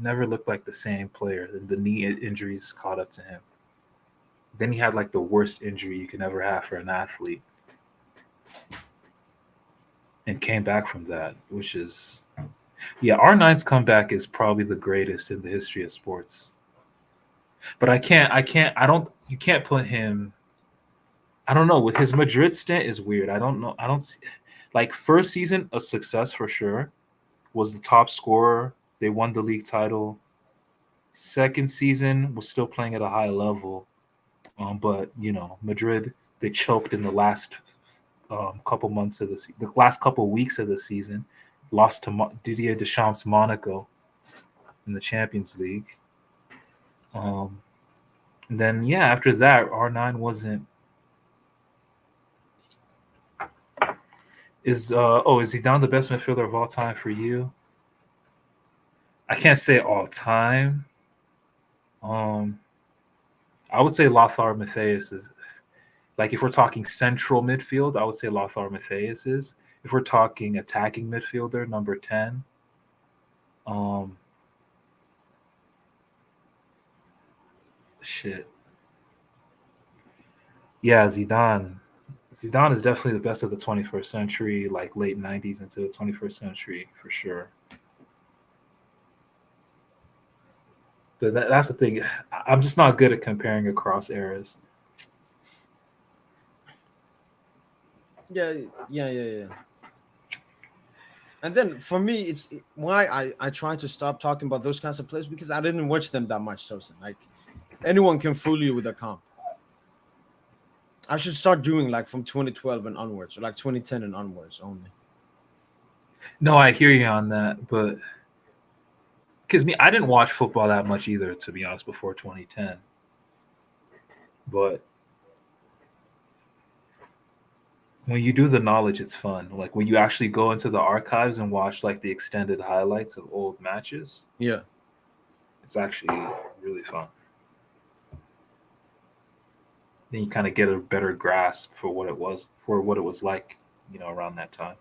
never looked like the same player. The knee injuries caught up to him. Then he had like the worst injury you can ever have for an athlete. And came back from that, which is R9's comeback is probably the greatest in the history of sports. But you can't put him, I don't know, with his Madrid stint is weird. I don't see, like first season, a success for sure, was the top scorer. They won the league title. Second season was still playing at a high level. But, you know, Madrid, they choked in the last couple months of the last couple weeks of the season, lost to Didier Deschamps' Monaco in the Champions League. And then after that, R9 wasn't. Is Zidane the best midfielder of all time for you? I can't say all time. I would say Lothar Matthäus is. Like if we're talking central midfield, I would say Lothar Matthäus is. If we're talking attacking midfielder, number 10. Yeah, Zidane. Zidane is definitely the best of the 21st century, like late 90s into the 21st century for sure. But that's the thing. I'm just not good at comparing across eras. Yeah. And then for me, it's why I try to stop talking about those kinds of players, because I didn't watch them that much, Tosin. Like anyone can fool you with a comp. I should start doing like from 2012 and onwards, or like 2010 and onwards only. No, I hear you on that, but because I didn't watch football that much either, to be honest, before 2010. But when you do the knowledge, it's fun. Like when you actually go into the archives and watch like the extended highlights of old matches. Yeah. It's actually really fun. Then you kind of get a better grasp for what it was like, you know, around that time.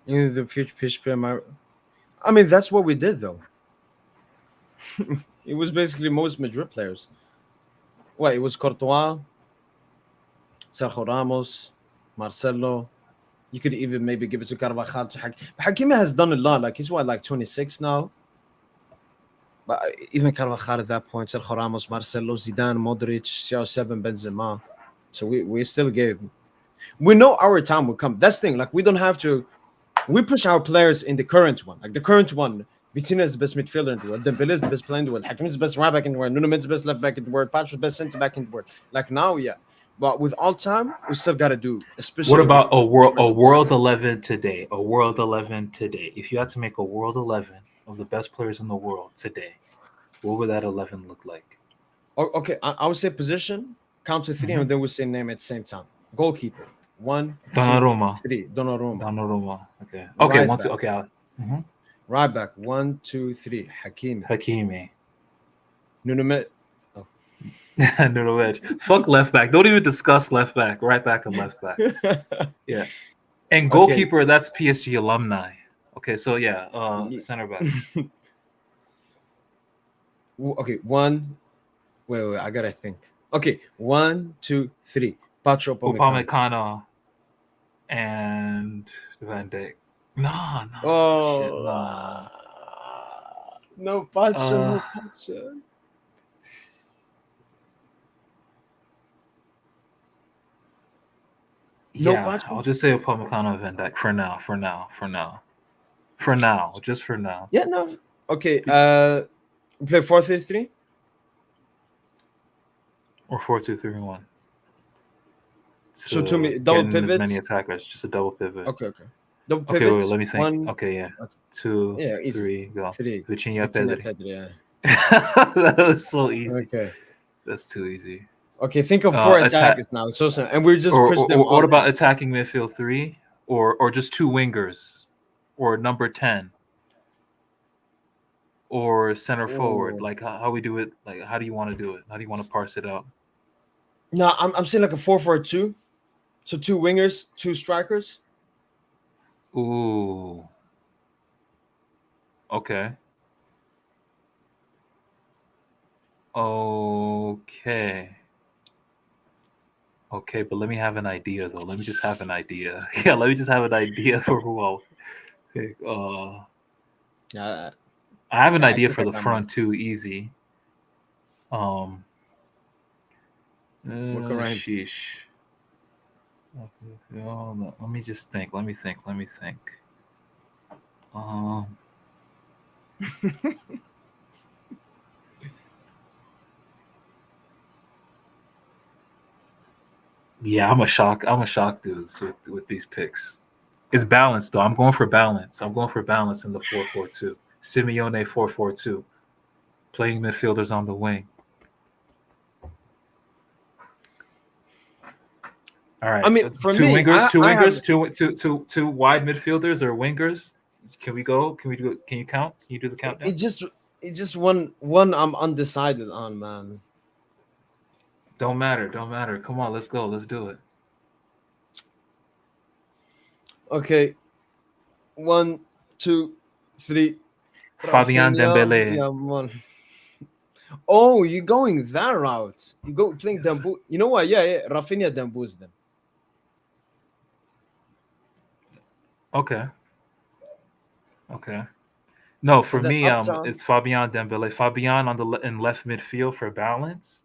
In the future pitch player, I mean, that's what we did though. It was basically most Madrid players. Well, it was Courtois, Sergio Ramos, Marcelo. You could even maybe give it to Carvajal. Hakimi has done a lot. Like he's like 26 now. But even Carvajal at that point, Sergio Ramos, Marcelo, Zidane, Modric, CR7, Benzema. So we still gave. We know our time will come. That's the thing. Like we don't have to. We push our players in the current one. Like the current one, Vitinha is the best midfielder in the world. Dembele is the best player in the world. Hakimi is the best right back in the world. Nuno Mendes is the best left back in the world. Patrick is the best center back in the world. Like now, yeah. But with all time, we still got to do. Especially. What about a world 11 today? A world 11 today. If you had to make a world 11 of the best players in the world today, what would that 11 look like? Okay, I would say position, count to 3, and then we'll say name at the same time. Goalkeeper. 1, Donnarumma. 2, 3. Donnarumma. Okay. Right 1, 2. back. Okay. Right back. 1, 2, 3. Hakimi. Nuno Mendes. Nuno Mendes. Fuck left back. Don't even discuss left back. Right back and left back. Yeah. And goalkeeper, okay. That's PSG alumni. Okay, so center back. Okay, 1. Wait, I gotta think. Okay, 1, 2, 3. Pacho Upamecano. Upamecano and Van Dijk. No, shit, Oh, no. no Pacho, Uh, no Pacho. No yeah, Pacho. I'll just say Upamecano and Van Dijk for now. Just for now. Yeah, no. Okay, we play 4-3-3. Or 4-2-3-1. So double getting as many pivots. attackers, just a double pivot. Okay. Double Okay, pivots. wait, let me think. 1. Okay, yeah. Okay. 2, Yeah, easy. 3, go. 3. Vitinha Vitinha Pedri. Pedri, yeah. That was so easy. Okay. That's too easy. Okay, think of 4 attackers now. So and we just push them. What about attacking midfield 3, or just 2 wingers, or number 10, or center forward? Like how we do it? Like how do you want to do it? How do you want to parse it out? No, I'm saying like a 4-4-2. So 2 wingers, 2 strikers. Ooh. Okay. Okay, but let me have an idea though. Let me just have an idea. Yeah, let me just have an idea for who I'll pick. Yeah. I have an idea for the front too. Easy. Sheesh. Let me just think. Let me think. Yeah, I'm a shock dudes with these picks. It's balanced though. I'm going for balance in the 4-4-2. Simeone 4-4-2. Playing midfielders on the wing. All right. I mean, for two me, wingers, two wide midfielders or wingers. Can we go? Can you count? Can you do the countdown? It just one I'm undecided on, man. Don't matter. Come on, let's go. Let's do it. Okay. 1, 2, 3. Fabian Dembele. Yeah, man. Oh, you're going that route. You go playing Dembu. You know what? Yeah. Rafinha Dembu's them. Okay. No, for me, it's Fabian Dembele. Fabian in left midfield for balance,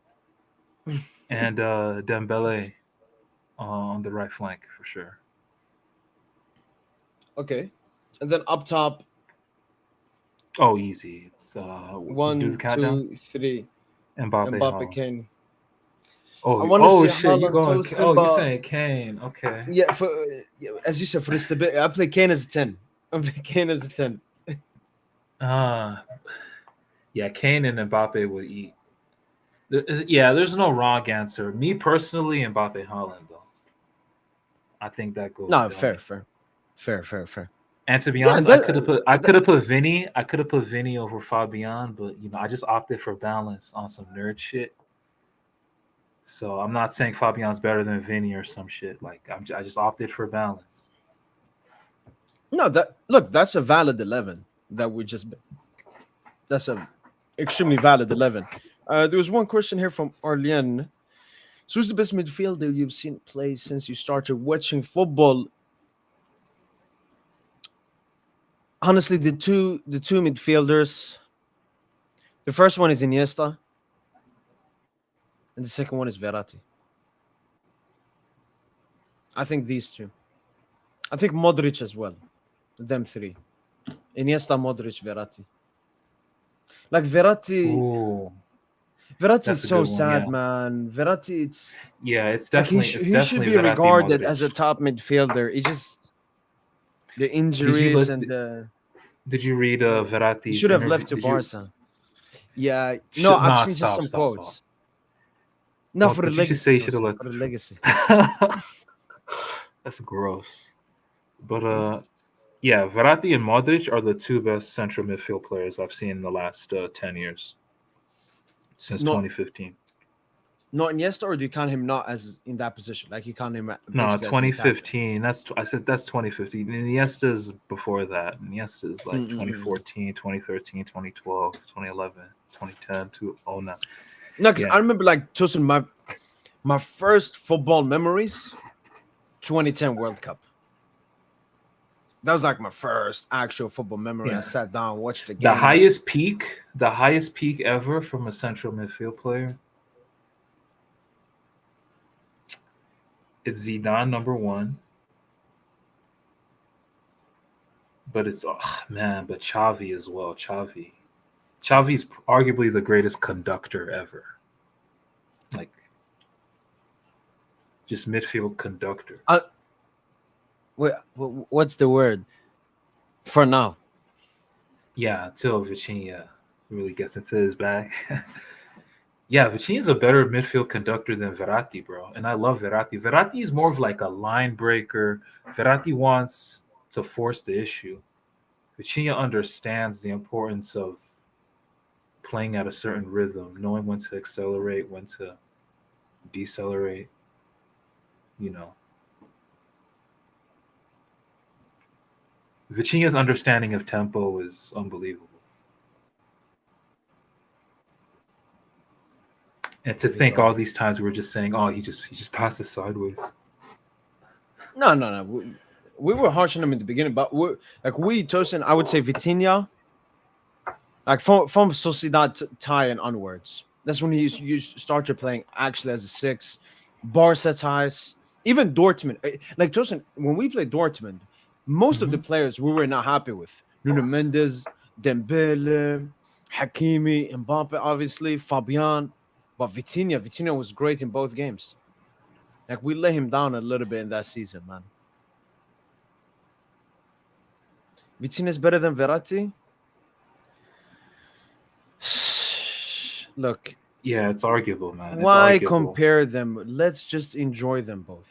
and Dembele on the right flank for sure. Okay, and then up top. Oh, easy. It's 1, 2, 3. Mbappe, Kane. Shit! You're saying Kane? Okay. Yeah, as you said, for the stability, I play Kane as a 10. I play Kane as a 10. Yeah, Kane and Mbappe would eat. There's no wrong answer. Me personally, Mbappe Haaland though. I think that goes. No, fair. And to be honest, I could have put Vinny. I could have put Vinny over Fabian, but I just opted for balance on some nerd shit. So I'm not saying Fabian's better than Vinny or some shit. Like I just opted for balance. No, that's a valid 11 that's a extremely valid 11. There was one question here from Arlene. So who's the best midfielder you've seen play since you started watching football? Honestly, the two midfielders. The first one is Iniesta, and the second one is Verratti. I think these two. I think Modric as well. Them three. Iniesta, Modric, Verratti. Like Verratti. Ooh. Verratti is so sad, man. Verratti, it's definitely he should be regarded as a top midfielder. It's just the injuries and the. Did you read Verratti? He should have left to Barca. Yeah, no, I've seen just some quotes. No, for the legacy. Just say he should have left for the legacy. That's gross. But Verratti and Modric are the two best central midfield players I've seen in the last 10 years. Since 2015. Not Iniesta, or do you count him not as in that position? Like you count him? No, 2015. That's 2015. Iniesta's before that. Iniesta's like 2014, 2013, 2012, 2011, 2010, 2009. No, because I remember like My first football memories, 2010 World Cup. That was like my first actual football memory. Yeah. I sat down, watched the The games. highest peak ever from a central midfield player is Zidane #1. But it's but Xavi as well. Xavi's arguably the greatest conductor ever. Like just midfield conductor. What's the word? For now. Yeah, until Vitinha really gets into his bag. Yeah, Vitinha's a better midfield conductor than Verratti, bro. And I love Verratti. Verratti is more of like a line breaker. Verratti wants to force the issue. Vitinha understands the importance of playing at a certain rhythm, knowing when to accelerate, when to decelerate, you know. Vitinha's understanding of tempo is unbelievable. And to think all these times we were just saying, oh, he just passes sideways. No. We were harsh on him in the beginning, but Tosin, I would say Vitinha, like from Sociedad tie and onwards. That's when you started playing actually as a 6. Barca ties, even Dortmund. Like Tosin, when we played Dortmund, most of the players we were not happy with. Nuno Mendes, Dembele, Hakimi, Mbappe, obviously, Fabian. But Vitinha was great in both games. Like we let him down a little bit in that season, man. Vitinha is better than Verratti. Look, yeah, it's arguable, man. Why arguable. compare them? Let's just enjoy them both.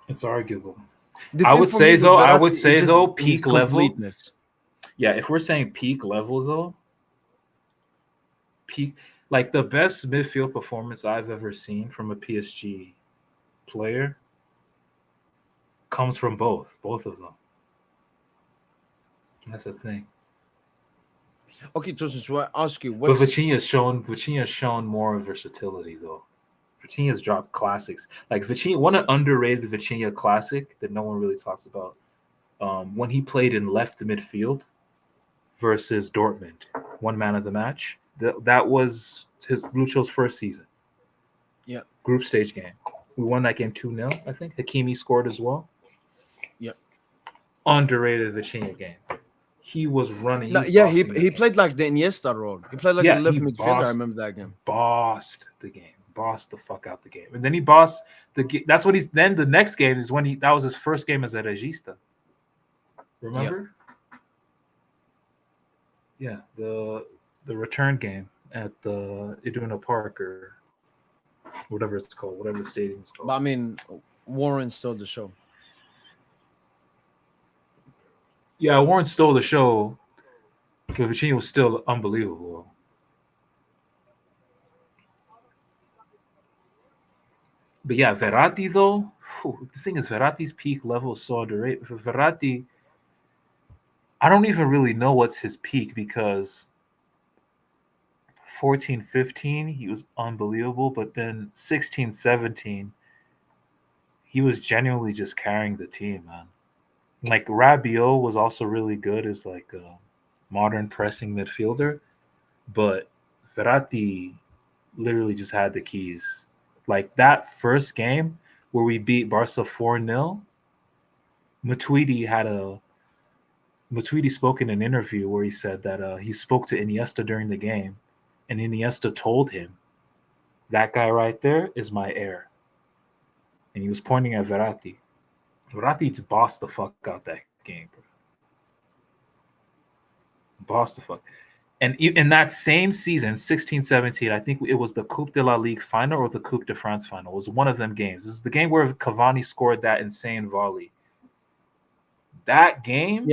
It's arguable. I would say though, peak level. Yeah, if we're saying peak level though, like the best midfield performance I've ever seen from a PSG player comes from both of them. That's the thing. Okay, Joseph, so I ask you, but Vitinha's shown more versatility though. Vitinha's dropped classics. Like Vitinha, one underrated Vitinha classic that no one really talks about. When he played in left midfield versus Dortmund, one man of the match. That was Lucho's first season. Yeah. Group stage game. We won that game 2-0, I think. Hakimi scored as well. Yeah. Underrated Vitinha game. He was running. He played like the Iniesta role. He played like a left midfielder. I remember that game. Bossed the game. Bossed the fuck out the game. And then he bossed the game. That's what he's. Then the next game is when that was his first game as a regista. Remember? Yeah. The return game at the Iduna Park or whatever it's called, whatever the stadium is called. But I mean, Warren stole the show. Yeah, Warren stole the show, but Vitinha was still unbelievable. But yeah, Verratti though, the thing is Verratti's peak level is so underrated. For Verratti, I don't even really know what's his peak because 14-15, he was unbelievable. But then 16-17, he was genuinely just carrying the team, man. Like Rabiot was also really good as like a modern pressing midfielder. But Verratti literally just had the keys. Like that first game where we beat Barca 4-0, Matuidi spoke in an interview where he said that he spoke to Iniesta during the game, and Iniesta told him, that guy right there is my heir. And he was pointing at Verratti. Verratti just bossed the fuck out that game, bro. Bossed the fuck. And in that same season, 16-17, I think it was the Coupe de la Ligue final or the Coupe de France final. It was one of them games. This is the game where Cavani scored that insane volley. That game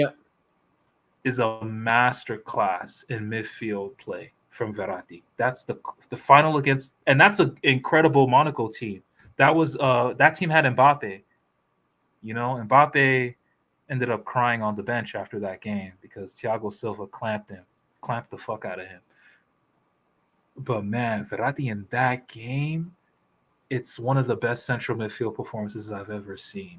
is a master class in midfield play from Verratti. That's the final against, and that's an incredible Monaco team. That was that team had Mbappe. You know, Mbappe ended up crying on the bench after that game because Thiago Silva clamped the fuck out of him. But man, Verratti in that game, it's one of the best central midfield performances I've ever seen.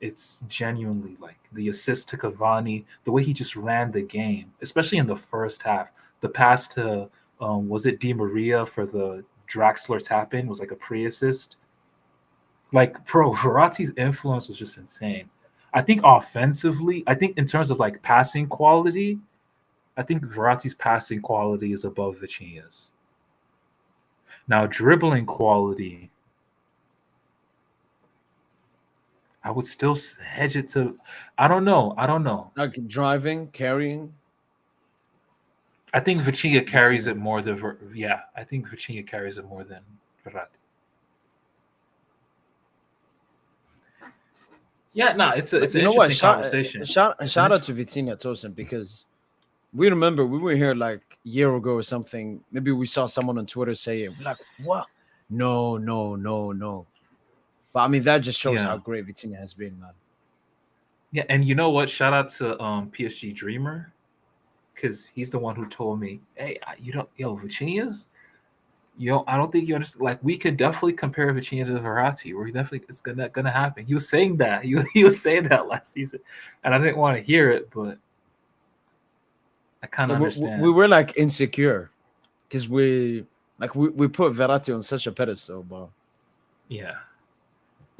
It's genuinely like the assist to Cavani, the way he just ran the game, especially in the first half. The pass to was it Di Maria for the Draxler tap in was like a pre-assist. Like, bro, Verratti's influence was just insane. I think offensively, I think in terms of like passing quality, I think Verratti's passing quality is above Vitinha's. Now, dribbling quality, I would still hedge it to. I don't know. Like driving, carrying. I think Vitinha carries it more than I think Vitinha carries it more than Verratti. Yeah, no, it's an interesting conversation. Shout out to Vitinha Tosin, because we remember we were here like a year ago or something. Maybe we saw someone on Twitter say it. We're like, what? No. But I mean, that just shows how great Vitinha has been, man. Yeah, and you know what? Shout out to PSG Dreamer, because he's the one who told me, hey, Vitinha's, I don't think you understand. Like, we could definitely compare Vitinha to Verratti. It's gonna happen. He was saying that. He was saying that last season, and I didn't want to hear it, but I kind of understand. We were like insecure because we put Verratti on such a pedestal, but yeah.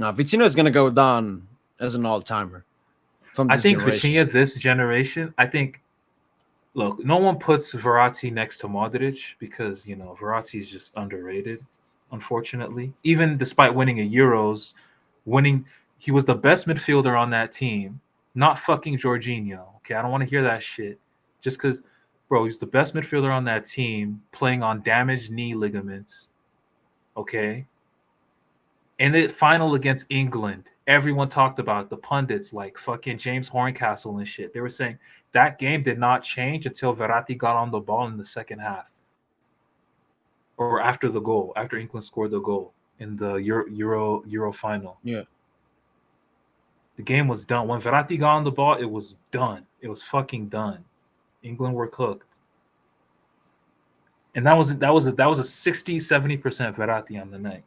Now Vitinha is gonna go down as an all-timer. I think Vitinha this generation. Look, no one puts Verratti next to Modric because Verratti is just underrated. Unfortunately, even despite winning a Euros, he was the best midfielder on that team. Not fucking Jorginho. Okay, I don't want to hear that shit. Just because, bro, he's the best midfielder on that team, playing on damaged knee ligaments. Okay. And the final against England, everyone talked about it. The pundits like fucking James Horncastle and shit. They were saying that game did not change until Verratti got on the ball in the second half, or after England scored the goal in the Euro final. Yeah, the game was done when Verratti got on the ball. It was done. It was fucking done. England were cooked, and that was a 60-70% Verratti on the night.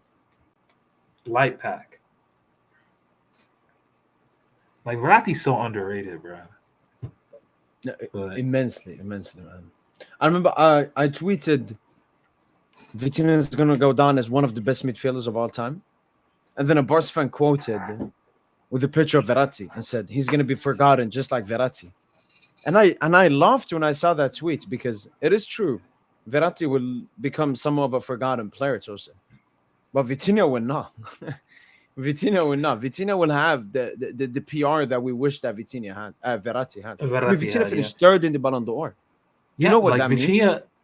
Light pack. Like, Verratti's so underrated, bro. But immensely, man. I remember I tweeted Vitinha is gonna go down as one of the best midfielders of all time, and then a Barca fan quoted with a picture of Verratti and said he's gonna be forgotten just like Verratti. And I laughed when I saw that tweet, because it is true. Verratti will become somewhat of a forgotten player, Tosin. But Vitinha will not. Vitinha will have the PR that we wish that Verratti had. Vitinha finished third in the Ballon d'Or. You know what that means?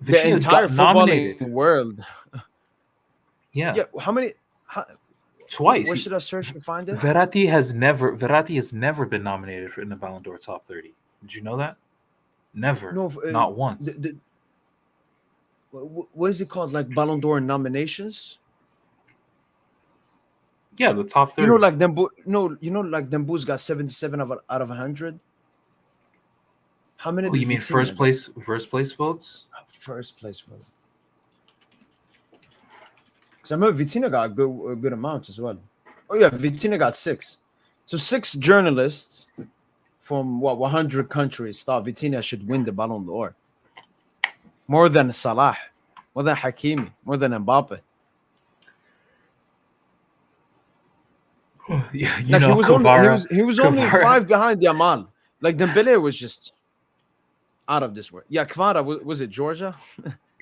The entire footballing world. Yeah. How many? Twice. Where should I search to find it? Verratti has never been nominated in the Ballon d'Or top 30. Did you know that? Never. No, not once. What is it called? Like Ballon d'Or nominations? Yeah, the top 30. Like Dembo's got 77 out of 100. How many? Oh, you mean first place votes? First place vote. Because I remember Vitinha got a good amount as well. Oh yeah, Vitinha got 6. So 6 journalists from 100 countries thought Vitinha should win the Ballon d'Or. More than Salah, more than Hakimi, more than Mbappe. Yeah, he was only 5 behind Yamal. Like Dembele was just out of this world. Yeah, Kvara, was it Georgia?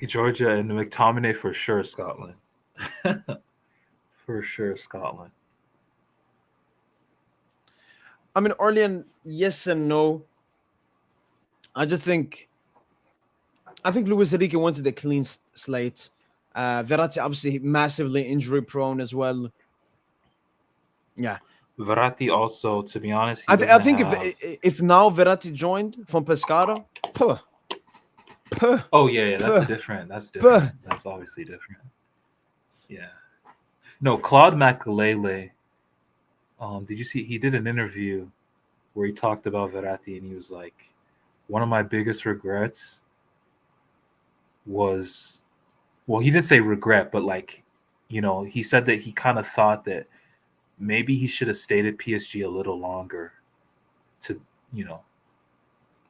Georgia, and McTominay for sure Scotland. For sure Scotland. I mean, Orlean, yes and no. I think Luis Enrique wanted a clean slate. Verratti obviously massively injury prone as well. Yeah, Verratti also, to be honest, I think if now Verratti joined from Pescara, oh yeah, that's different. That's obviously different. Yeah, no, Claude Makelele. Did you see? He did an interview where he talked about Verratti, and he was like, "One of my biggest regrets was," well, he didn't say regret, but like, he said that he kind of thought that maybe he should have stayed at PSG a little longer to,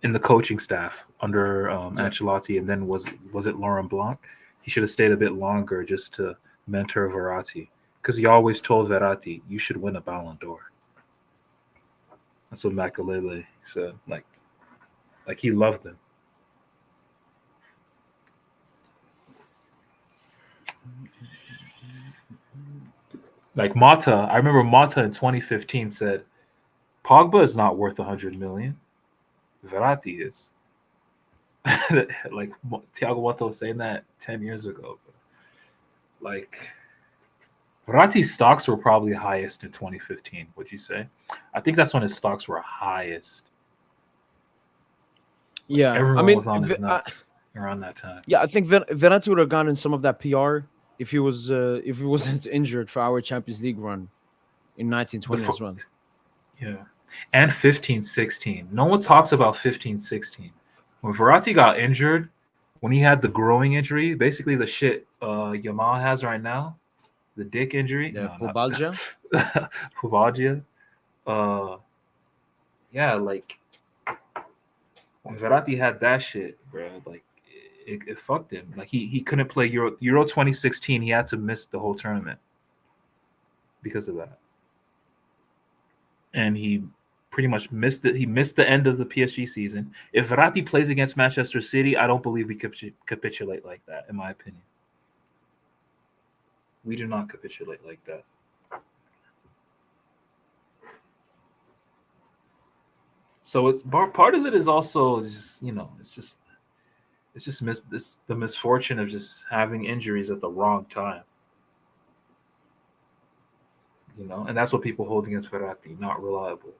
in the coaching staff under Ancelotti, and then was it Laurent Blanc? He should have stayed a bit longer just to mentor Verratti, because he always told Verratti, "You should win a Ballon d'Or." That's what Makelele said. Like he loved him. Like Mata, I remember Mata in 2015 said, "Pogba is not worth 100 million. Verratti is." Like Thiago Motta was saying that 10 years ago. Like Verratti's stocks were probably highest in 2015. Would you say? I think that's when his stocks were highest. Yeah, Everyone was on his nuts around that time. Yeah, I think Verratti would have gotten some of that PR if he wasn't injured for our Champions League run in 1920 as well. Yeah, and 15-16. No one talks about 15-16. When Verratti got injured, when he had the growing injury, basically the shit Yamal has right now, the dick injury. Yeah, pubalgia. Pubalgia. Yeah, like when Verratti had that shit, bro, like it fucked him. Like he couldn't play Euro 2016. He had to miss the whole tournament because of that, and he pretty much missed it. He missed the end of the PSG season. If Verratti plays against Manchester City, I don't believe we capitulate like that, in my opinion. We do not capitulate like that. So it's part of it is also just, it's just the misfortune of just having injuries at the wrong time. And that's what people hold against Verratti, not reliable.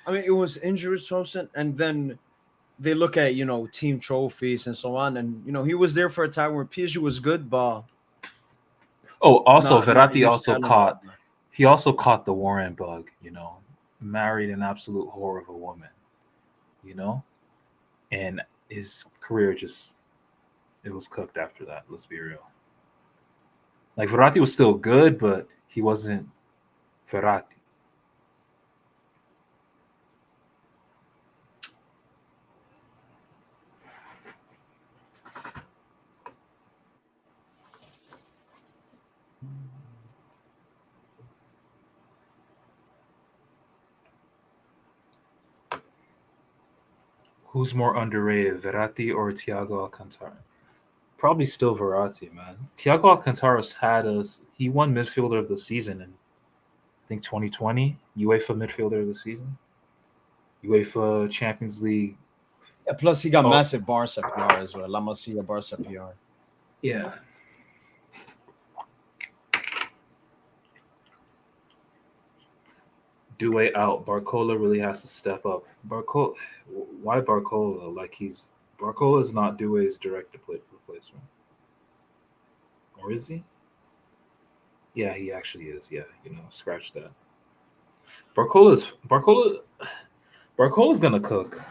I mean, it was injuries, Tosin, and then they look at, team trophies and so on. And, he was there for a time where PSG was good, but... Oh, also, Verratti also caught the Warren bug, married an absolute whore of a woman, and his career it was cooked after that. Let's be real. Like Verratti was still good, but he wasn't Verratti. Who's more underrated, Verratti or Thiago Alcantara? Probably still Verratti, man. Thiago Alcantara's he won midfielder of the season in, I think, 2020, UEFA midfielder of the season, UEFA Champions League. Yeah, plus he got massive Barca PR as well. La Masia Barca PR. Yeah. Doué out. Barcola really has to step up. Why Barcola? Barcola is not Doué's direct replacement. Or is he? Yeah, he actually is. Yeah, scratch that. Barcola's gonna cook.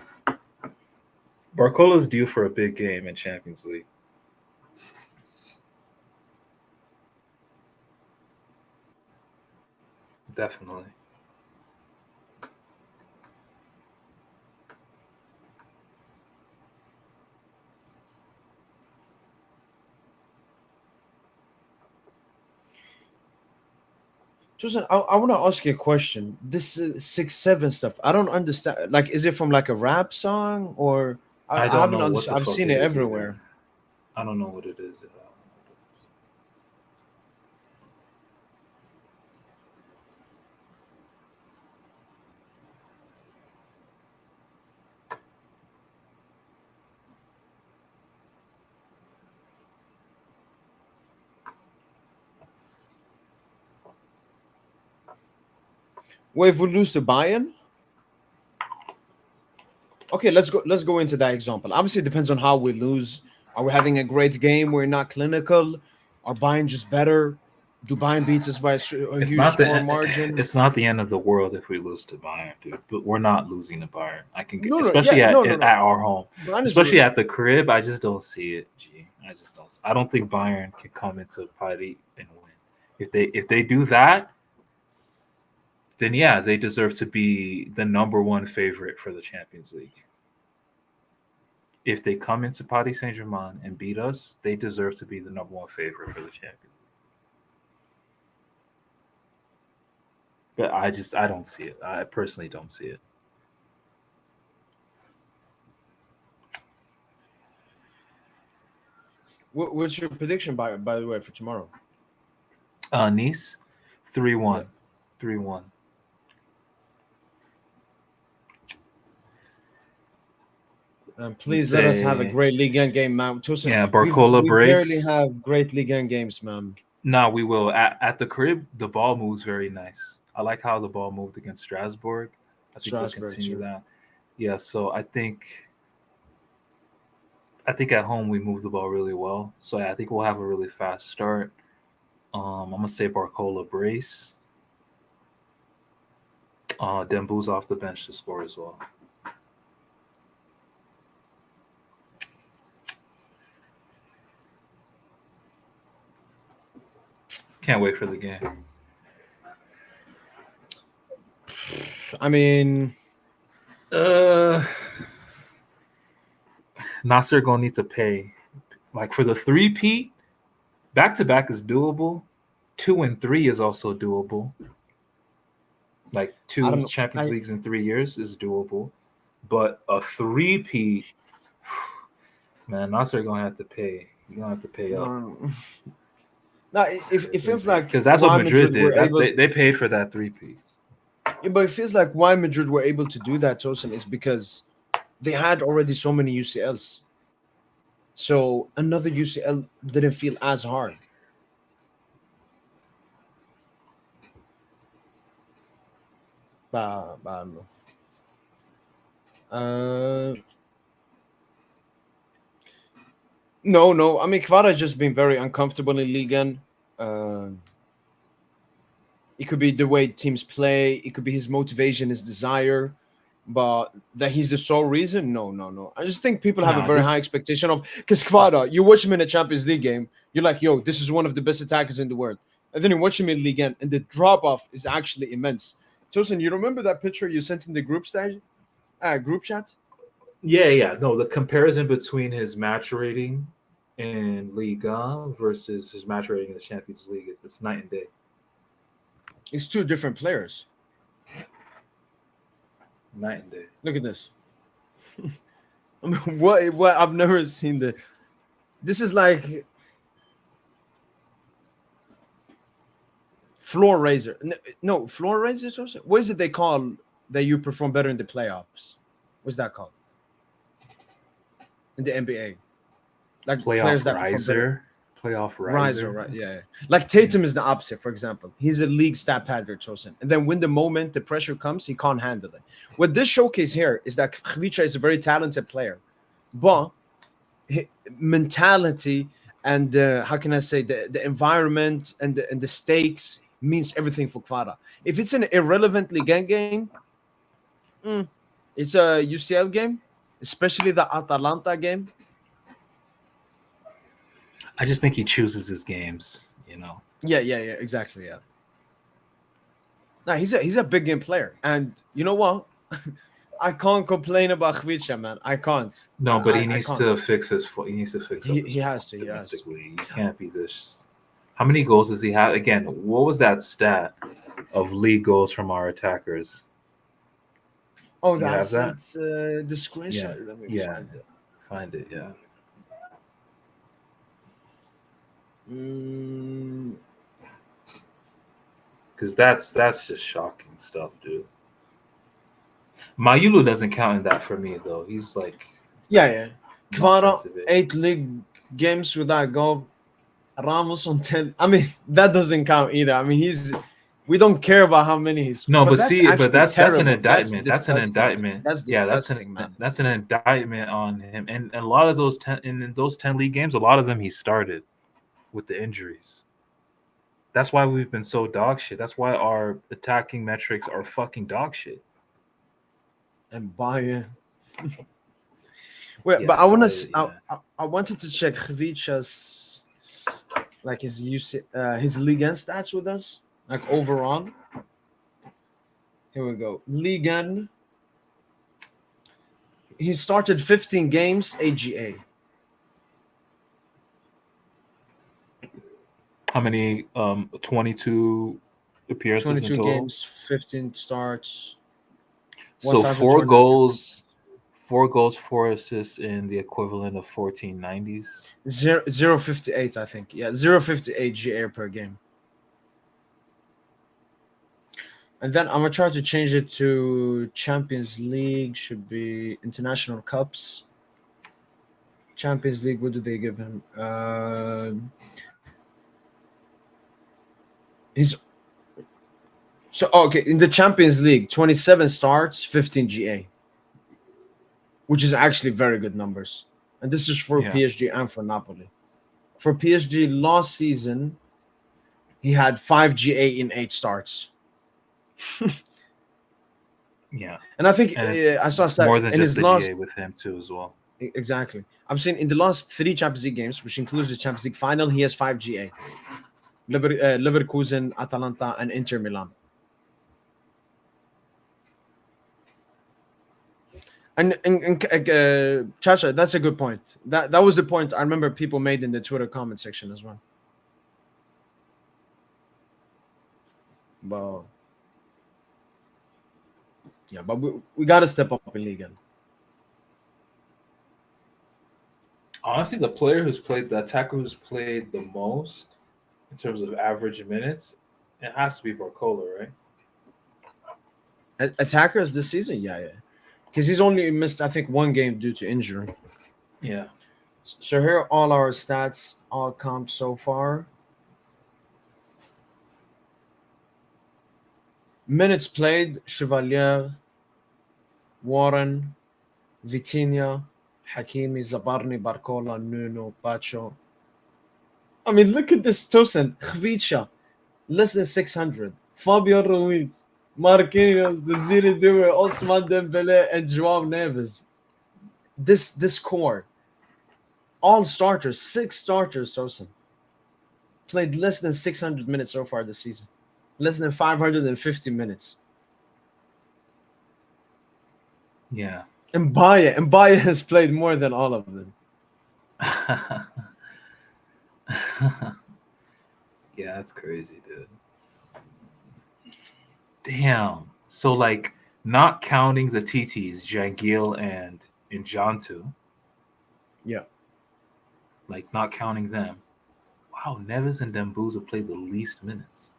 Barcola's due for a big game in Champions League. Definitely. Susan, I want to ask you a question. This 6-7 stuff, I don't understand. Like, is it from like a rap song, or I don't know what the I've fuck seen it everywhere. Either. I don't know what it is at all. Well, if we lose to Bayern, okay, let's go into that example. Obviously, it depends on how we lose. Are we having a great game? We're not clinical. Are Bayern just better? Do Bayern beat us by a huge score margin? It's not the end of the world if we lose to Bayern, dude. But we're not losing to Bayern. At our home, especially at the crib. I just don't see it. G, I just don't. I don't think Bayern can come into Paris and win. If they do that, then yeah, they deserve to be the number one favorite for the Champions League. If they come into Paris Saint-Germain and beat us, they deserve to be the number one favorite for the Champions League. But I don't see it. I personally don't see it. What's your prediction by the way for tomorrow? Nice, 3-1, 3-1. Please let us have a great Ligue 1 game, man. Yeah, Barcola brace. We barely have great Ligue 1 games, man. No, we will. At the crib, the ball moves very nice. I like how the ball moved against Strasbourg. I think we'll continue that. Yeah, so I think at home we move the ball really well. So yeah, I think we'll have a really fast start. I'm gonna say Barcola brace. Dembu's off the bench to score as well. Can't wait for the game. I mean, Nasser gonna need to pay. Like for the 3-peat, back-to-back is doable. 2 and 3 is also doable. Like 2 Champions Leagues in 3 years is doable. But a 3-peat, man, Nasser gonna have to pay. You're gonna have to pay up. No, it feels like because that's what Madrid did. They paid for that 3-peat. Yeah, but it feels like why Madrid were able to do that, Tosin, is because they had already so many UCLs. So another UCL didn't feel as hard. I don't know. No. I mean, Kvara has just been very uncomfortable in Ligue 1. It could be the way teams play. It could be his motivation, his desire. But that he's the sole reason? No. I just think people have a very high expectation of... Because Kvara, you watch him in a Champions League game, you're like, yo, this is one of the best attackers in the world. And then you watch him in Ligue 1, and the drop-off is actually immense. Tosin, you remember that picture you sent in the group chat? Yeah. No, the comparison between his match rating in Liga versus his match rating in the Champions League, it's night and day. It's two different players. Night and day. Look at this. I mean, what I've never seen the. This is like floor raiser. No, floor raisers. What is it they call that you perform better in the playoffs? What's that called? In the NBA, like playoff riser. Playoff riser, right? Yeah. Like Tatum is the opposite. For example, he's a league stat padder, Tosin, and then when the moment the pressure comes, he can't handle it. What this showcase here is that Khvicha is a very talented player, but mentality and how can I say the environment and the stakes means everything for Kvara. If it's an irrelevant Ligue game, it's a UCL game, especially the Atalanta game. I just think he chooses his games, you know. Yeah, exactly, yeah. Now he's a big game player, and you know what? I can't complain about Khvicha, man. I can't. No, but he needs to fix his foot. He needs to fix it. He has to. He can't be this. How many goals does he have? Again, what was that stat of league goals from our attackers? Oh, that's the screenshot. Yeah. Let me find it. Yeah. Because that's just shocking stuff, dude. Mayulu doesn't count in that for me, though. He's like... Yeah. Kvara, 8 league games without goal. Ramos on 10. I mean, that doesn't count either. I mean, we don't care about how many he's... No, but that's an indictment. That's an indictment. That's disgusting, man. That's an indictment on him. And a lot of those 10 league games, a lot of them he started with the injuries. That's why we've been so dog shit. That's why our attacking metrics are fucking dog shit. And Bayern. Wait, Yeah, but I want to. yeah. I wanted to check Khvicha's like his Ligue 1 stats with us, like overall. Here we go. Ligue 1. He started 15 games, AGA. How many? 22 appearances in 22 total. games, 15 starts, So 1,200. 4 goals, 4 assists in the equivalent of 1490s. 0.58, I think. Yeah, 0.58 GA per game. And then I'm gonna try to change it to Champions League. Should be international cups. Champions League. What do they give him? He's okay in the Champions League. 27 starts, 15 GA, which is actually very good numbers. And this is for Yeah. PSG and for Napoli. For PSG last season, he had 5 GA in 8 starts. Yeah. And I think And it's I saw more that than in just his the last GA with him too as well. exactly. I've seen in the last 3 Champions League games, which includes the Champions League final, he has 5 GA. Leverkusen, Atalanta, and Inter Milan. And Chacha, that's a good point. That was the point I remember people made in the Twitter comment section as well. But yeah, but we got to step up in Ligue 1. Honestly, the attacker who's played the most in terms of average minutes, it has to be Barcola, right? Attackers this season, yeah. Because he's only missed, I think, 1 game due to injury. Yeah. So here are all our stats, all comps so far. Minutes played, Chevalier, Warren, Vitinha, Hakimi, Zabarni, Barcola, Nuno, Pacho. I mean, look at this Tosin, Khvicha, less than 600. Fabio Ruiz, Marquinhos, Desiree Doué, Osman Dembele, and Joao Neves. This core, all starters, 6 starters, Tosin. Played less than 600 minutes so far this season. Less than 550 minutes. Yeah. And Mbaya has played more than all of them. Yeah, that's crazy, dude. Damn. So like not counting the TTs, Jangil and Injantu, Yeah. like not counting them. Wow, Neves and Dembuza played the least minutes.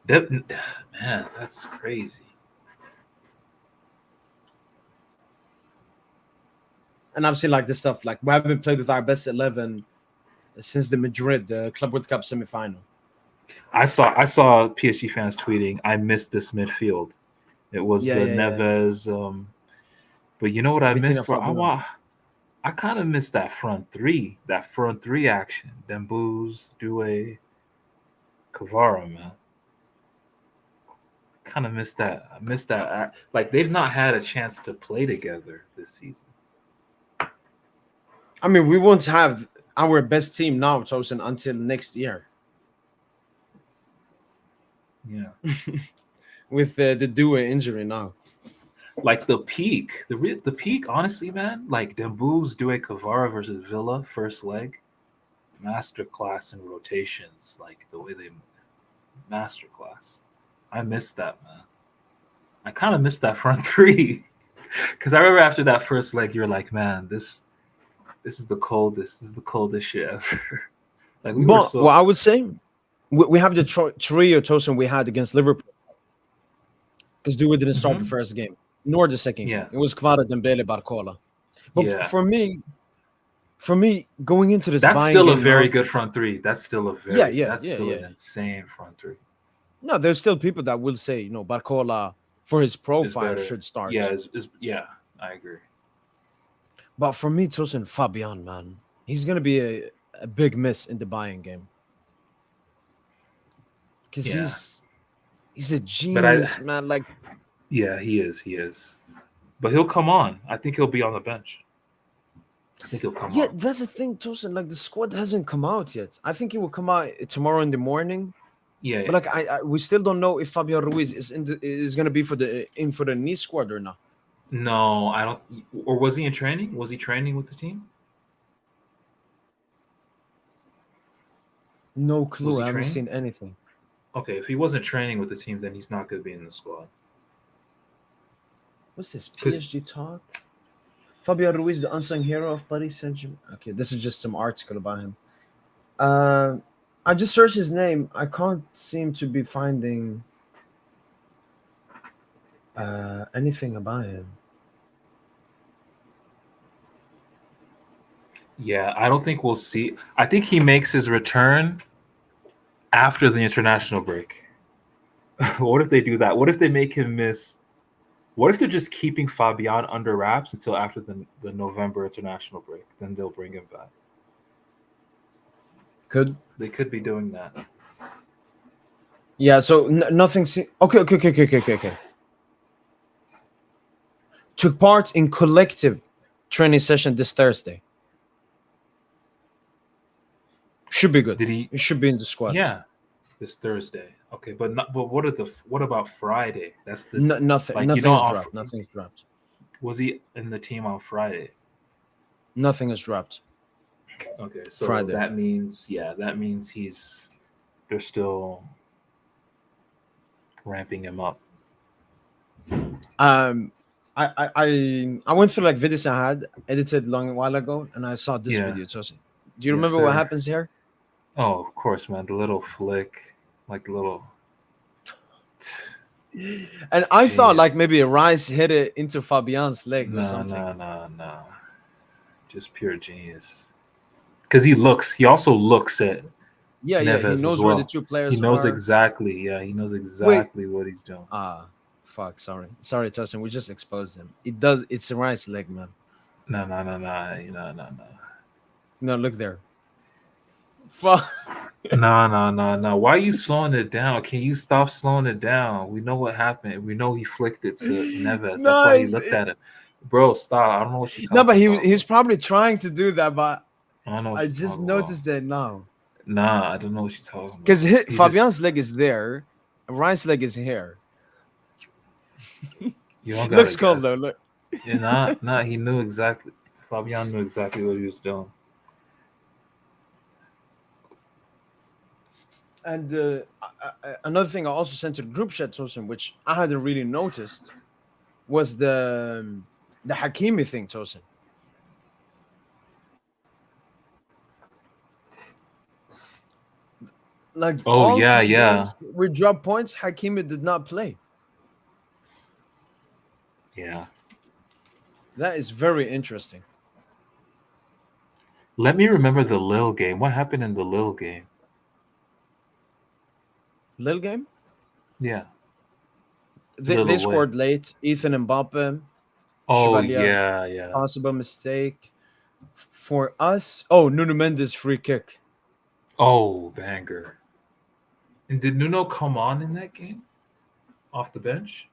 Man, that's crazy. And I've seen like this stuff, like we haven't played with our best 11 since the Madrid Club World Cup semifinal. I saw PSG fans tweeting, I missed this midfield. It was Neves. But you know what I missed, bro? I kind of missed that front three action. Dembouz, Doué, Kvara, man. Kind of missed that. I missed that. Like they've not had a chance to play together this season. I mean, we won't have our best team now, Tosin, until next year. Yeah. With the Doué injury now. Like the peak, the peak, honestly, man, like Dembouz, Doué, Kvara versus Villa, first leg, masterclass in rotations, like the way they masterclass. I missed that, man. I kind of missed that front three. Because I remember after that first leg, you're like, man, this is the coldest. This is the coldest shit ever. Like well, I would say we have the trio Tosin we had against Liverpool. Because Doué didn't start the first game, nor the second game. It was Kvara, Dembele, Barcola. But for me, going into this, that's still a very good front three. That's still a very an insane front three. No, there's still people that will say, Barcola for his profile should start. Yeah, I agree. But for me, Tosin, Fabian, man, he's gonna be a big miss in the Bayern game because he's a genius, man. Like, yeah, he is. But he'll come on. I think he'll be on the bench. I think he'll come Yeah, up. that's the thing, Tosin. Like the squad hasn't come out yet. I think it will come out tomorrow in the morning. Yeah, But like we still don't know if Fabio Ruiz is gonna be for the Nice squad or not. no, I don't. Or was he in training? Was he training with the team? No Was clue. he I haven't training? seen anything. Okay, if he wasn't training with the team, then he's not going to be in the squad. What's this 'Cause- PSG talk? Fabio Ruiz, the unsung hero of Paris Saint-Germain. Okay, this is just some article about him. I just searched his name. I can't seem to be finding anything about him. Yeah, I don't think we'll see. I think he makes his return after the international break. What if they do that? What if they make him miss? What if they're just keeping Fabian under wraps until after the November international break? Then they'll bring him back. They could be doing that. Yeah, so nothing. Okay. Took part in collective training session this Thursday. Should be good. Did he? It should be in the squad. Yeah, this Thursday. Okay, but what about Friday? That's the Nothing. like, Nothing's dropped. Nothing's dropped. Was he in the team on Friday? Nothing is dropped. Okay, so Friday. that means they're still ramping him up. I went through like videos I had edited long while ago, and I saw this video. So, do you remember what happens here? Oh, of course, man. The little flick, like the little. And I thought like maybe Rice hit it into Fabian's leg or something. No. Just pure genius. Because he also looks at Neves he knows as well. where the two players are. He knows exactly. Yeah, he knows exactly what he's doing. Fuck. Sorry, Tosin. We just exposed him. It's a Rice leg, man. No. No, look there. Fuck. No. Why are you slowing it down? Can you stop slowing it down? We know what happened. We know he flicked it to Neves. That's why he looked at him. Bro, stop. I don't know what she's talking about. No, but he's probably trying to do that, but I just noticed that now. Nah, I don't know what she's talking about. Because Fabian's leg is there, and Rice's leg is here. You don't looks cool though. Look. Yeah, nah. He knew exactly. Fabian knew exactly what he was doing. And another thing I also sent to the group chat, Tosin, which I hadn't really noticed, was the Hakimi thing, Tosin. Like, games, we dropped points. Hakimi did not play. Yeah, that is very interesting. Let me remember the Lille game. What happened in the Lille game? Lille game? Yeah. They scored late. Ethan Mbappe. Oh, Chevalier, yeah. Possible mistake. For us, Nuno Mendes free kick. Oh, banger. And did Nuno come on in that game? Off the bench?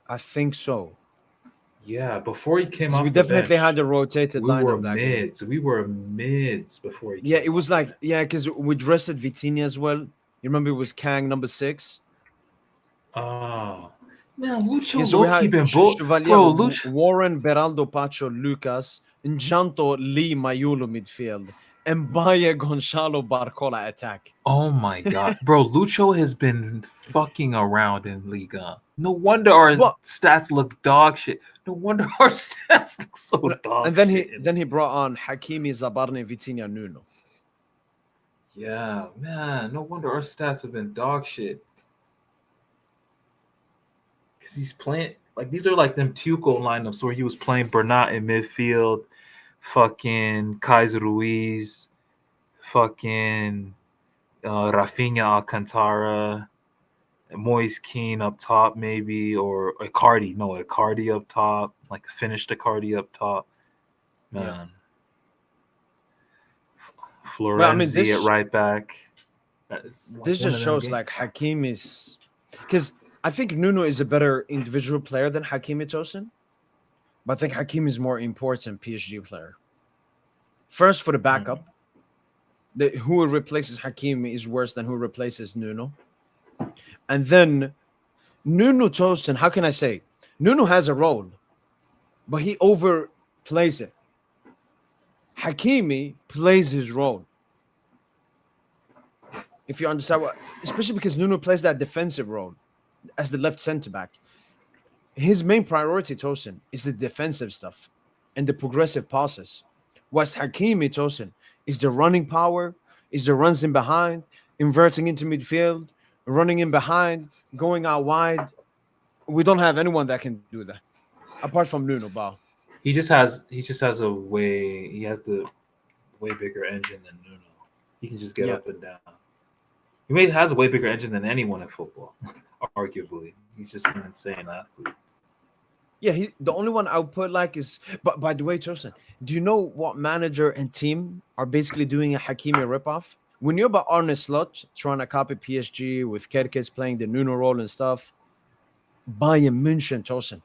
I think so. Yeah, before he came off we the definitely bench, had a rotated lineup that game. We were mids before he came it was like, because we dressed Vitinha as well. You remember it was Kang number 6? Oh. Man, Lucho so we had Lucho. Warren, Beraldo, Pacho, Lucas, Njanto, Lee, Mayulo midfield, and Baye, Gonzalo, Barcola attack. Oh my god. Bro, Lucho has been fucking around in Liga. No wonder our stats look dog shit. No wonder our stats look so dog and then shit. Then he brought on Hakimi, Zabarne, Vitinha, Nuno. Yeah, man. No wonder our stats have been dog shit. Because he's playing like these are like them Tuchel lineups where he was playing Bernat in midfield, fucking Kaiser Ruiz, fucking Rafinha, Alcantara, Moise Kean up top maybe, or Icardi. No, Icardi up top, like finished Icardi up top. Man. Yeah. Florenzi at right back. This just shows like Hakimi's, because I think Nuno is a better individual player than Hakimi, Tosin. but I think Hakimi is more important PSG player. First for the backup, who replaces Hakimi is worse than who replaces Nuno. And then Nuno Tosin, how can I say? Nuno has a role, but he overplays it. Hakimi plays his role. If you understand what, especially because Nuno plays that defensive role as the left centre back. His main priority, Tosin, is the defensive stuff and the progressive passes. Whilst Hakimi, Tosin, is the running power, is the runs in behind, inverting into midfield, running in behind, going out wide. We don't have anyone that can do that, apart from Nuno Bao. He has the way bigger engine than Nuno. He can just get up and down. He has a way bigger engine than anyone in football, arguably. He's just an insane athlete. Yeah, the only one I would put like is. But by the way, Tosin, do you know what manager and team are basically doing a Hakimi ripoff? We knew about Arne Slot trying to copy PSG with Kerkez playing the Nuno role and stuff. Bayern München, Tosin,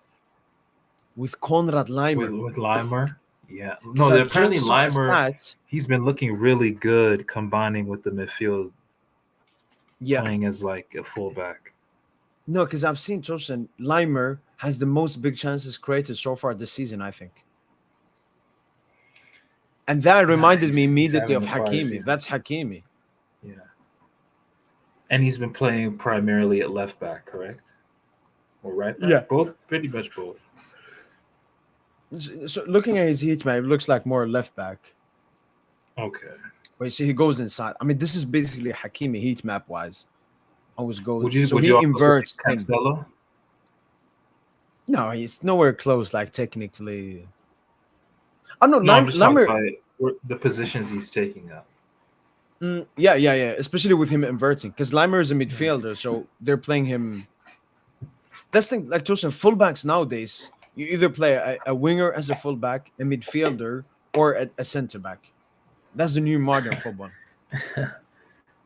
with Konrad Laimer. With Laimer? Yeah. No, apparently Laimer, he's been looking really good combining with the midfield, playing as like a fullback. No, because I've seen Tosin, Laimer has the most big chances created so far this season, I think. And that reminded me immediately of Hakimi. That's Hakimi. Yeah. And he's been playing primarily at left back, correct? Or right back? Yeah. Both, pretty much both. So looking at his heat map, it looks like more left back. Okay. Wait, so he goes inside. I mean, this is basically Hakimi heat map wise. Always goes. Would you inverts Cancelo? No, he's nowhere close. Like technically, I don't know. No, I'm just talking about the positions he's taking up. Yeah. Especially with him inverting, because Laimer is a midfielder, so they're playing him. That's the thing. Like Tosin, fullbacks nowadays, you either play a winger as a fullback, a midfielder, or a centre back. That's the new modern football.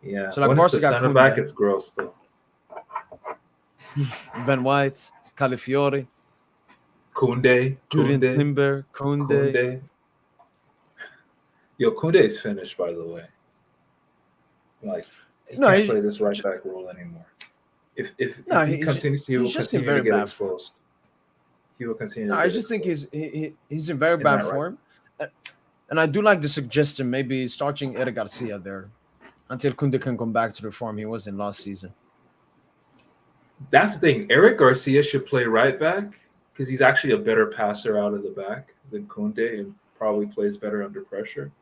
Yeah. So like when Barca it's the got center back, it's gross though. Ben White, Calafiori, Koundé, Julian Timber, Koundé. Yo, Koundé is finished, by the way. Like, he can't play this right back role anymore. If he continues to, he will continue to get exposed. He will continue. I just think he's in very bad form, and I do like the suggestion maybe starting Eric Garcia there until Koundé can come back to the form he was in last season. That's the thing. Eric Garcia should play right back because he's actually a better passer out of the back than Koundé and probably plays better under pressure.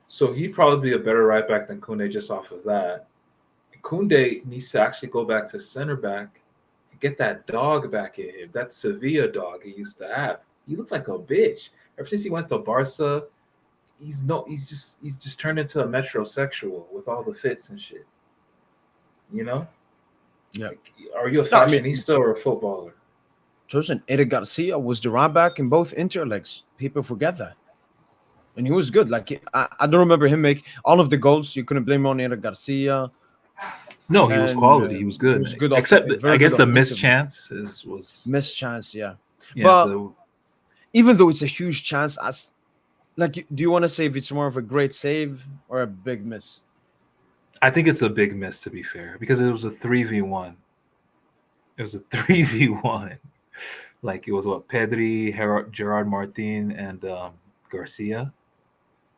So he'd probably be a better right back than Koundé just off of that. Koundé needs to actually go back to center back and get that dog back in him, that Sevilla dog he used to have. He looks like a bitch. Ever since he went to Barca, he's just turned into a metrosexual with all the fits and shit. You know? Yeah. Like, are you a fashionista or a footballer? Listen, Eric Garcia was the right back in both interlegs. People forget that. And he was good. Like I don't remember him make all of the goals. You couldn't blame on Eric Garcia. No, he was quality. He was good. He was good except I guess the missed chance was missed chance. Yeah, but even though it's a huge chance, do you want to say if it's more of a great save or a big miss? I think it's a big miss, to be fair, because it was a 3v1. It was a 3v1. Like it was Pedri, Gerard Martin, and Garcia.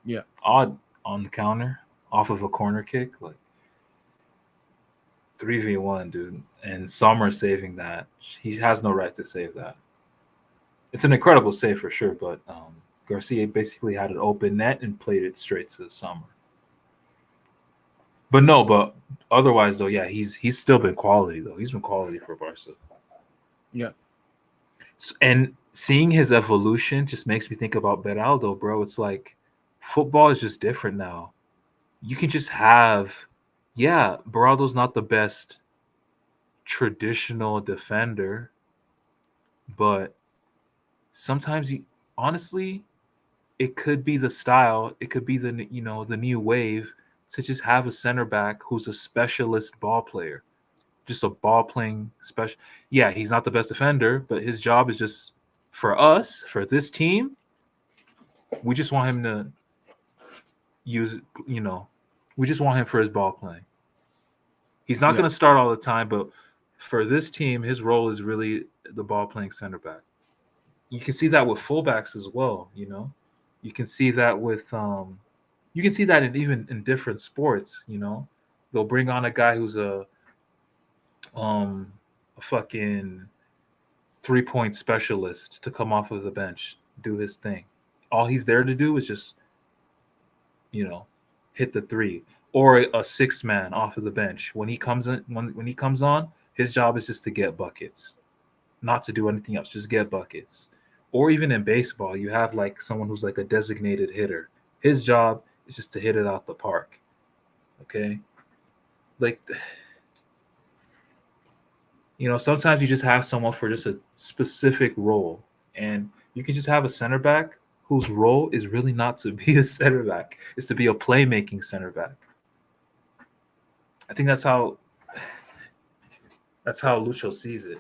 Yeah, odd on the counter off of a corner kick, like 3v1, dude. And Sommer saving that. He has no right to save that. It's an incredible save for sure, but Garcia basically had an open net and played it straight to Sommer. But otherwise though, yeah, he's still been quality though. He's been quality for Barca. Yeah. And seeing his evolution just makes me think about Beraldo, bro. It's like football is just different now. You can just Beraldo's not the best traditional defender, but sometimes honestly, it could be the style. It could be the new wave to just have a center back who's a specialist ball player, just a ball playing special. Yeah, he's not the best defender, but his job is just For us, for this team, we just want him to use, we just want him for his ball playing. He's not going to start all the time, but for this team, his role is really the ball playing center back. You can see that with fullbacks as well. You can see that with you can see that even in different sports. They'll bring on a guy who's a fucking 3-point specialist to come off of the bench, do his thing. All he's there to do is just, hit the three, or a 6-man off of the bench. When he comes in, when he comes on, his job is just to get buckets, not to do anything else, just get buckets. Or even in baseball, you have like someone who's like a designated hitter. His job is just to hit it out the park. Okay? Like, sometimes you just have someone for just a specific role. And you can just have a center back whose role is really not to be a center back. It's to be a playmaking center back. I think that's how Lucho sees it.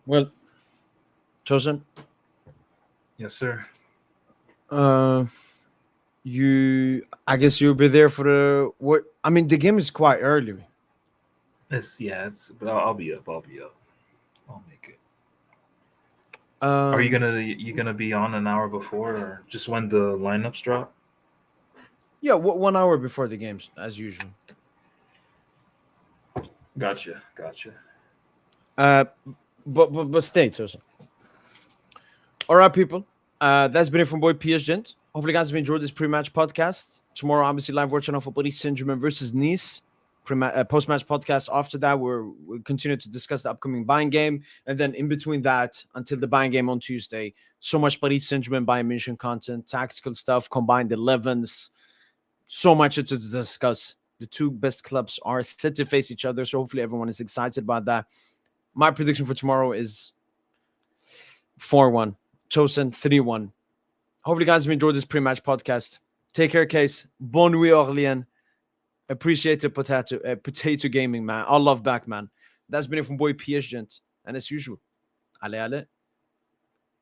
Well, Chosen. Yes, sir. I guess you'll be there for the what? I mean, the game is quite early. But I'll be up. I'll make it. Um, Are you gonna be on an hour before, or just when the lineups drop? Yeah, 1 hour before the games, as usual. Gotcha. But stay, Chosen. All right, people. That's been it from boy PSG. Hopefully, guys have enjoyed this pre-match podcast. Tomorrow, obviously, live watching off of Paris Saint-Germain versus Nice. Post-match podcast. After that, we'll continue to discuss the upcoming Bayern game. And then in between that, until the Bayern game on Tuesday, so much Paris Saint-Germain Bayern Munich content, tactical stuff, combined 11s. So much to discuss. The two best clubs are set to face each other. So hopefully everyone is excited about that. My prediction for tomorrow is 4-1. Chosen 3-1. Hopefully, guys have enjoyed this pre-match podcast. Take care, Case. Bon nuit, Orléans. Appreciate the potato gaming, man. All love back, man. That's been it from boy PSG. And as usual, allez.